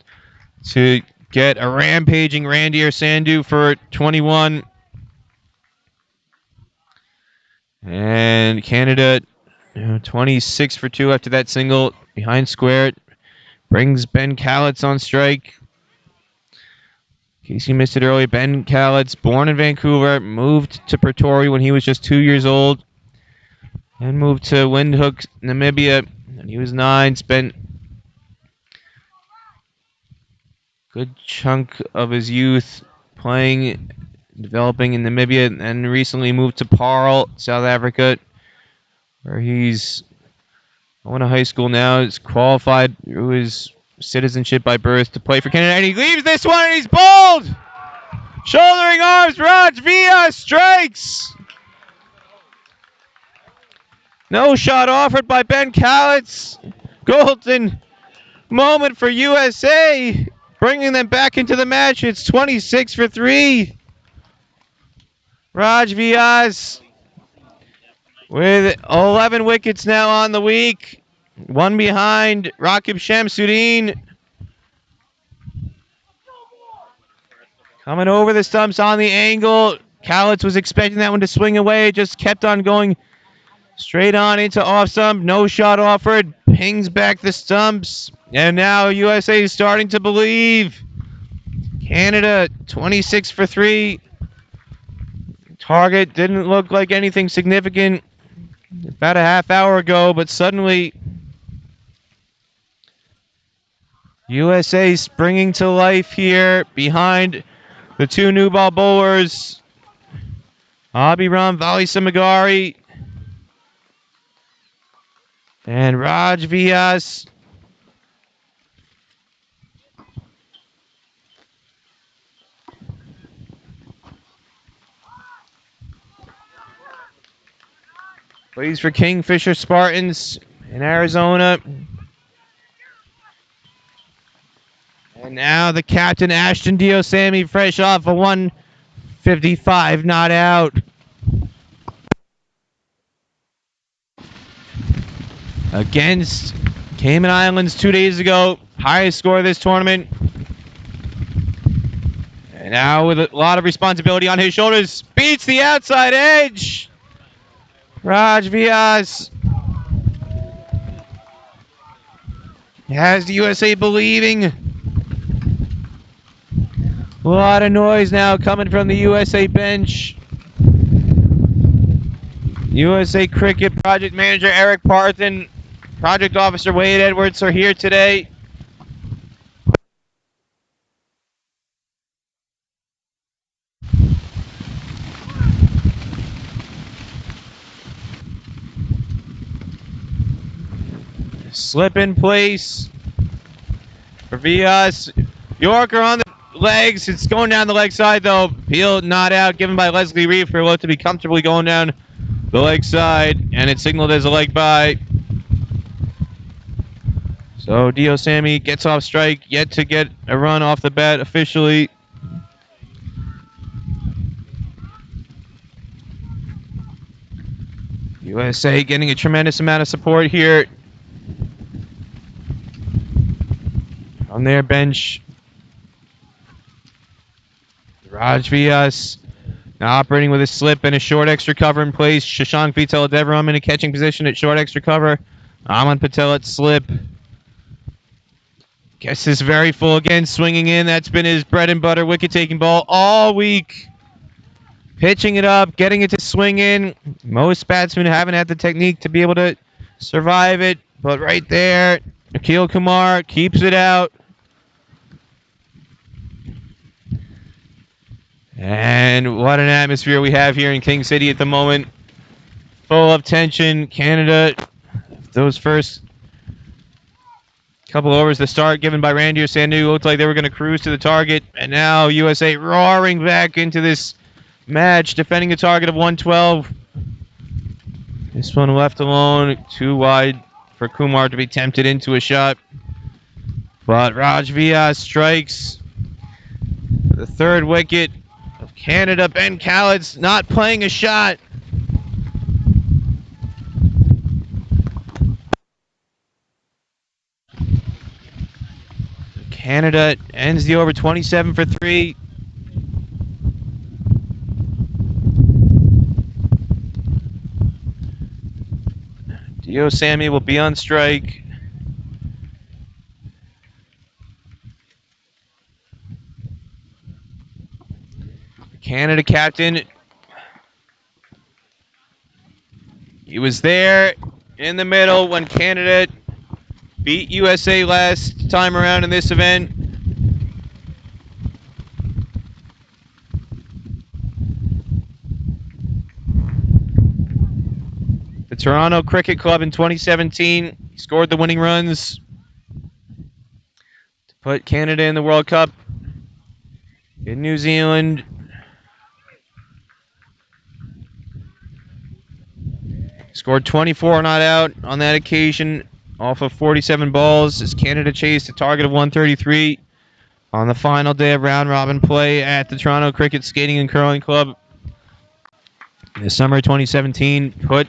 to get a rampaging Randy Sandhu for 21. And Canada, 26 for 2 after that single behind square. Brings Ben Calitz on strike. Casey missed it earlier. Ben Calitz, born in Vancouver, moved to Pretoria when he was just 2 years old. And moved to Windhoek, Namibia, when he was 9. Spent a good chunk of his youth playing, developing in Namibia, and recently moved to Paarl, South Africa, where he's going to high school now. He's qualified through his citizenship by birth to play for Canada, and he leaves this one, and he's bowled! Shouldering arms, Raj Villa strikes! No shot offered by Ben Calitz. Golden moment for USA, bringing them back into the match. It's 26 for 3. Raj Vyas with 11 wickets now on the week. One behind Rakib Shamsuddin. Coming over the stumps on the angle. Calitz was expecting that one to swing away. Just kept on going straight on into off stump. No shot offered. Pings back the stumps. And now USA is starting to believe. Canada 26 for 3. Target didn't look like anything significant about a half hour ago, but suddenly USA springing to life here behind the two new ball bowlers, Abhiram Valisamagari and Raj Vyas. Plays for Kingfisher Spartans in Arizona. And now the captain, Ashton Diosami, fresh off a 155 not out. Against Cayman Islands 2 days ago. Highest score of this tournament. And now with a lot of responsibility on his shoulders, beats the outside edge. Raj Vyas has the USA believing. A lot of noise now coming from the USA bench. USA Cricket Project Manager Eric Parthen, Project Officer Wade Edwards are here today. Slip in place for Vyas. Yorker on the legs. It's going down the leg side though. Peel not out, given by Leslie Reeve for looked to be comfortably going down the leg side, and it's signaled as a leg bye. So Diosami gets off strike, yet to get a run off the bat officially. USA getting a tremendous amount of support here on their bench. Raj Vyas now operating with a slip and a short extra cover in place. Shashank Vitaladevaram in a catching position at short extra cover. Aman Patel at slip. Guess is very full again, swinging in. That's been his bread and butter wicket-taking ball all week. Pitching it up, getting it to swing in. Most batsmen haven't had the technique to be able to survive it, but right there, Nikhil Kumar keeps it out. And what an atmosphere we have here in King City at the moment. Full of tension. Canada, those first couple overs, the start given by Randy Sandhu looked like they were going to cruise to the target. And now USA roaring back into this match, defending a target of 112. This one left alone, too wide for Kumar to be tempted into a shot. But Raj Vyas strikes the third wicket of Canada. Ben Calitz not playing a shot. Canada ends the over 27 for 3. Dio Sammy will be on strike. Canada captain. He was there in the middle when Canada beat USA last time around in this event. The Toronto Cricket Club in 2017 scored the winning runs to put Canada in the World Cup in New Zealand. Scored 24 not out on that occasion off of 47 balls as Canada chased a target of 133 on the final day of round robin play at the Toronto Cricket Skating and Curling Club. In the summer of 2017 put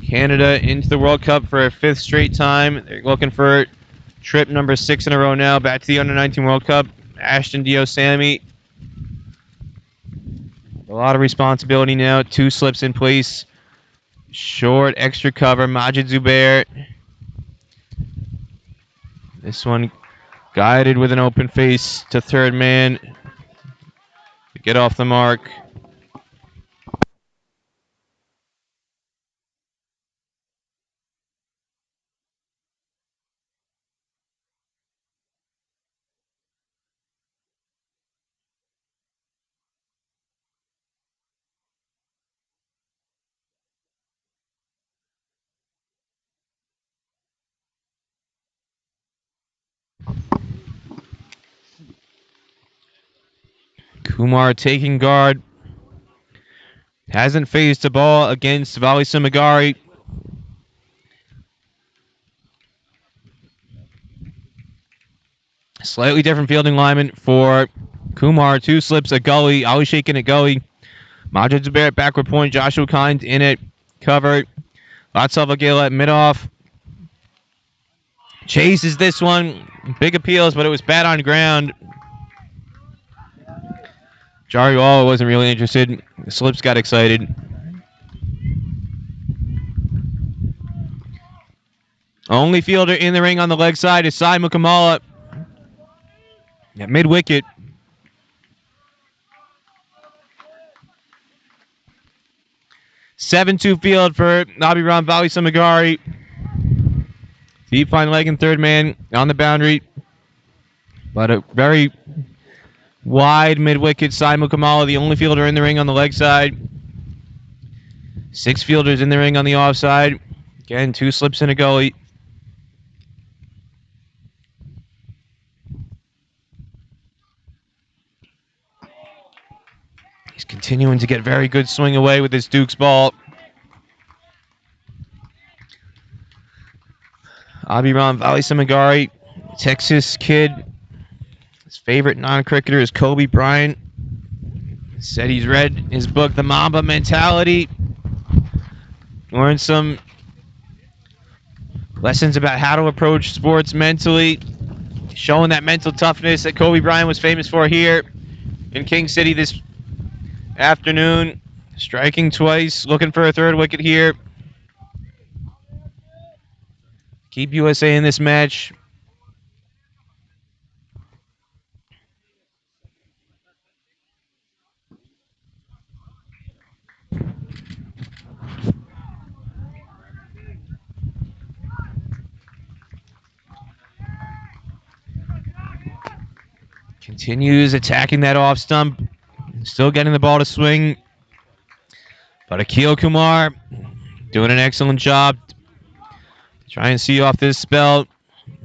Canada into the World Cup for a 5th straight time. They're looking for trip number 6 in a row now back to the Under-19 World Cup. Ashton Diosami. A lot of responsibility now. 2 slips in place. Short extra cover. Majid Zubair. This one guided with an open face to third man to get off the mark. Kumar taking guard. Hasn't faced a ball against Vali Sumagari. Slightly different fielding alignment for Kumar. 2 slips at gully. Ali shaking at gully. Majid Zubair at backward point. Joshua Kind in it. Cover. Vatsal Vagila at mid-off. Chases this one. Big appeals, but it was bad on ground. Jariwala wasn't really interested. The slips got excited. Only fielder in the ring on the leg side is Sai Mukamala at mid-wicket. Seven-two field for Abhiram Vali Samagari. Deep fine leg and third man on the boundary. But a very wide mid-wicket. Sai Mukamala, the only fielder in the ring on the leg side. 6 fielders in the ring on the offside. Again, 2 slips in a gully. He's continuing to get very good swing away with this Duke's ball. Abhiram Vali Samagari, Texas kid. His favorite non-cricketer is Kobe Bryant. Said he's read his book, The Mamba Mentality. Learned some lessons about how to approach sports mentally. Showing that mental toughness that Kobe Bryant was famous for here in King City this afternoon. Striking twice, looking for a third wicket here. Keep USA in this match. Continues attacking that off stump. Still getting the ball to swing. But Akil Kumar doing an excellent job. Try and see off this spell.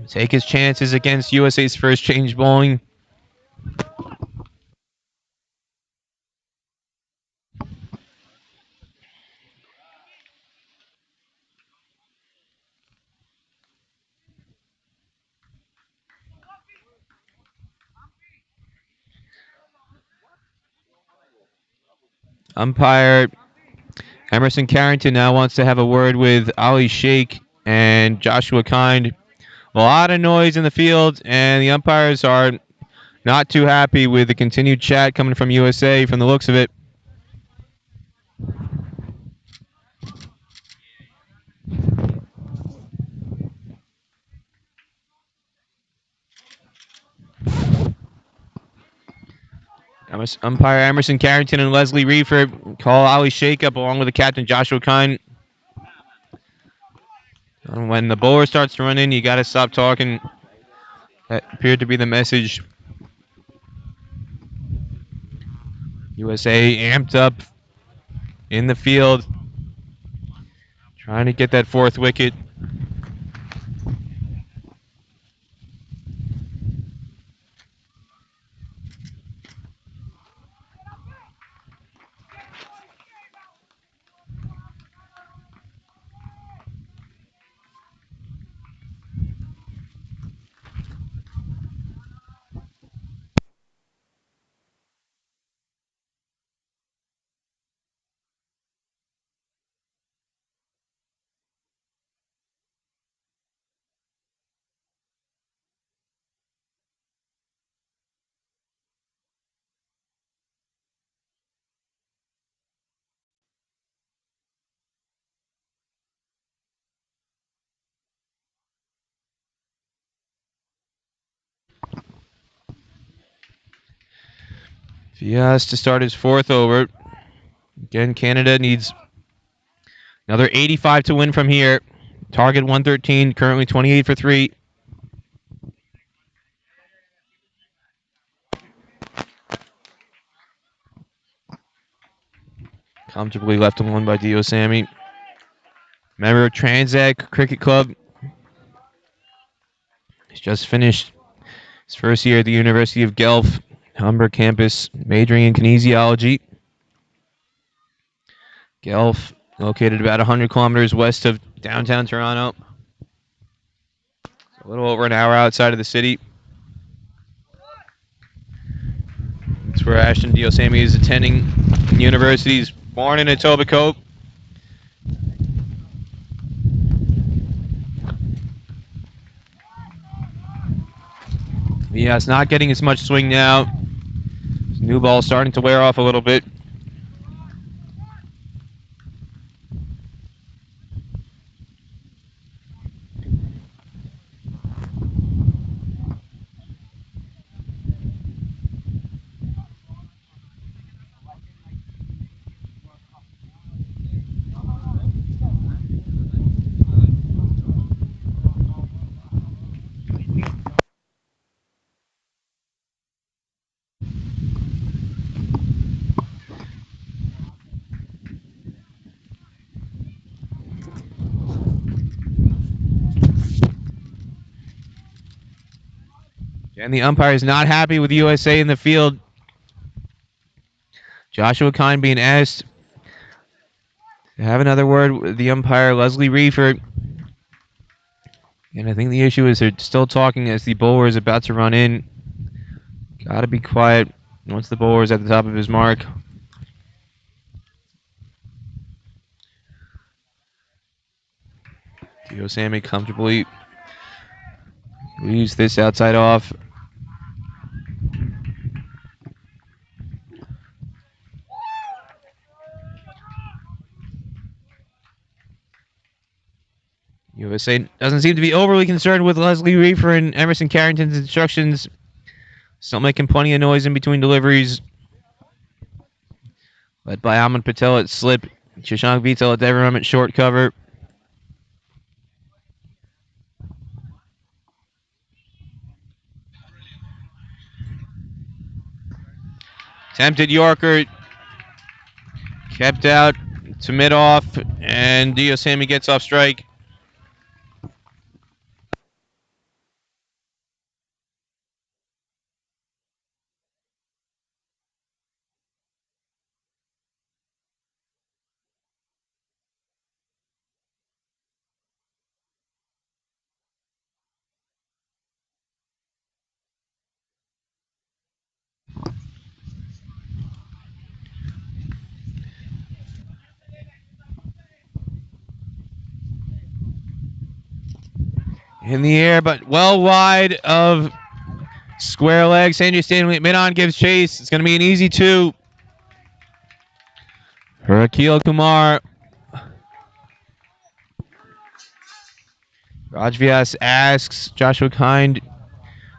Take his chances against USA's first change bowling. Umpire Emerson Carrington now wants to have a word with Ali Sheikh and Joshua Kind A lot of noise in the field, and the umpires are not too happy with the continued chat coming from USA from the looks of it. Umpire Emerson Carrington and Leslie Reefer call Ali shakeup along with the captain Joshua Kine. And when the bowler starts to run in, you got to stop talking. That appeared to be the message. USA amped up in the field, trying to get that fourth wicket. He has to start his fourth over. Again, Canada needs another 85 to win from here. Target 113, currently 28 for 3. Comfortably left alone by Dio Sammy. Member of Transac Cricket Club. He's just finished his first year at the University of Guelph, Humber campus, majoring in kinesiology. Guelph, located about 100 kilometers west of downtown Toronto. A little over an hour outside of the city. That's where Ashton Diosami is attending university. He's born in Etobicoke. Yeah, it's not getting as much swing now. His new ball starting to wear off a little bit. And the umpire is not happy with USA in the field. Joshua Kine being asked to have another word with the umpire, Leslie Reefer. And I think the issue is they're still talking as the bowler is about to run in. Gotta be quiet once the bowler is at the top of his mark. Dio Sammy comfortably leaves this outside off. USA doesn't seem to be overly concerned with Leslie Reefer and Emerson Carrington's instructions. Still making plenty of noise in between deliveries. Led by Ahmed Patel at slip. Shashank Vital at Deveram at short cover. Attempted Yorker. Kept out to mid-off. And Dio Sammy gets off strike. In the air, but well wide of square leg. Sanjay Stanley mid-on gives chase. It's going to be an easy 2 for Akil Kumar. Raj Vyas asks Joshua Kind,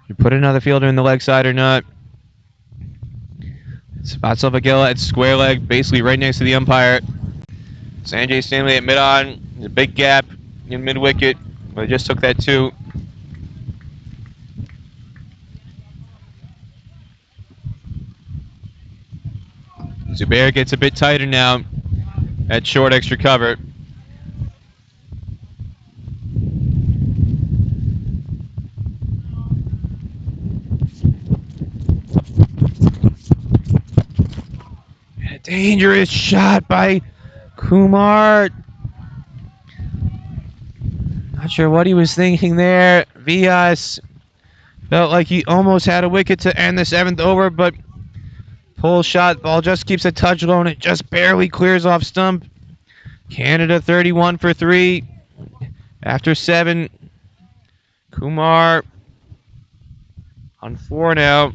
you put another fielder in the leg side or not? Spots Avagila at square leg, basically right next to the umpire. Sanjay Stanley at mid-on. There's a big gap in mid-wicket. They just took that 2. Zubair gets a bit tighter now at short extra cover. A dangerous shot by Kumar. Not sure what he was thinking there. Vyas felt like he almost had a wicket to end the 7th over, but pull shot, ball just keeps a touch low and it just barely clears off stump. Canada 31 for 3 after 7. Kumar on 4 now.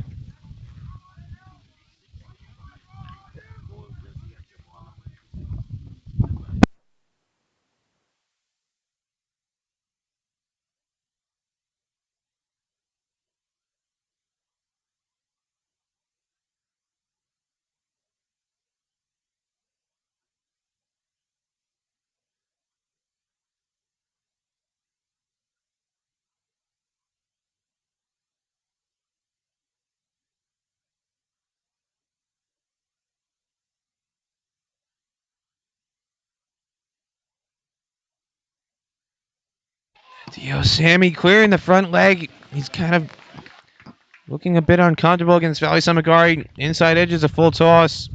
Sammy clearing the front leg. He's kind of looking a bit uncomfortable against Valley Samagari. Inside edge is a full toss.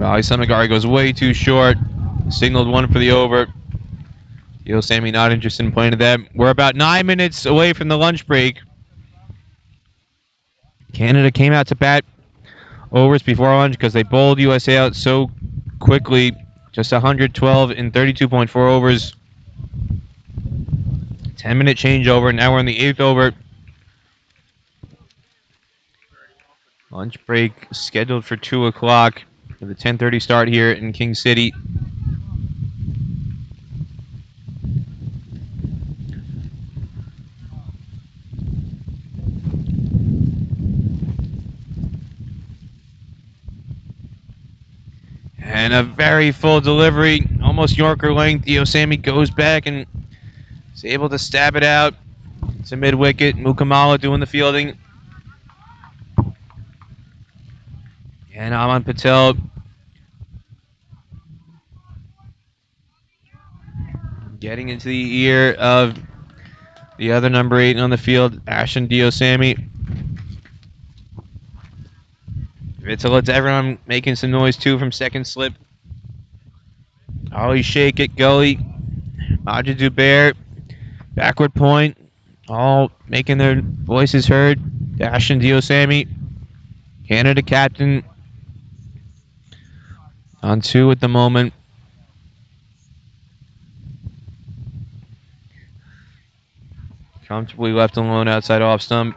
Valley Samagari goes way too short. Signaled 1 for the over. Sammy not interested in playing to that. We're about 9 minutes away from the lunch break. Canada came out to bat overs before lunch because they bowled USA out so quickly. Just 112 in 32.4 overs. 10-minute changeover. Now we're in the 8th over. Lunch break scheduled for 2 o'clock with a 10:30 start here in King City. And a very full delivery, almost Yorker length. Sammy goes back and is able to stab it out. It's a mid-wicket. Mukamala doing the fielding. And Aman Patel getting into the ear of the other number 8 on the field, Ashen Diosami. Vitala to everyone making some noise too from second slip. Ollie Shake it, Gully. Majid Zubair, backward point. All making their voices heard. Ashen Diosami, Canada captain, on 2 at the moment. Comfortably left alone outside off stump.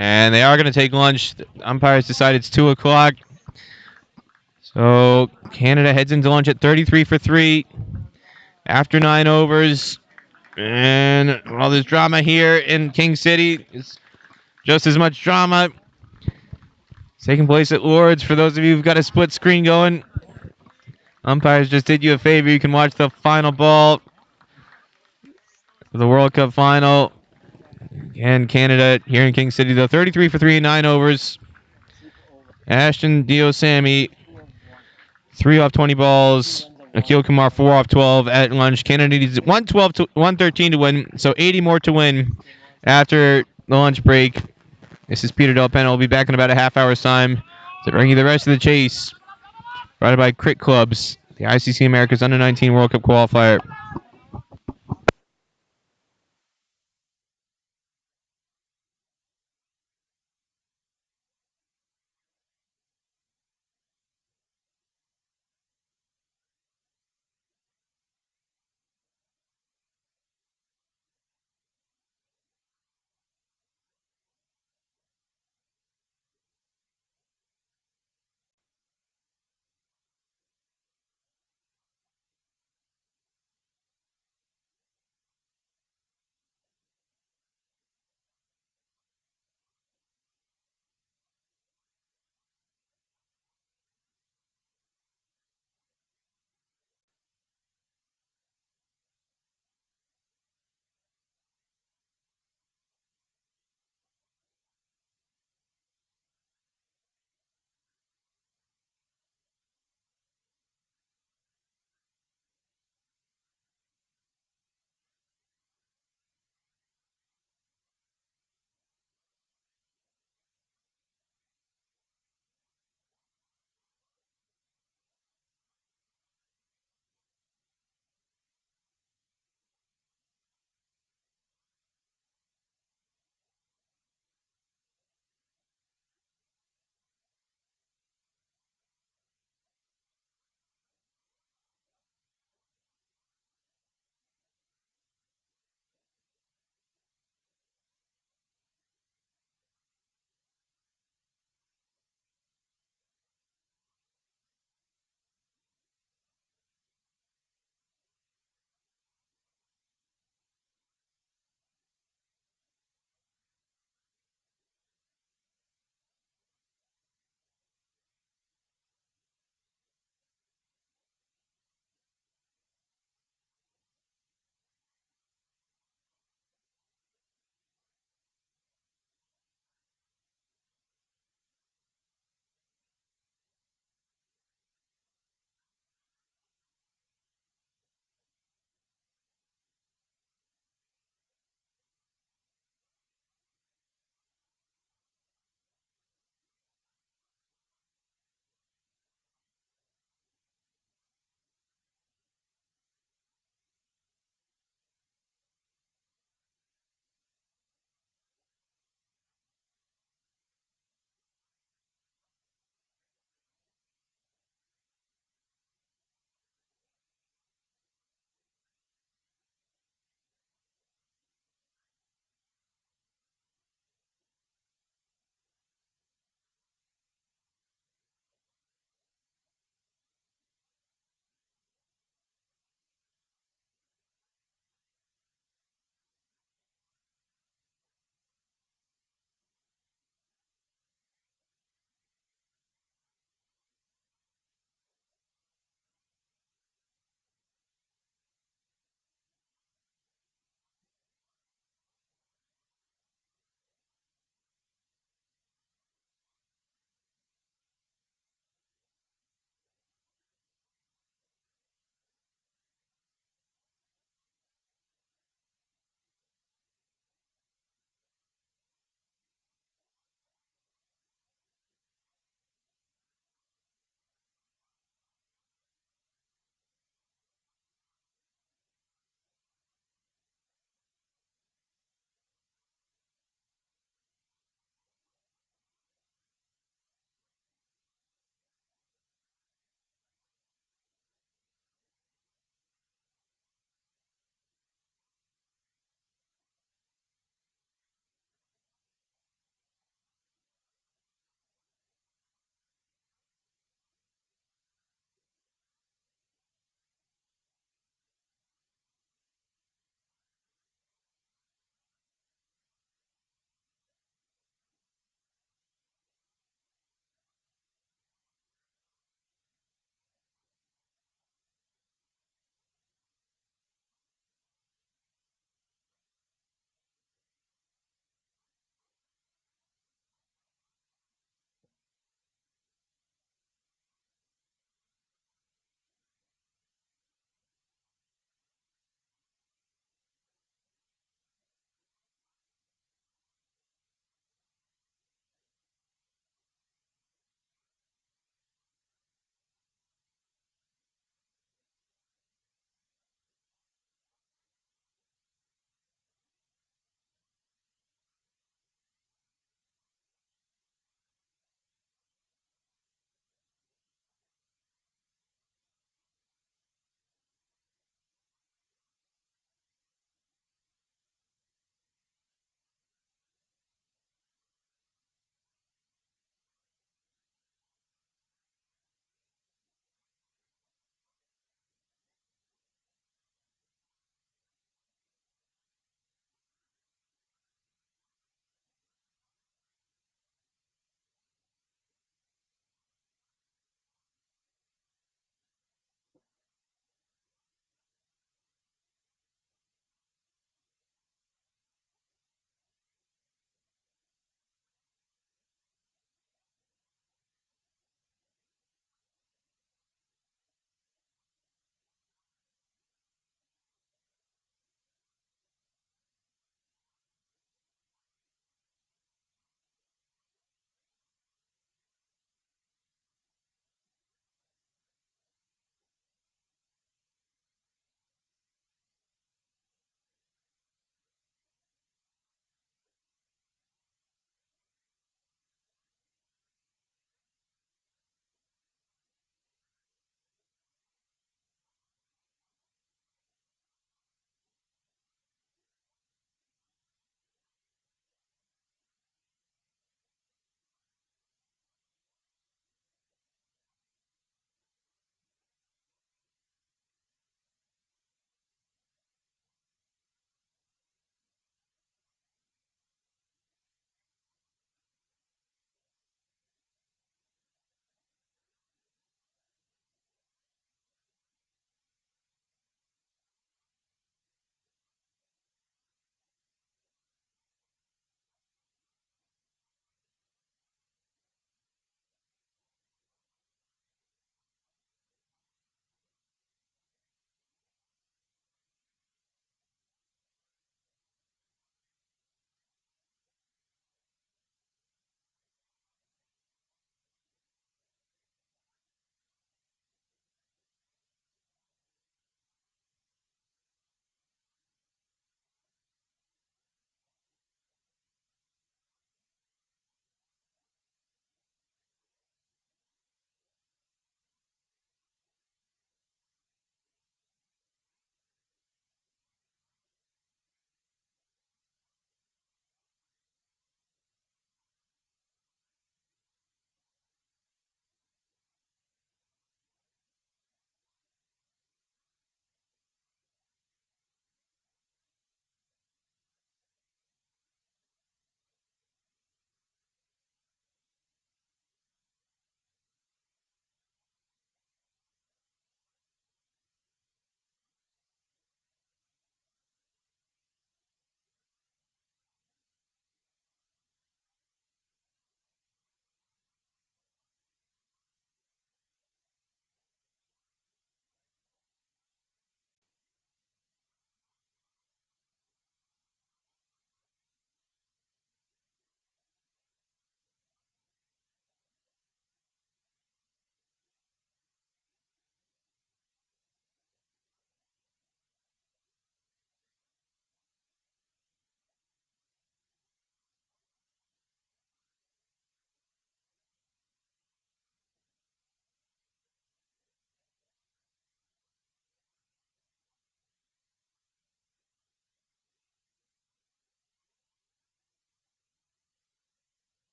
And they are going to take lunch. The umpires decide it's 2 o'clock. So Canada heads into lunch at 33 for 3 after 9 overs. And while there's drama here in King City, it's just as much drama taking place at Lords. For those of you who've got a split screen going, umpires just did you a favor. You can watch the final ball of the World Cup final. And Canada here in King City, though, 33 for 3 in 9 overs. Ashton Diosami, 3 off 20 balls. Akil Kumar, 4 off 12 at lunch. Canada needs 112 to 113 to win, so 80 more to win after the lunch break. This is Peter Del Pena. We'll be back in about a half hour's time to bring you the rest of the chase. Brought by Crit Clubs, the ICC Americas Under 19 World Cup qualifier.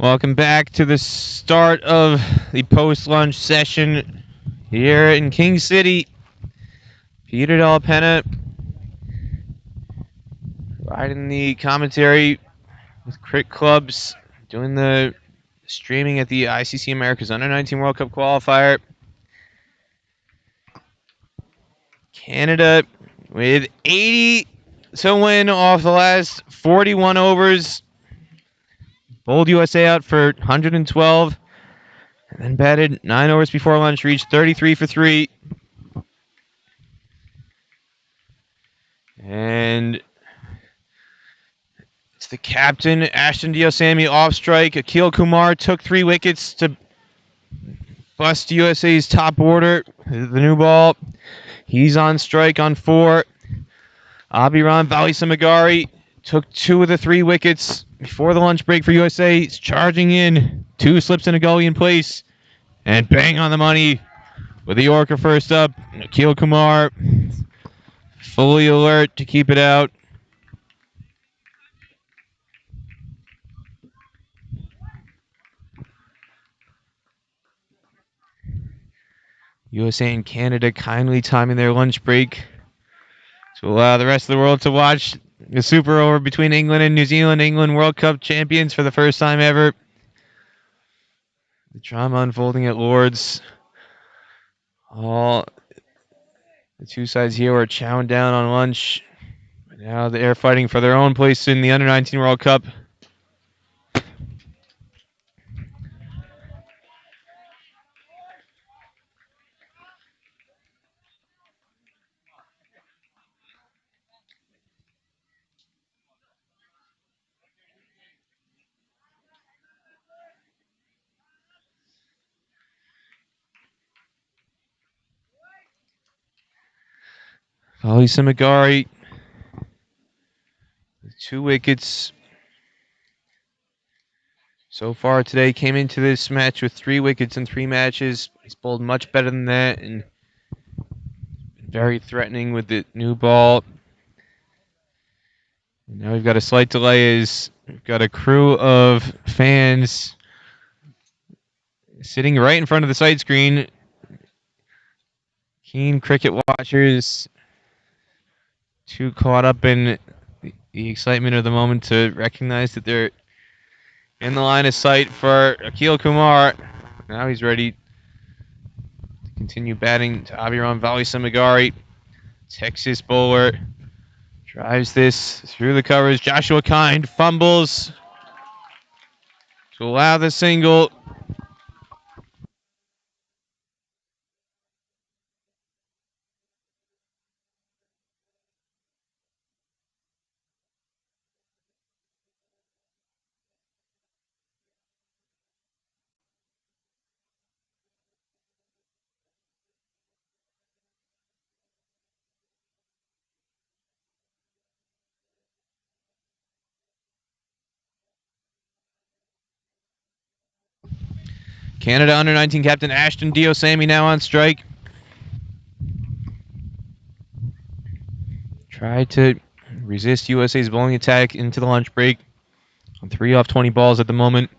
Welcome back to the start of the post-lunch session here in King City. Peter Della Penna riding the commentary with Crit Clubs, doing the streaming at the ICC Americas Under-19 World Cup qualifier. Canada with 80 to win off the last 41 overs. Bowled USA out for 112. And then batted 9 overs before lunch, reached 33 for 3. And it's the captain, Ashton Diosami, off strike. Akil Kumar took 3 wickets to bust USA's top order. The new ball. He's on strike on 4. Abhiram Valisamagari took 2 of the 3 wickets before the lunch break for USA. He's charging in. 2 slips and a gully in place. And bang on the money with the Yorker first up. Akil Kumar fully alert to keep it out. USA and Canada kindly timing their lunch break to allow the rest of the world to watch the super over between England and New Zealand. England World Cup champions for the first time ever. The drama unfolding at Lord's. All the two sides here were chowing down on lunch. But now they're fighting for their own place in the Under-19 World Cup. Ali Samagari, 2 wickets so far today. Came into this match with 3 wickets in 3 matches. He's bowled much better than that and very threatening with the new ball. And now we've got a slight delay as we've got a crew of fans sitting right in front of the sight screen. Keen cricket watchers, too caught up in the excitement of the moment to recognize that they're in the line of sight for Akil Kumar. Now he's ready to continue batting to Abhiram Valisamagari. Texas bowler drives this through the covers. Joshua Kind fumbles to allow the single. Canada Under-19 captain Ashton Diosami now on strike. Tried to resist USA's bowling attack into the lunch break on 3 off 20 balls at the moment.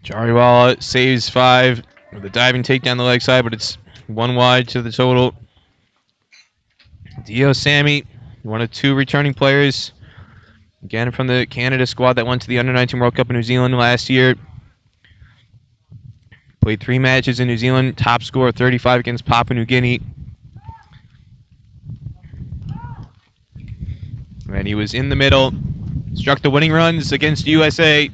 Jariwala saves 5 with a diving take down the leg side, but it's 1 wide to the total. Diosami, one of 2 returning players, again from the Canada squad that went to the Under-19 World Cup in New Zealand last year. Played 3 matches in New Zealand, top score 35 against Papua New Guinea. And he was in the middle, struck the winning runs against USA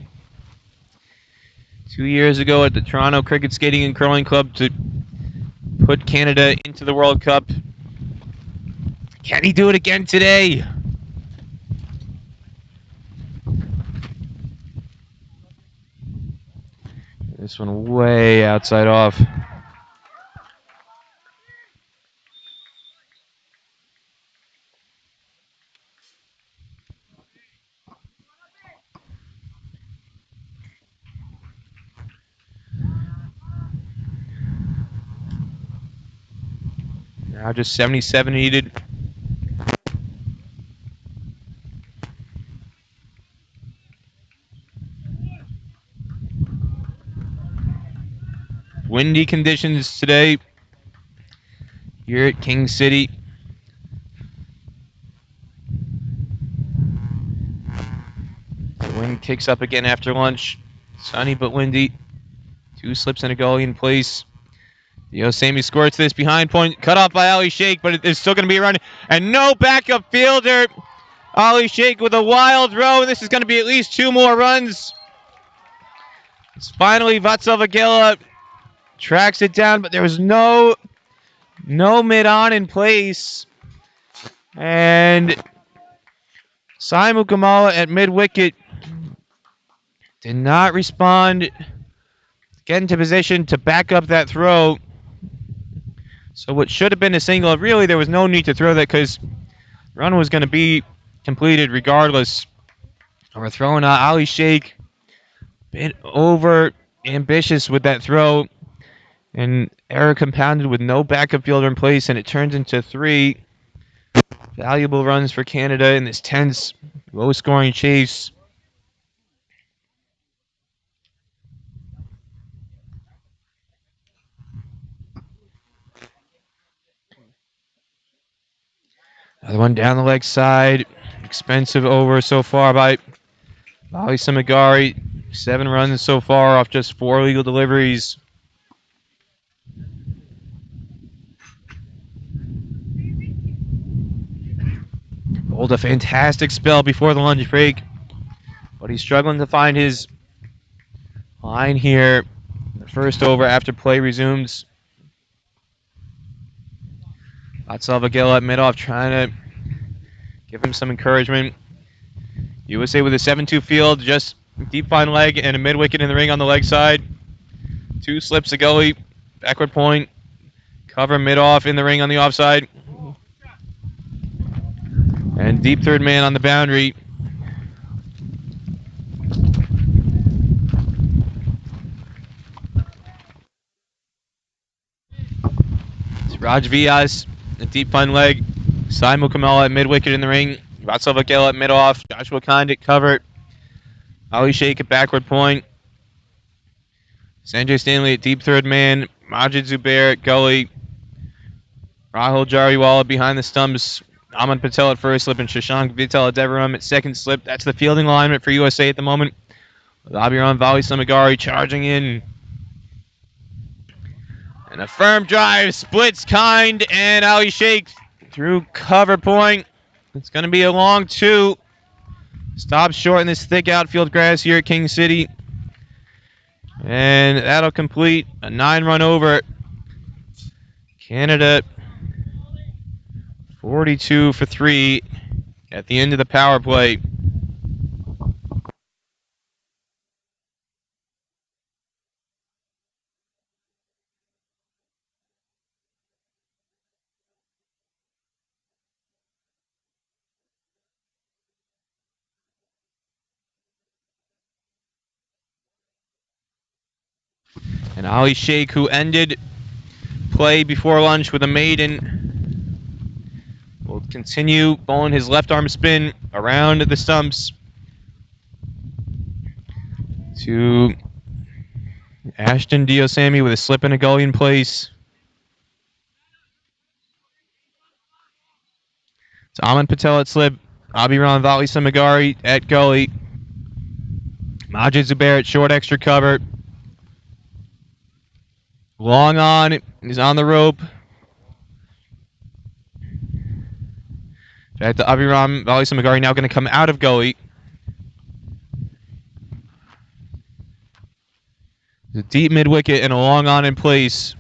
2 years ago at the Toronto Cricket Skating and Curling Club to put Canada into the World Cup. Can he do it again today? This one way outside off. Now just 77 needed. windy conditions today here at King City. The wind kicks up again after lunch. Sunny but windy. 2 slips and a goalie in place. Diosami squirts this behind point. Cut off by Ali Sheikh, but there's still going to be a run. And no backup fielder. Ali Sheikh with a wild throw. This is going to be at least 2 more runs. It's finally Vatsal tracks it down, but there was no mid-on in place. And Saimu Kamala at mid-wicket did not respond, get into position to back up that throw. So what should have been a single, really there was no need to throw that because the run was going to be completed regardless. We're throwing Ali Sheikh a bit over ambitious with that throw. And error compounded with no backup fielder in place, and it turns into 3 valuable runs for Canada in this tense, low-scoring chase. Another one down the leg side. Expensive over so far by Bali Samagari. 7 runs so far off just 4 legal deliveries. Bowled a fantastic spell before the lunch break, but he's struggling to find his line here. The first over after play resumes. Vatsal at mid-off trying to give him some encouragement. USA with a 7-2 field, just deep fine leg and a mid-wicket in the ring on the leg side. 2 slips a goalie, backward point, cover mid-off in the ring on the offside. And deep third man on the boundary. It's Raj Vyas, a deep fine leg. Saimu Kamala at mid-wicket in the ring. Vatsal at mid-off. Joshua Condit covered. Ali Sheikh at backward point. Sanjay Stanley at deep third man. Majid Zubair at gully. Rahul Jariwala behind the stumps. Aman Patel at first slip and Shashank Vittal at Devaram at second slip. That's the fielding alignment for USA at the moment. With Abiram Vali Samagari charging in. And a firm drive splits Kind and Ali Sheikh through cover point. It's going to be a long 2. Stops short in this thick outfield grass here at King City. And that'll complete a 9-run over. Canada 42 for 3 at the end of the power play. And Ali Sheikh, who ended play before lunch with a maiden, will continue bowling his left arm spin around the stumps to Ashton Diosami with a slip and a gully in place. It's Aman Patel at slip, Abhiram Vali Samagari at gully, Majid Zubair at short extra cover. Long on, he's on the rope. Back to Abhiram Vali Samagari, now going to come out of gully. The deep mid wicket and a long on in place.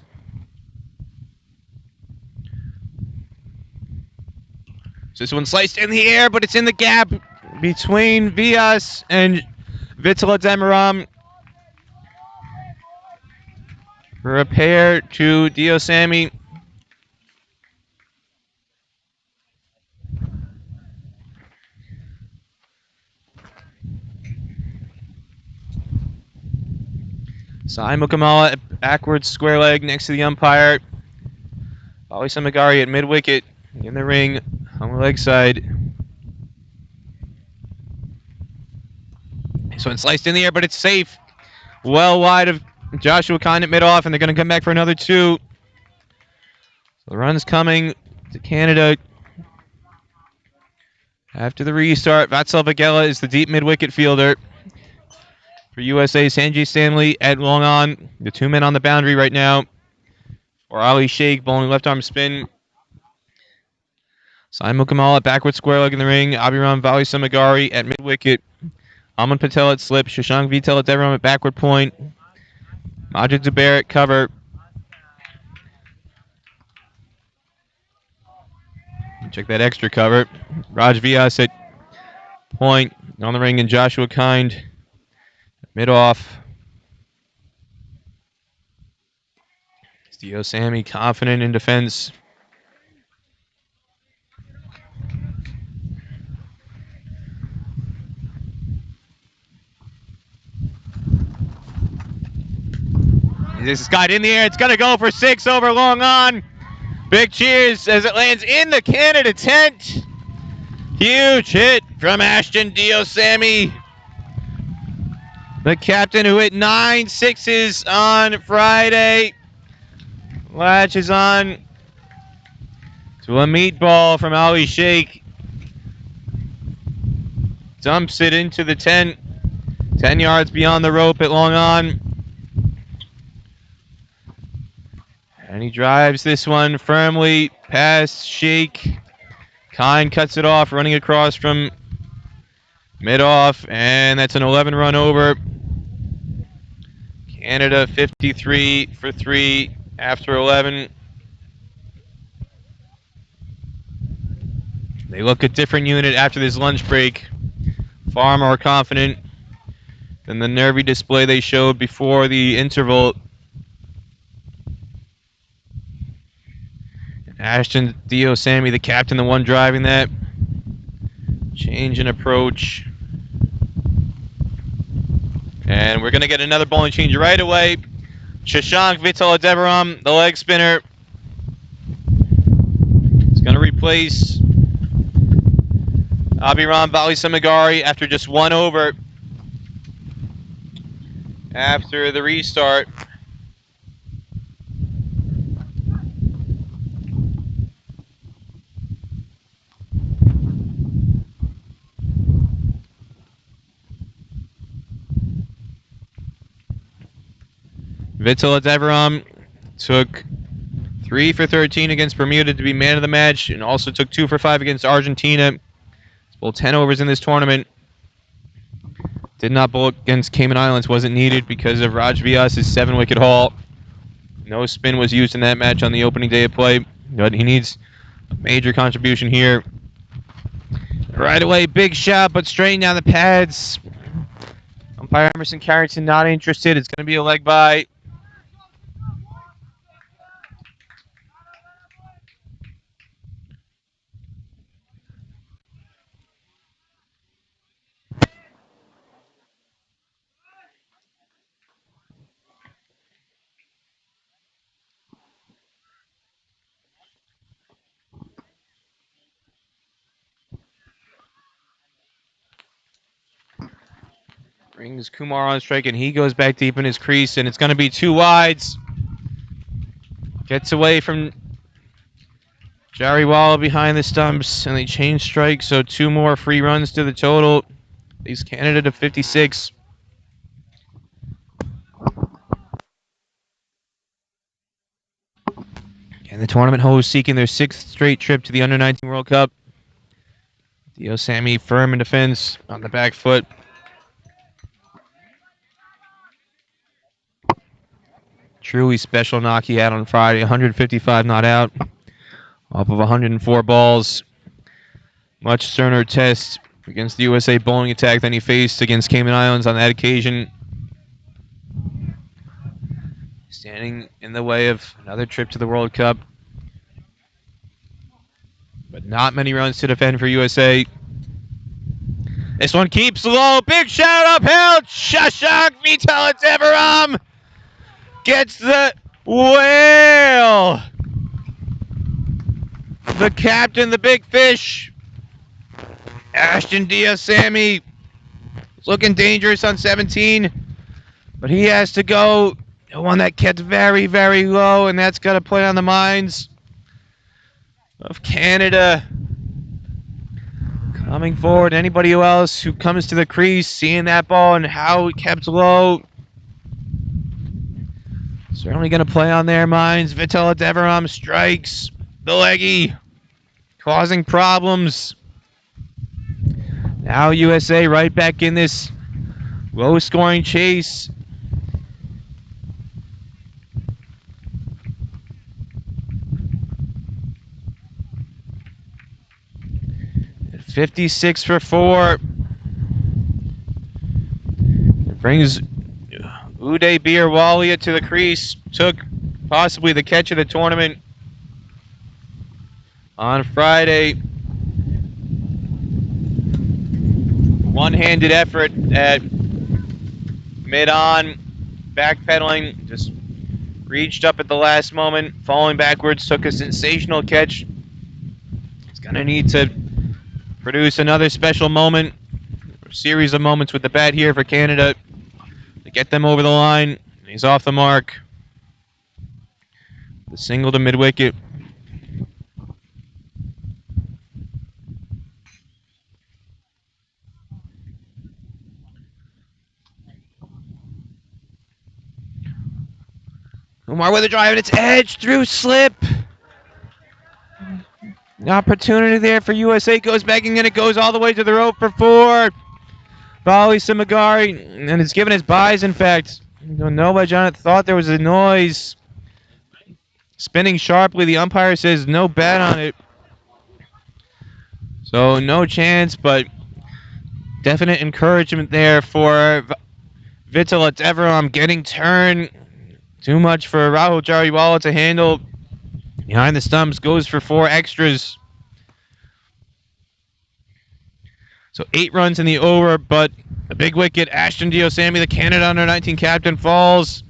So this one sliced in the air, but it's in the gap between Vyas and Vitala Demaram. Repair to Diosami. Saimu Kamala at backwards square leg next to the umpire. Bali Samagari at mid wicket in the ring on the leg side. This one sliced in the air, but it's safe. Well wide of Joshua Kind at mid-off, and they're going to come back for another 2. So the run's coming to Canada. After the restart, Václav Vagela is the deep mid-wicket fielder. For USA, Sanjay Stanley at long on. The 2 men on the boundary right now. Or Ali Sheikh bowling left arm spin. Saimul Kamal at backward square leg in the ring. Abhiram Valisamagari at mid-wicket. Aman Patel at slip. Shashank Vitel at Devaram at backward point. Majid Zubair at cover. Check that extra cover. Raj Vyas at point on the ring, and Joshua Kind mid-off. Dio Sammy confident in defense. This is got in the air. It's going to go for 6 over long on. Big cheers as it lands in the Canada tent. Huge hit from Ashton Diosami, the captain who hit 9 sixes on Friday. Latches on to a meatball from Ali Sheikh. Dumps it into the tent. 10 yards beyond the rope at long on. And he drives this one firmly past Sheikh. Kind cuts it off, running across from mid-off, and that's an 11-run over. Canada 53 for 3 after 11. They look a different unit after this lunch break. Far more confident than the nervy display they showed before the interval. Ashton Diosami, the captain, the one driving that. Change in approach. And we're going to get another bowling change right away. Shashank Vital Devaram, the leg spinner, is going to replace Abhiram Valisamagari after just 1 over. After the restart. Vital Devaram took 3 for 13 against Bermuda to be man of the match, and also took 2 for 5 against Argentina. He's bowled 10 overs in this tournament. Did not bowl against Cayman Islands, wasn't needed because of Raj Vyas' 7-wicket haul. No spin was used in that match on the opening day of play, but he needs a major contribution here. Right away, big shot, but straight down the pads. Umpire Emerson Carrington not interested. It's going to be a leg by. Brings Kumar on strike, and he goes back deep in his crease, and it's going to be 2 wides. Gets away from Jariwala behind the stumps, and they change strikes, so 2 more free runs to the total. Leaves Canada to 56. And the tournament hosts seeking their 6th straight trip to the Under-19 World Cup. Diosami firm in defense on the back foot. Truly special knock he had on Friday. 155 not out off of 104 balls. Much sterner test against the USA bowling attack than he faced against Cayman Islands on that occasion. Standing in the way of another trip to the World Cup. But not many runs to defend for USA. This one keeps low. Big shot uphill. Shashank Vital Devaram gets the whale. The captain, the big fish. Ashton Diosami looking dangerous on 17. But he has to go One that kept very, very low, and that's got to play on the minds of Canada. Coming forward, anybody else who comes to the crease, seeing that ball and how it kept low. Certainly going to play on their minds. Vitala Deveram strikes the leggy, causing problems. Now USA right back in this low-scoring chase. At 56 for 4. It brings Uday Birwalia to the crease. Took possibly the catch of the tournament on Friday. One-handed effort at mid-on, backpedaling, just reached up at the last moment, falling backwards, took a sensational catch. He's going to need to produce another special moment, a series of moments with the bat here for Canada to get them over the line. He's off the mark. The single to mid-wicket. Kumar with a drive, and it's edge through slip. The opportunity there for USA goes back, and it goes all the way to the rope for 4. Bali Simagari, and it's given his buys, in fact. Nova Jonathan thought there was a noise. Spinning sharply, the umpire says no bat on it. So no chance, but definite encouragement there for Vitala Deveram getting turned. Too much for Rahul Jariwala to handle. Behind the stumps, goes for 4 extras. So 8 runs in the over, but a big wicket. Ashton Diosami, the Canada under-19 captain, falls.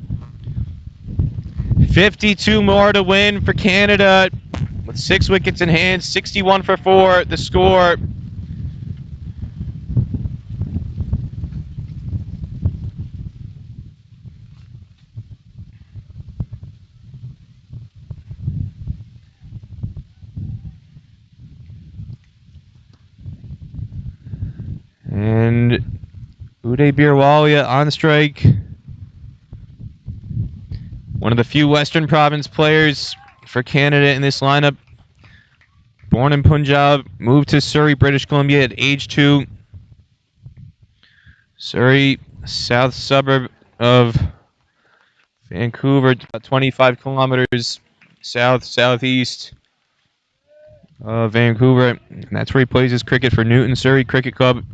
52 more to win for Canada with 6 wickets in hand. 61 for 4, the score. And Uday Birwalia on strike. One of the few Western Province players for Canada in this lineup. Born in Punjab, moved to Surrey, British Columbia at age 2. Surrey, south suburb of Vancouver, about 25 kilometers southeast of Vancouver. And that's where he plays his cricket for Newton Surrey Cricket Club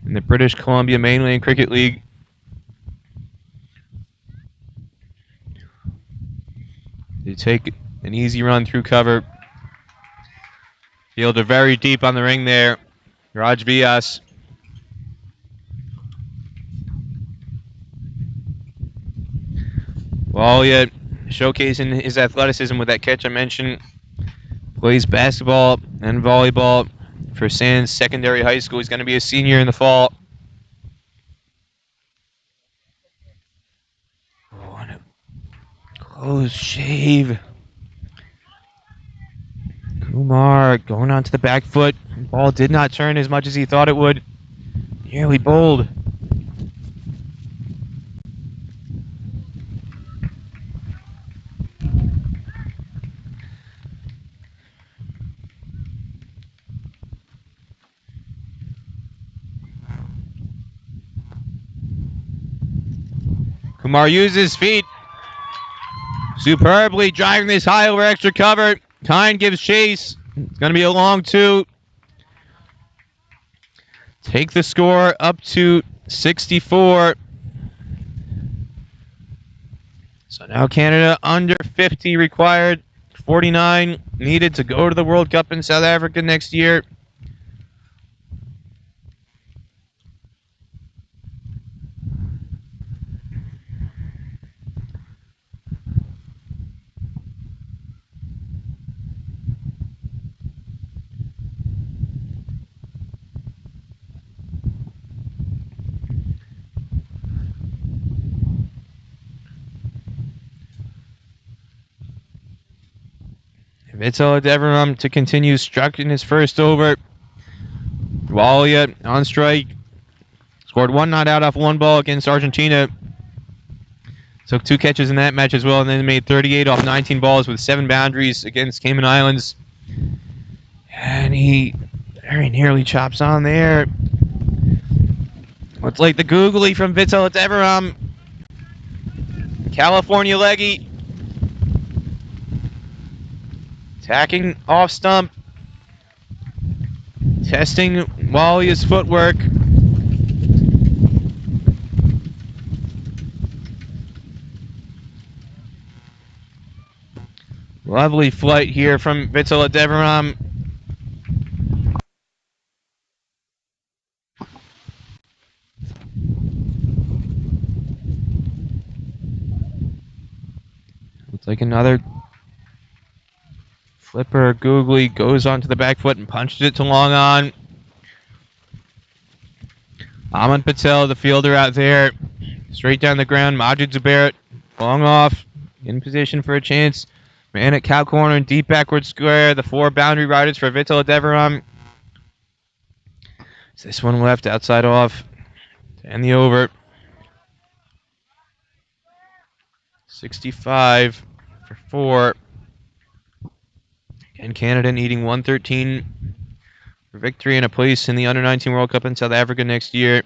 in the British Columbia Mainland Cricket League. They take an easy run through cover. Fielded very deep on the ring there. Raj Vyas. Walia showcasing his athleticism with that catch I mentioned. Plays basketball and volleyball for Sands Secondary High School. He's going to be a senior in the fall. Oh, and a close shave. Kumar going onto the back foot. Ball did not turn as much as he thought it would. Nearly bowled. Kumar uses his feet superbly, driving this high over extra cover. Kine gives chase. It's going to be a long 2. Take the score up to 64. So now Canada under 50 required. 49 needed to go to the World Cup in South Africa next year. Vittel Deverum to continue, struck in his first over. Walia on strike. Scored one not out off one ball against Argentina. Took 2 catches in that match as well, and then made 38 off 19 balls with 7 boundaries against Cayman Islands. And he very nearly chops on there. Looks like the googly from Vittel Deverum. California leggy. Attacking off stump. Testing Walia's footwork. Lovely flight here from Vittel Deverum. Looks like another flipper. Googly goes onto the back foot and punches it to long on. Aman Patel, the fielder out there. Straight down the ground. Majid Zubair, long off. In position for a chance. Man at cow corner and deep backward square. The 4 boundary riders for Vittel Deverum. This one left outside off. And the over. 65 for 4. And Canada needing 113 for victory and a place in the Under-19 World Cup in South Africa next year.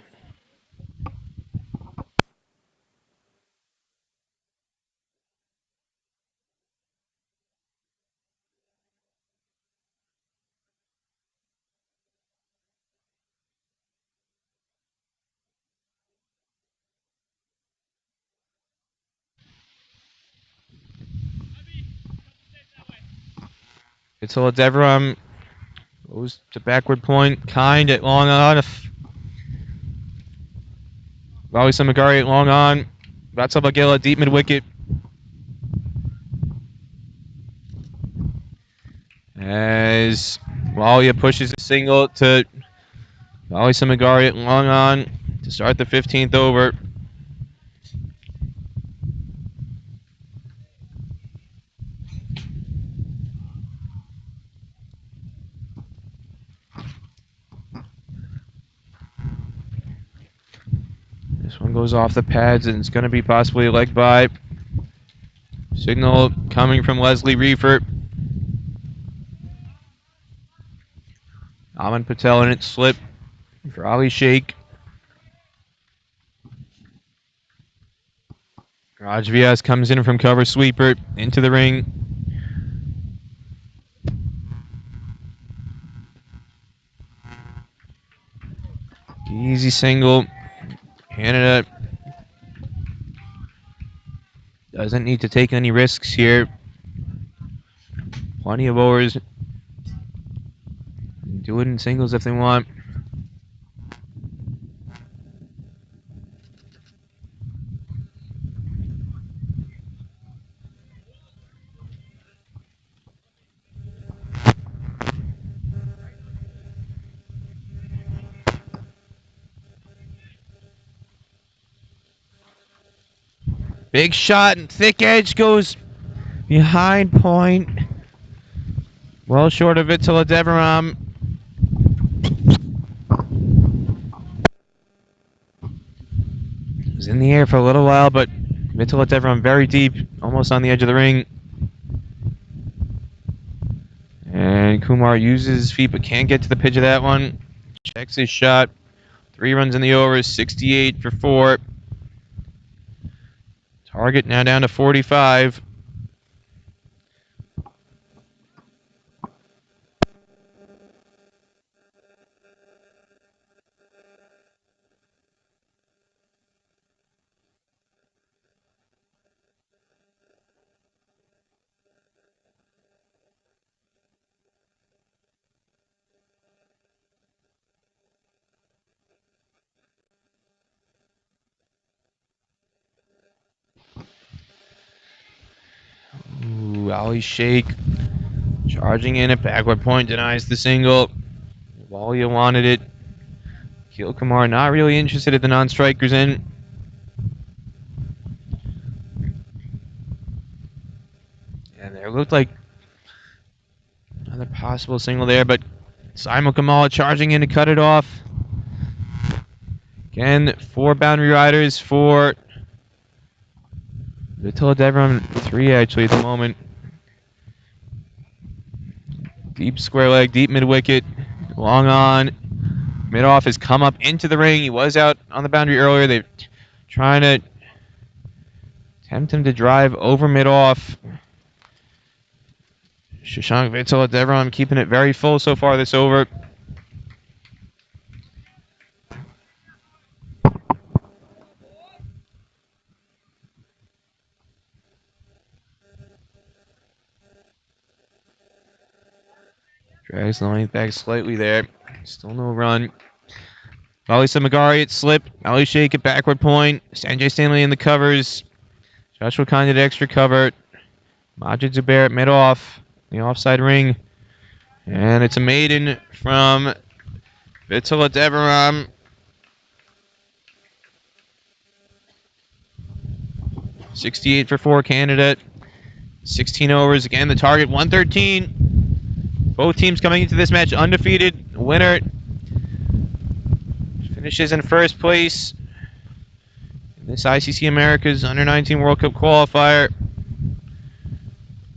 Vittel Deverum goes to backward point. Kind at long on. Vali Samagari at long on. Vatsavagela deep mid wicket. As Walia pushes a single to Vali Samagari at long on to start the 15th over. This one goes off the pads and it's going to be possibly a leg by. Signal coming from Leslie Reefer. Aman Patel in its slip for Ali Sheikh. Raj Vyas comes in from cover sweeper into the ring. Easy single. Canada doesn't need to take any risks here. Plenty of overs. Do it in singles if they want. Big shot and thick edge goes behind point. Well short of it to Deverum. It was in the air for a little while, but Vittel Deverum very deep, almost on the edge of the ring. And Kumar uses his feet but can't get to the pitch of that one. Checks his shot. 3 runs in the over, 68 for 4. Target now down to 45. Ooh, Ali Sheikh charging in at backward point, denies the single. Walia wanted it. Keel Kumar not really interested at the non-strikers in. And there looked like Another possible single there, but Simon Kamala charging in to cut it off. Again, 4 boundary riders for Vitola Devram, 3 actually at the moment. Deep square leg, deep mid wicket, long on. Mid off has come up into the ring. He was out on the boundary earlier. They're trying to tempt him to drive over mid off. Shashank Vitola Devram keeping it very full so far this over. Drags the length back slightly there. Still no run. Alisa Magari at slip. Ali Sheikh at backward point. Sanjay Stanley in the covers. Joshua Khan at extra cover. Majid Zubair at mid off. The offside ring. And it's a maiden from Vitola Devram. 68 for 4 Canada. 16 overs. Again, the target 113. Both teams coming into this match undefeated. Winner finishes in first place in this ICC Americas Under-19 World Cup qualifier.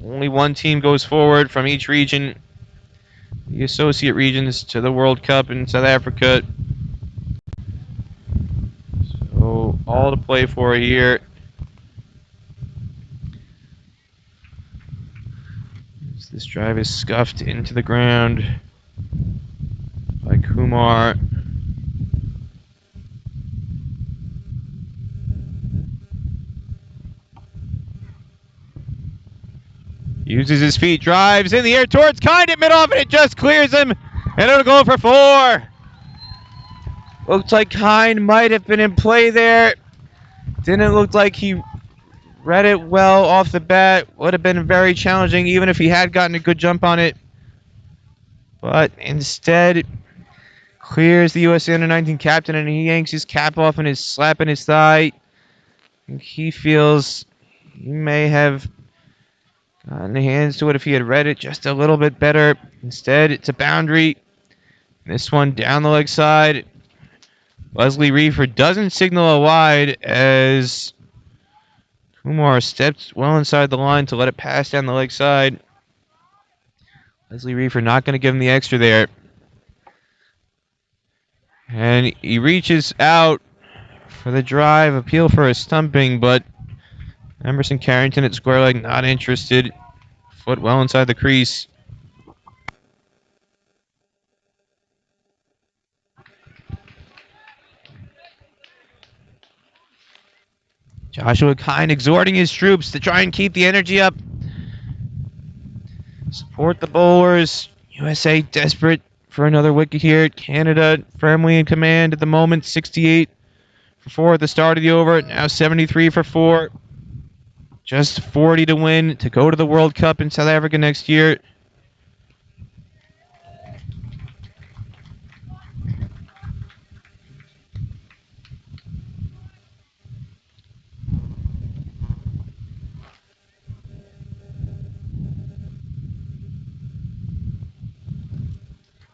Only one team goes forward from each region. The associate regions to the World Cup in South Africa. So all to play for here. As this drive is scuffed into the ground by Kumar. Uses his feet, drives in the air towards Kind at mid-off, and it just clears him, and it'll go for 4. Looks like Kind might have been in play there. Didn't look like he read it well off the bat. Would have been very challenging even if he had gotten a good jump on it. But instead, clears the USA Under-19 captain, and he yanks his cap off and is slapping his thigh. I think he feels he may have gotten the hands to it if he had read it just a little bit better. Instead, it's a boundary. This one down the leg side. Leslie Reefer doesn't signal a wide as Kumar steps well inside the line to let it pass down the leg side. Leslie Reefer not going to give him the extra there. And he reaches out for the drive, appeal for a stumping, but Emerson Carrington at square leg not interested. Foot well inside the crease. Joshua Kind exhorting his troops to try and keep the energy up. Support the bowlers. USA desperate for another wicket here. Canada firmly in command at the moment. 68 for 4 at the start of the over. Now 73 for 4. Just 40 to win to go to the World Cup in South Africa next year.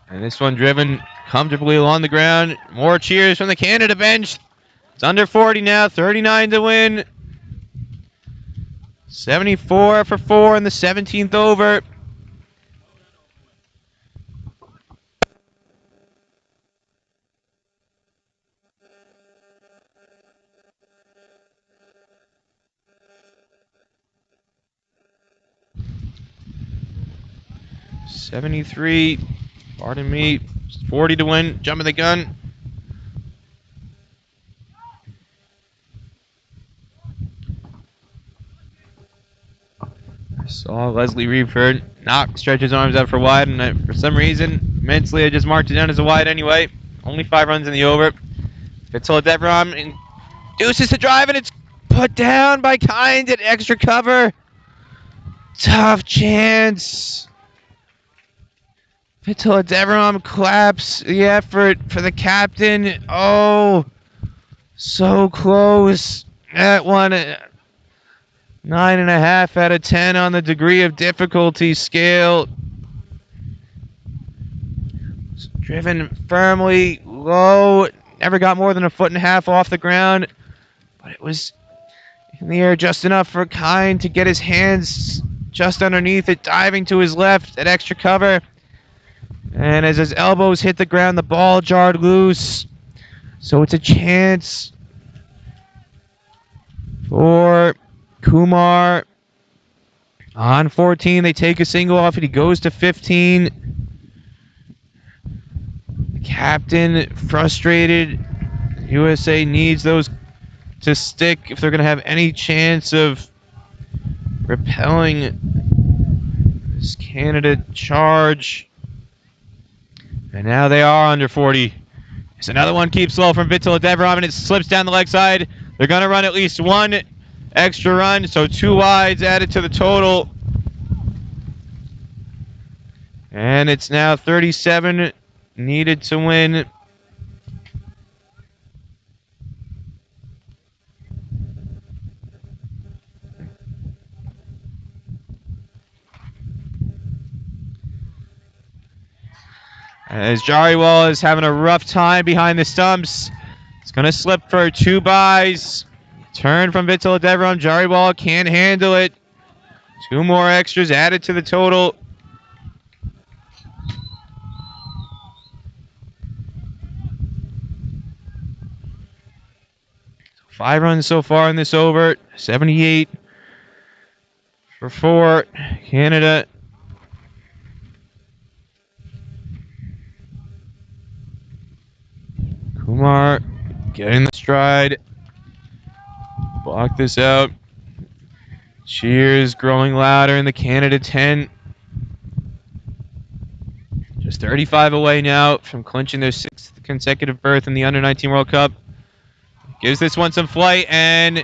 And this one driven comfortably along the ground. More cheers from the Canada bench. It's under 40 now. 39 to win. 74 for 4 in the 17th over. $73. Pardon me. 40 to win. Jumping the gun. I saw Leslie Reefer not stretch his arms out for wide, and for some reason, mentally, I just marked it down as a wide anyway. Only 5 runs in the over. Vitola Devram induces the drive, and it's put down by Kind at extra cover. Tough chance. Vitola Devram claps the effort for the captain. Oh, so close. That one, 9.5 out of 10 on the degree of difficulty scale. Driven firmly low. Never got more than 1.5 feet off the ground. But it was in the air just enough for Kine to get his hands just underneath it, diving to his left at extra cover. And as his elbows hit the ground, the ball jarred loose. So it's a chance for Kumar. On 14, they take a single off it. He goes to 15. The captain, frustrated. USA needs those to stick if they're going to have any chance of repelling this Canada charge. And now they are under 40. So another one keeps low from Vital Devram, and it slips down the leg side. They're going to run at least one extra run, so 2 wides added to the total. And it's now 37 needed to win. As Jariwal is having a rough time behind the stumps. It's going to slip for 2 buys. Turn from Vital Devram. Jariwal can't handle it. 2 more extras added to the total. So 5 runs so far in this over. 78 for 4. Canada. Kumar getting the stride. Block this out. Cheers growing louder in the Canada 10. Just 35 away now from clinching their 6th consecutive berth in the Under-19 World Cup. Gives this one some flight, and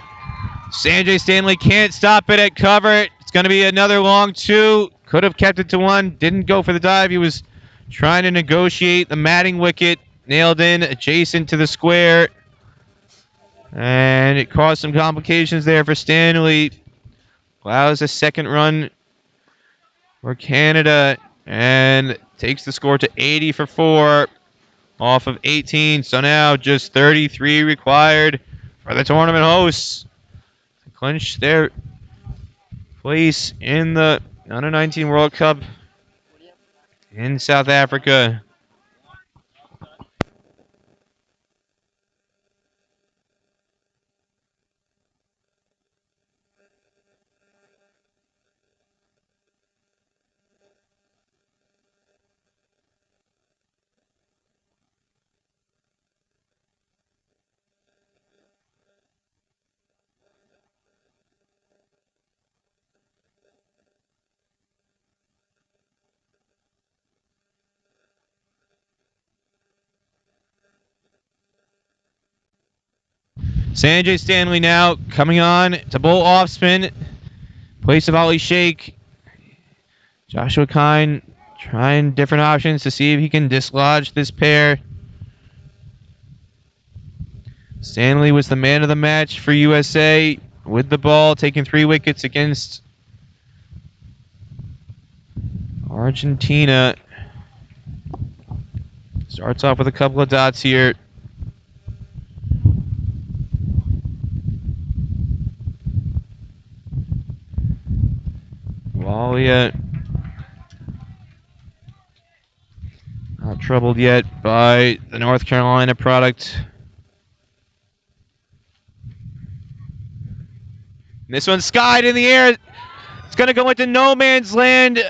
Sanjay Stanley can't stop it at cover. It's going to be another long 2. Could have kept it to 1. Didn't go for the dive. He was trying to negotiate the matting wicket. Nailed in adjacent to the square. And it caused some complications there for Stanley. Allows a second run for Canada. And takes the score to 80 for 4 off of 18. So now just 33 required for the tournament hosts to clinch their place in the Under-19 World Cup in South Africa. Sanjay Stanley now coming on to bowl off spin. Place of Ali Sheikh. Joshua Kine trying different options to see if he can dislodge this pair. Stanley was the man of the match for USA with the ball, taking 3 wickets against Argentina. Starts off with a couple of dots here. Walia not troubled yet by the North Carolina product. This one's skied in the air. It's going to go into no man's land.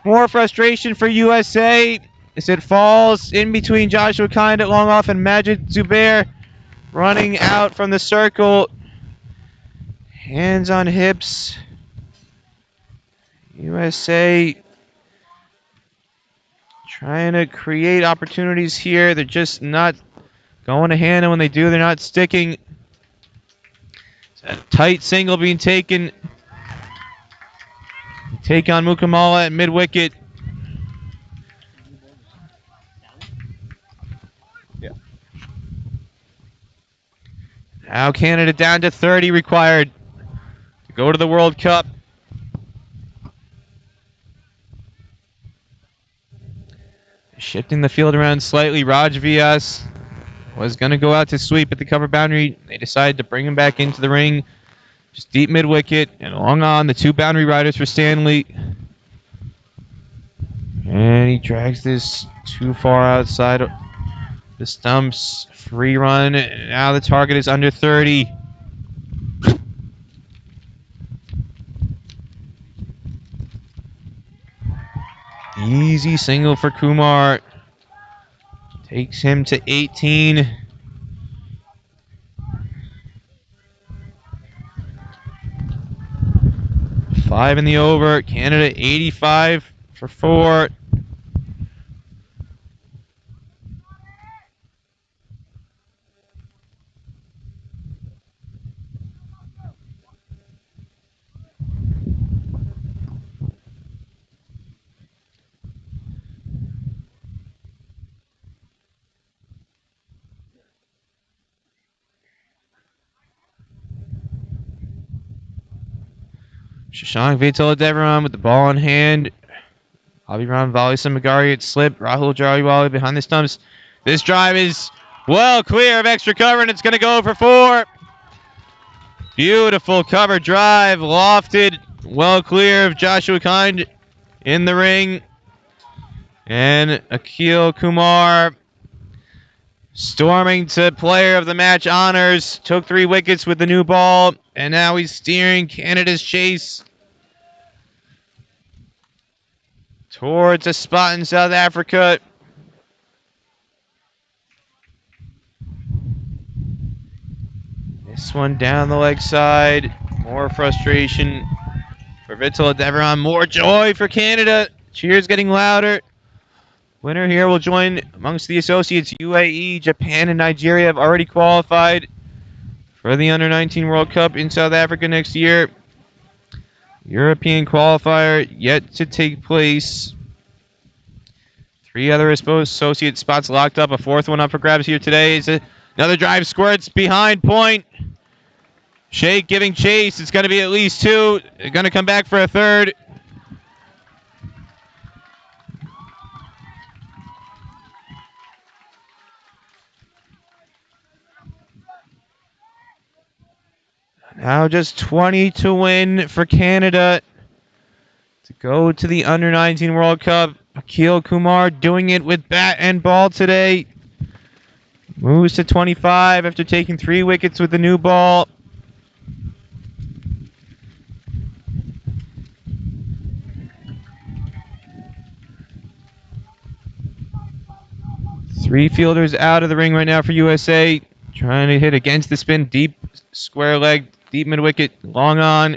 More frustration for USA as it falls in between Joshua Kind at long off and Majid Zubair running out from the circle. Hands on hips. USA trying to create opportunities here. They're just not going to hand, and when they do, they're not sticking. A tight single being taken. Take on Mukamala at mid-wicket. Yeah. Now Canada down to 30 required to go to the World Cup. shifting the field around slightly. Raj Vyas was going to go out to sweep at the cover boundary. They decided to bring him back into the ring. Just deep mid-wicket and long on. The two boundary riders for Stanley. And he drags this too far outside the stumps. Free run. And now the target is under 30. Easy single for Kumar. Takes him to 18. Five in the over. Canada 85 for 4. Shashank Vitaladevaran with the ball in hand. Abhiram volley some Magari at slip. Rahul Jariwala behind the stumps. This drive is well clear of extra cover, and it's going to go for 4. Beautiful cover drive, lofted, well clear of Joshua Kind in the ring. And Akhil Kumar storming to player of the match honors. Took 3 wickets with the new ball, and now he's steering Canada's chase towards a spot in South Africa. This one down the leg side. More frustration for Vitaladevaran. More joy for Canada. Cheers getting louder. Winner here will join amongst the associates. UAE, Japan, and Nigeria have already qualified for the Under-19 World Cup in South Africa next year. European qualifier yet to take place. 3 other associate spots locked up. A 4th one up for grabs here today. Another drive squirts behind point. Sheikh giving chase. It's going to be at least 2. They're going to come back for a 3rd. Now just 20 to win for Canada to go to the Under-19 World Cup. Akhil Kumar doing it with bat and ball today. Moves to 25 after taking 3 wickets with the new ball. Three fielders out of the ring right now for USA. Trying to hit against the spin. Deep square leg. Deep mid wicket. Long on.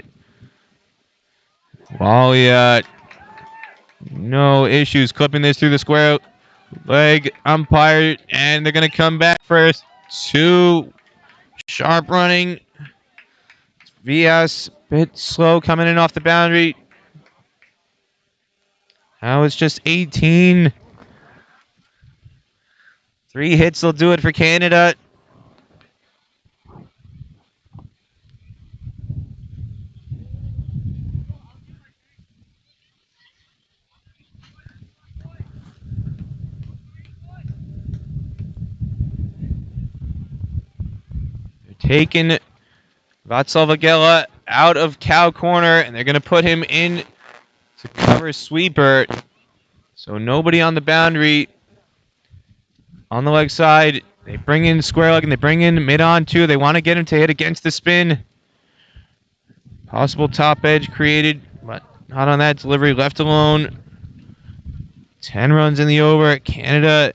Walia. No issues clipping this through the square leg. Umpire. And they're going to come back for 2. Sharp running. Vyas. Bit slow coming in off the boundary. Now it's just 18. 3 hits will do it for Canada. They're taking Vatsal Vagela out of cow corner, and they're going to put him in to cover sweeper. So nobody on the boundary. On the leg side, they bring in square leg and they bring in mid on too. They want to get him to hit against the spin. Possible top edge created, but not on that delivery. Left alone. 10 runs in the over. Canada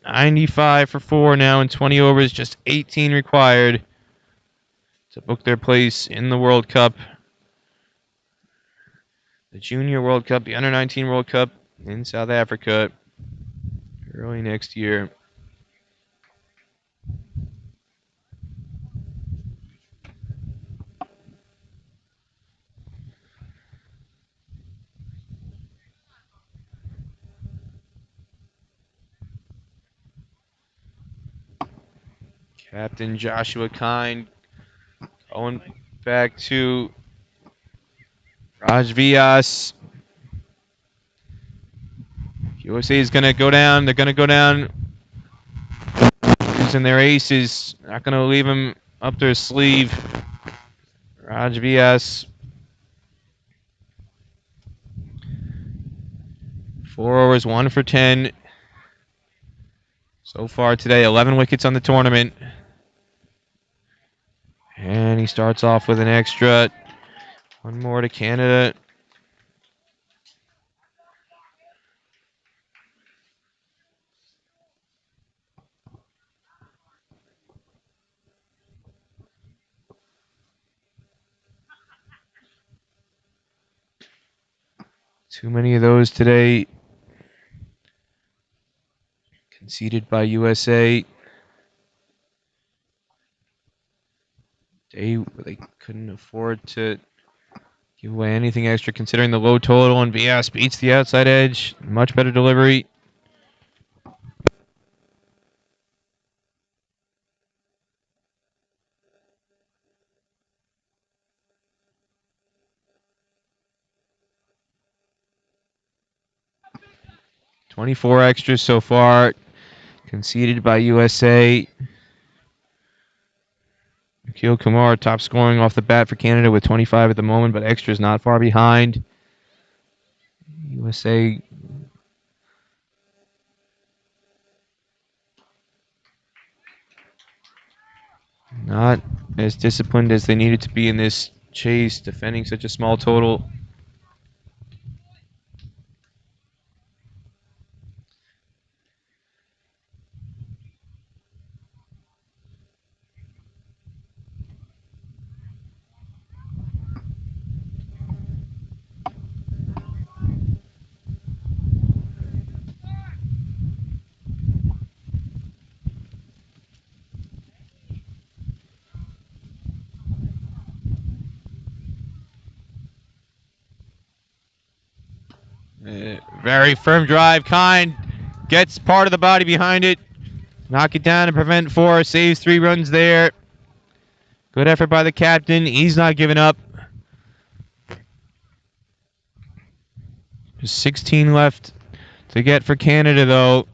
95 for 4 now in 20 overs. Just 18 required to book their place in the World Cup. The Junior World Cup, the Under-19 World Cup in South Africa early next year. Captain Joshua Kind going back to Raj Vyas. USA is going to go down. They're going to go down using their aces. Not going to leave them up their sleeve. Raj Vyas. 4 overs, 1 for 10. So far today, 11 wickets on the tournament. And he starts off with an extra. One more to Canada. Too many of those today. Conceded by USA. They couldn't afford to give away anything extra considering the low total, and Vyas beats the outside edge. Much better delivery. .24 extras so far. Conceded by USA. Akil Kumar top scoring off the bat for Canada with 25 at the moment, but extras not far behind. USA not as disciplined as they needed to be in this chase, defending such a small total. Very firm drive. Kind gets part of the body behind it. Knock it down and prevent 4. Saves 3 runs there. Good effort by the captain. He's not giving up. There's 16 left to get for Canada, though.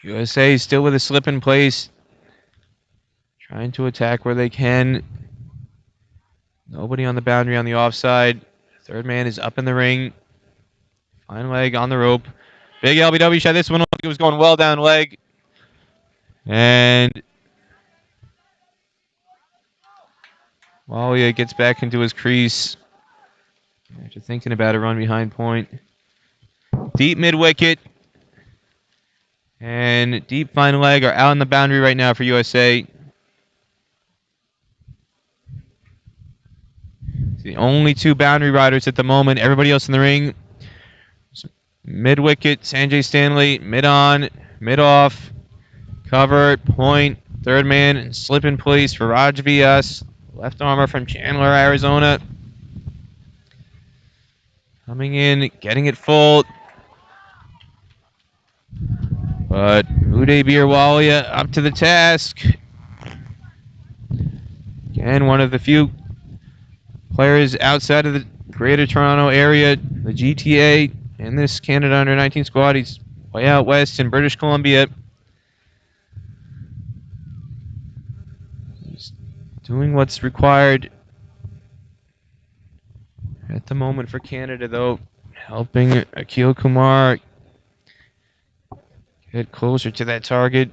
USA still with a slip in place. Trying to attack where they can. Nobody on the boundary on the offside. Third man is up in the ring. Fine leg on the rope. Big LBW shot. This one looked like it was going well down leg. And Walia gets back into his crease after thinking about a run behind point. Deep mid wicket and deep fine leg are out on the boundary right now for USA. It's the only 2 boundary riders at the moment. Everybody else in the ring. Mid wicket, Sanjay Stanley. Mid on, mid off. Cover, point, third man, and slip in place for Raj Vyas. Left armor from Chandler, Arizona. Coming in, getting it full. But Uday Birwalia up to the task. Again, one of the few players outside of the Greater Toronto area, the GTA, and this Canada Under-19 squad. He's way out west in British Columbia. He's doing what's required at the moment for Canada, though. Helping Akil Kumar get closer to that target.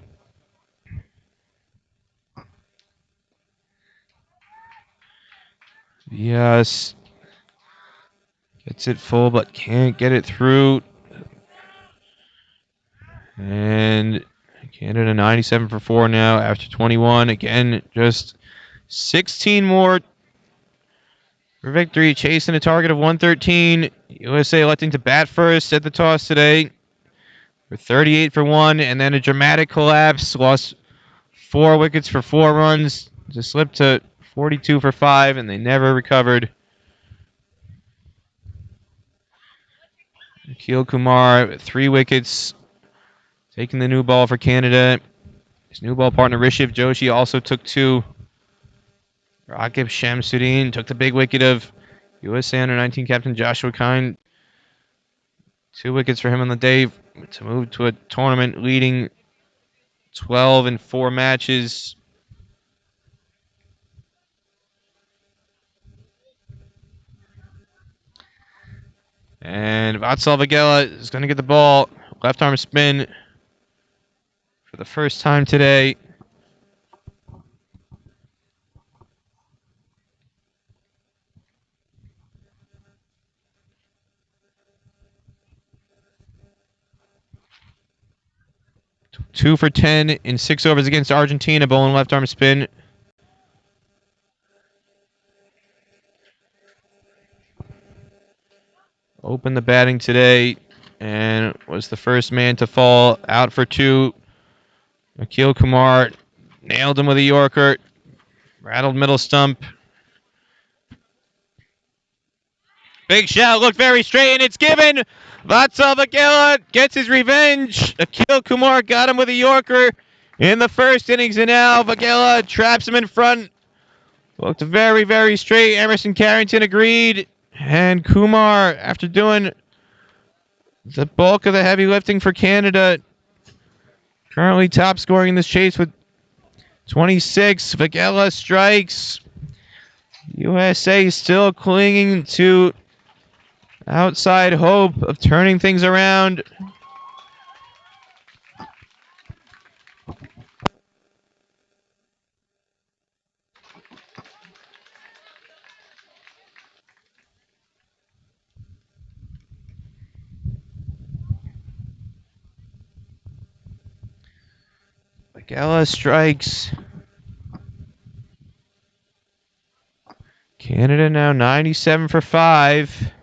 Yes. Gets it full, but can't get it through. And Canada 97 for 4 now after 21. Again, just 16 more for victory. Chasing a target of 113. USA electing to bat first at the toss today. For 38 for 1, and then a dramatic collapse. Lost 4 wickets for 4 runs. Just slipped to 42 for 5, and they never recovered. Akil Kumar, 3 wickets. Taking the new ball for Canada. His new ball partner, Rishiv Joshi, also took 2. Rakib Shamsuddin took the big wicket of USA Under-19 captain Joshua Kine. 2 wickets for him on the day to move to a tournament leading 12 in 4 matches. And Vatsal Vagela is going to get the ball. Left arm spin for the first time today. Two for 10 in 6 overs against Argentina. Bowling left arm spin. Opened the batting today and was the first man to fall. Out for 2. Akil Kumar nailed him with a Yorker. Rattled middle stump. Big shot, looked very straight, and it's given. Vatsal Vagela gets his revenge. Akil Kumar got him with a Yorker in the first innings, and now Vagela traps him in front. Looked very, very straight. Emerson Carrington agreed. And Kumar, after doing the bulk of the heavy lifting for Canada, currently top scoring in this chase with 26. Vagela strikes. USA still clinging to outside hope of turning things around. Vagela strikes. Canada now 97 for 5.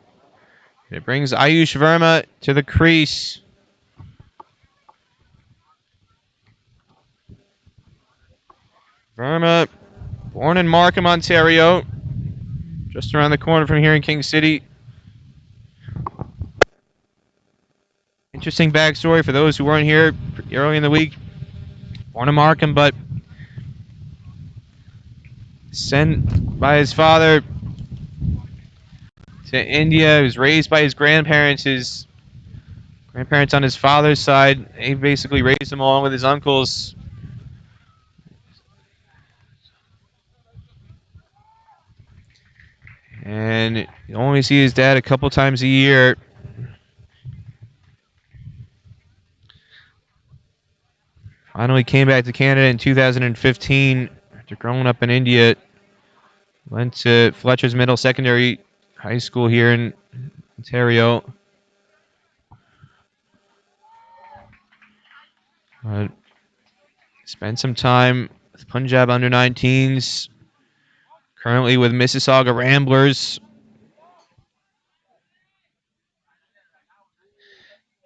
It brings Ayush Verma to the crease. Verma, born in Markham, Ontario, just around the corner from here in King City. Interesting backstory for those who weren't here early in the week. Born in Markham, but sent by his father to India. He was raised by his grandparents. His grandparents on his father's side, he basically raised him along with his uncles. And you only see his dad a couple times a year. Finally came back to Canada in 2015 after growing up in India. Went to Fletcher's Middle Secondary High School here in Ontario. Spent some time with Punjab Under-19s. Currently with Mississauga Ramblers.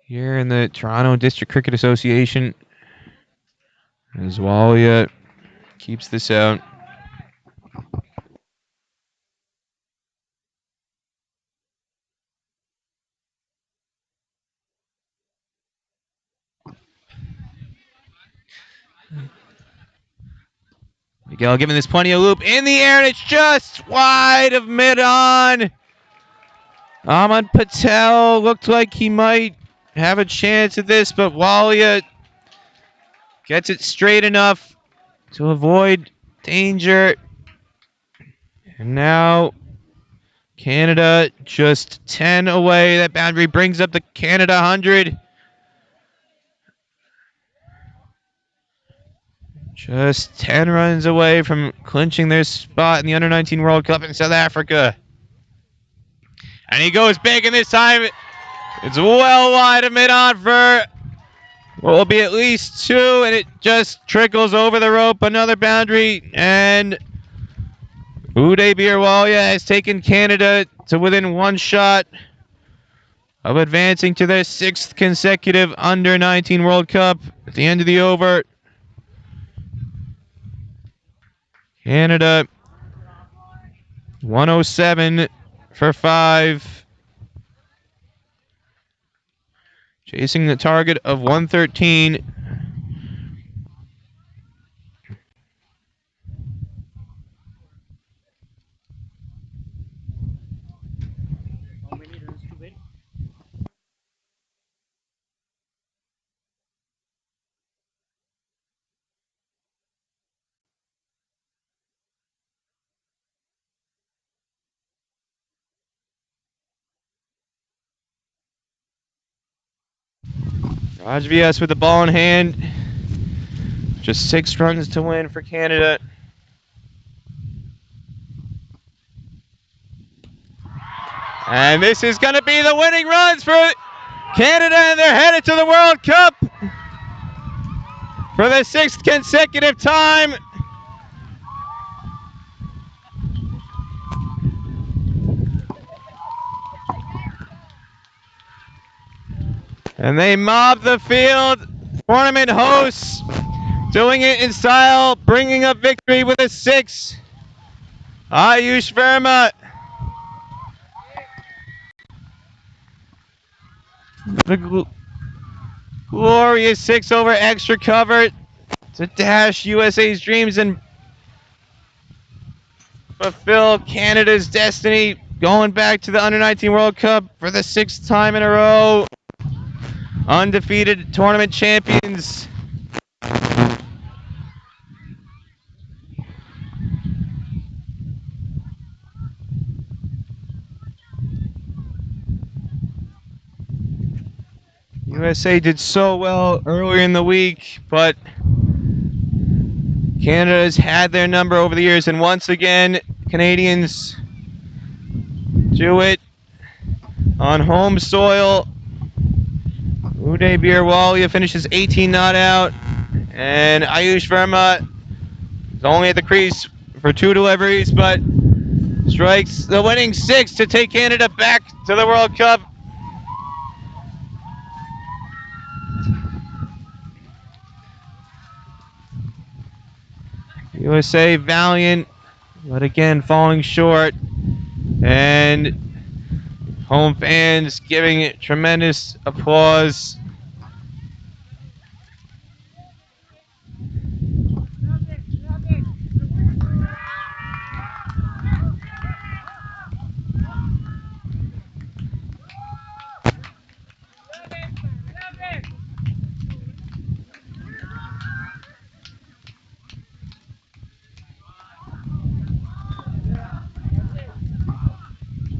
Here in the Toronto District Cricket Association. As Walia keeps this out. Miguel giving this plenty of loop in the air, and it's just wide of mid-on. Ahmad Patel looked like he might have a chance at this, but Walia gets it straight enough to avoid danger. And now Canada just 10 away. That boundary brings up the Canada 100. Just 10 runs away from clinching their spot in the Under-19 World Cup in South Africa. And he goes big, and this time it's well wide of mid-on for what will be at least 2, and it just trickles over the rope. Another boundary, and Uday Birwalia has taken Canada to within 1 shot of advancing to their 6th consecutive Under-19 World Cup. At the end of the over, Canada 107 for 5. Chasing the target of 113. Raj VS with the ball in hand. Just 6 runs to win for Canada. And this is going to be the winning runs for Canada, and they're headed to the World Cup for the 6th consecutive time. And they mob the field. Tournament hosts doing it in style, bringing up victory with a 6. Ayush Verma. The glorious 6 over extra cover to dash USA's dreams and fulfill Canada's destiny, going back to the Under-19 World Cup for the 6th time in a row. Undefeated tournament champions. USA did so well earlier in the week, but Canada has had their number over the years, and once again, Canadians do it on home soil. Uday Birwalia finishes 18 not out, and Ayush Verma is only at the crease for 2 deliveries, but strikes the winning 6 to take Canada back to the World Cup. USA valiant, but again falling short, and home fans giving it tremendous applause.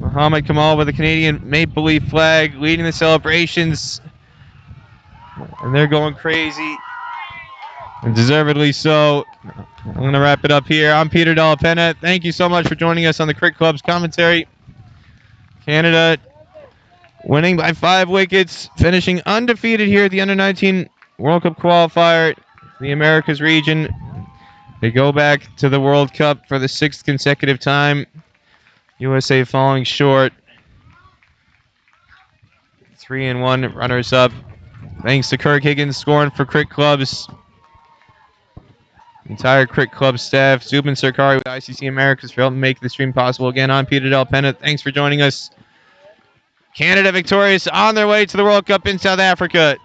Muhammad Kamal with the Canadian Maple Leaf flag leading the celebrations, and they're going crazy, and deservedly so. I'm going to wrap it up here. I'm Peter Della Penna. Thank you so much for joining us on the Cricket Club's commentary. Canada winning by 5 wickets, finishing undefeated here at the Under-19 World Cup qualifier, the Americas region. They go back to the World Cup for the 6th consecutive time. USA falling short. 3-1 runners-up. Thanks to Kirk Higgins scoring for Cricket Club's entire Cricket Club staff. Zubin Sarkari with ICC Americas for helping make the stream possible. Again, I'm Peter Del Penna. Thanks for joining us. Canada victorious on their way to the World Cup in South Africa.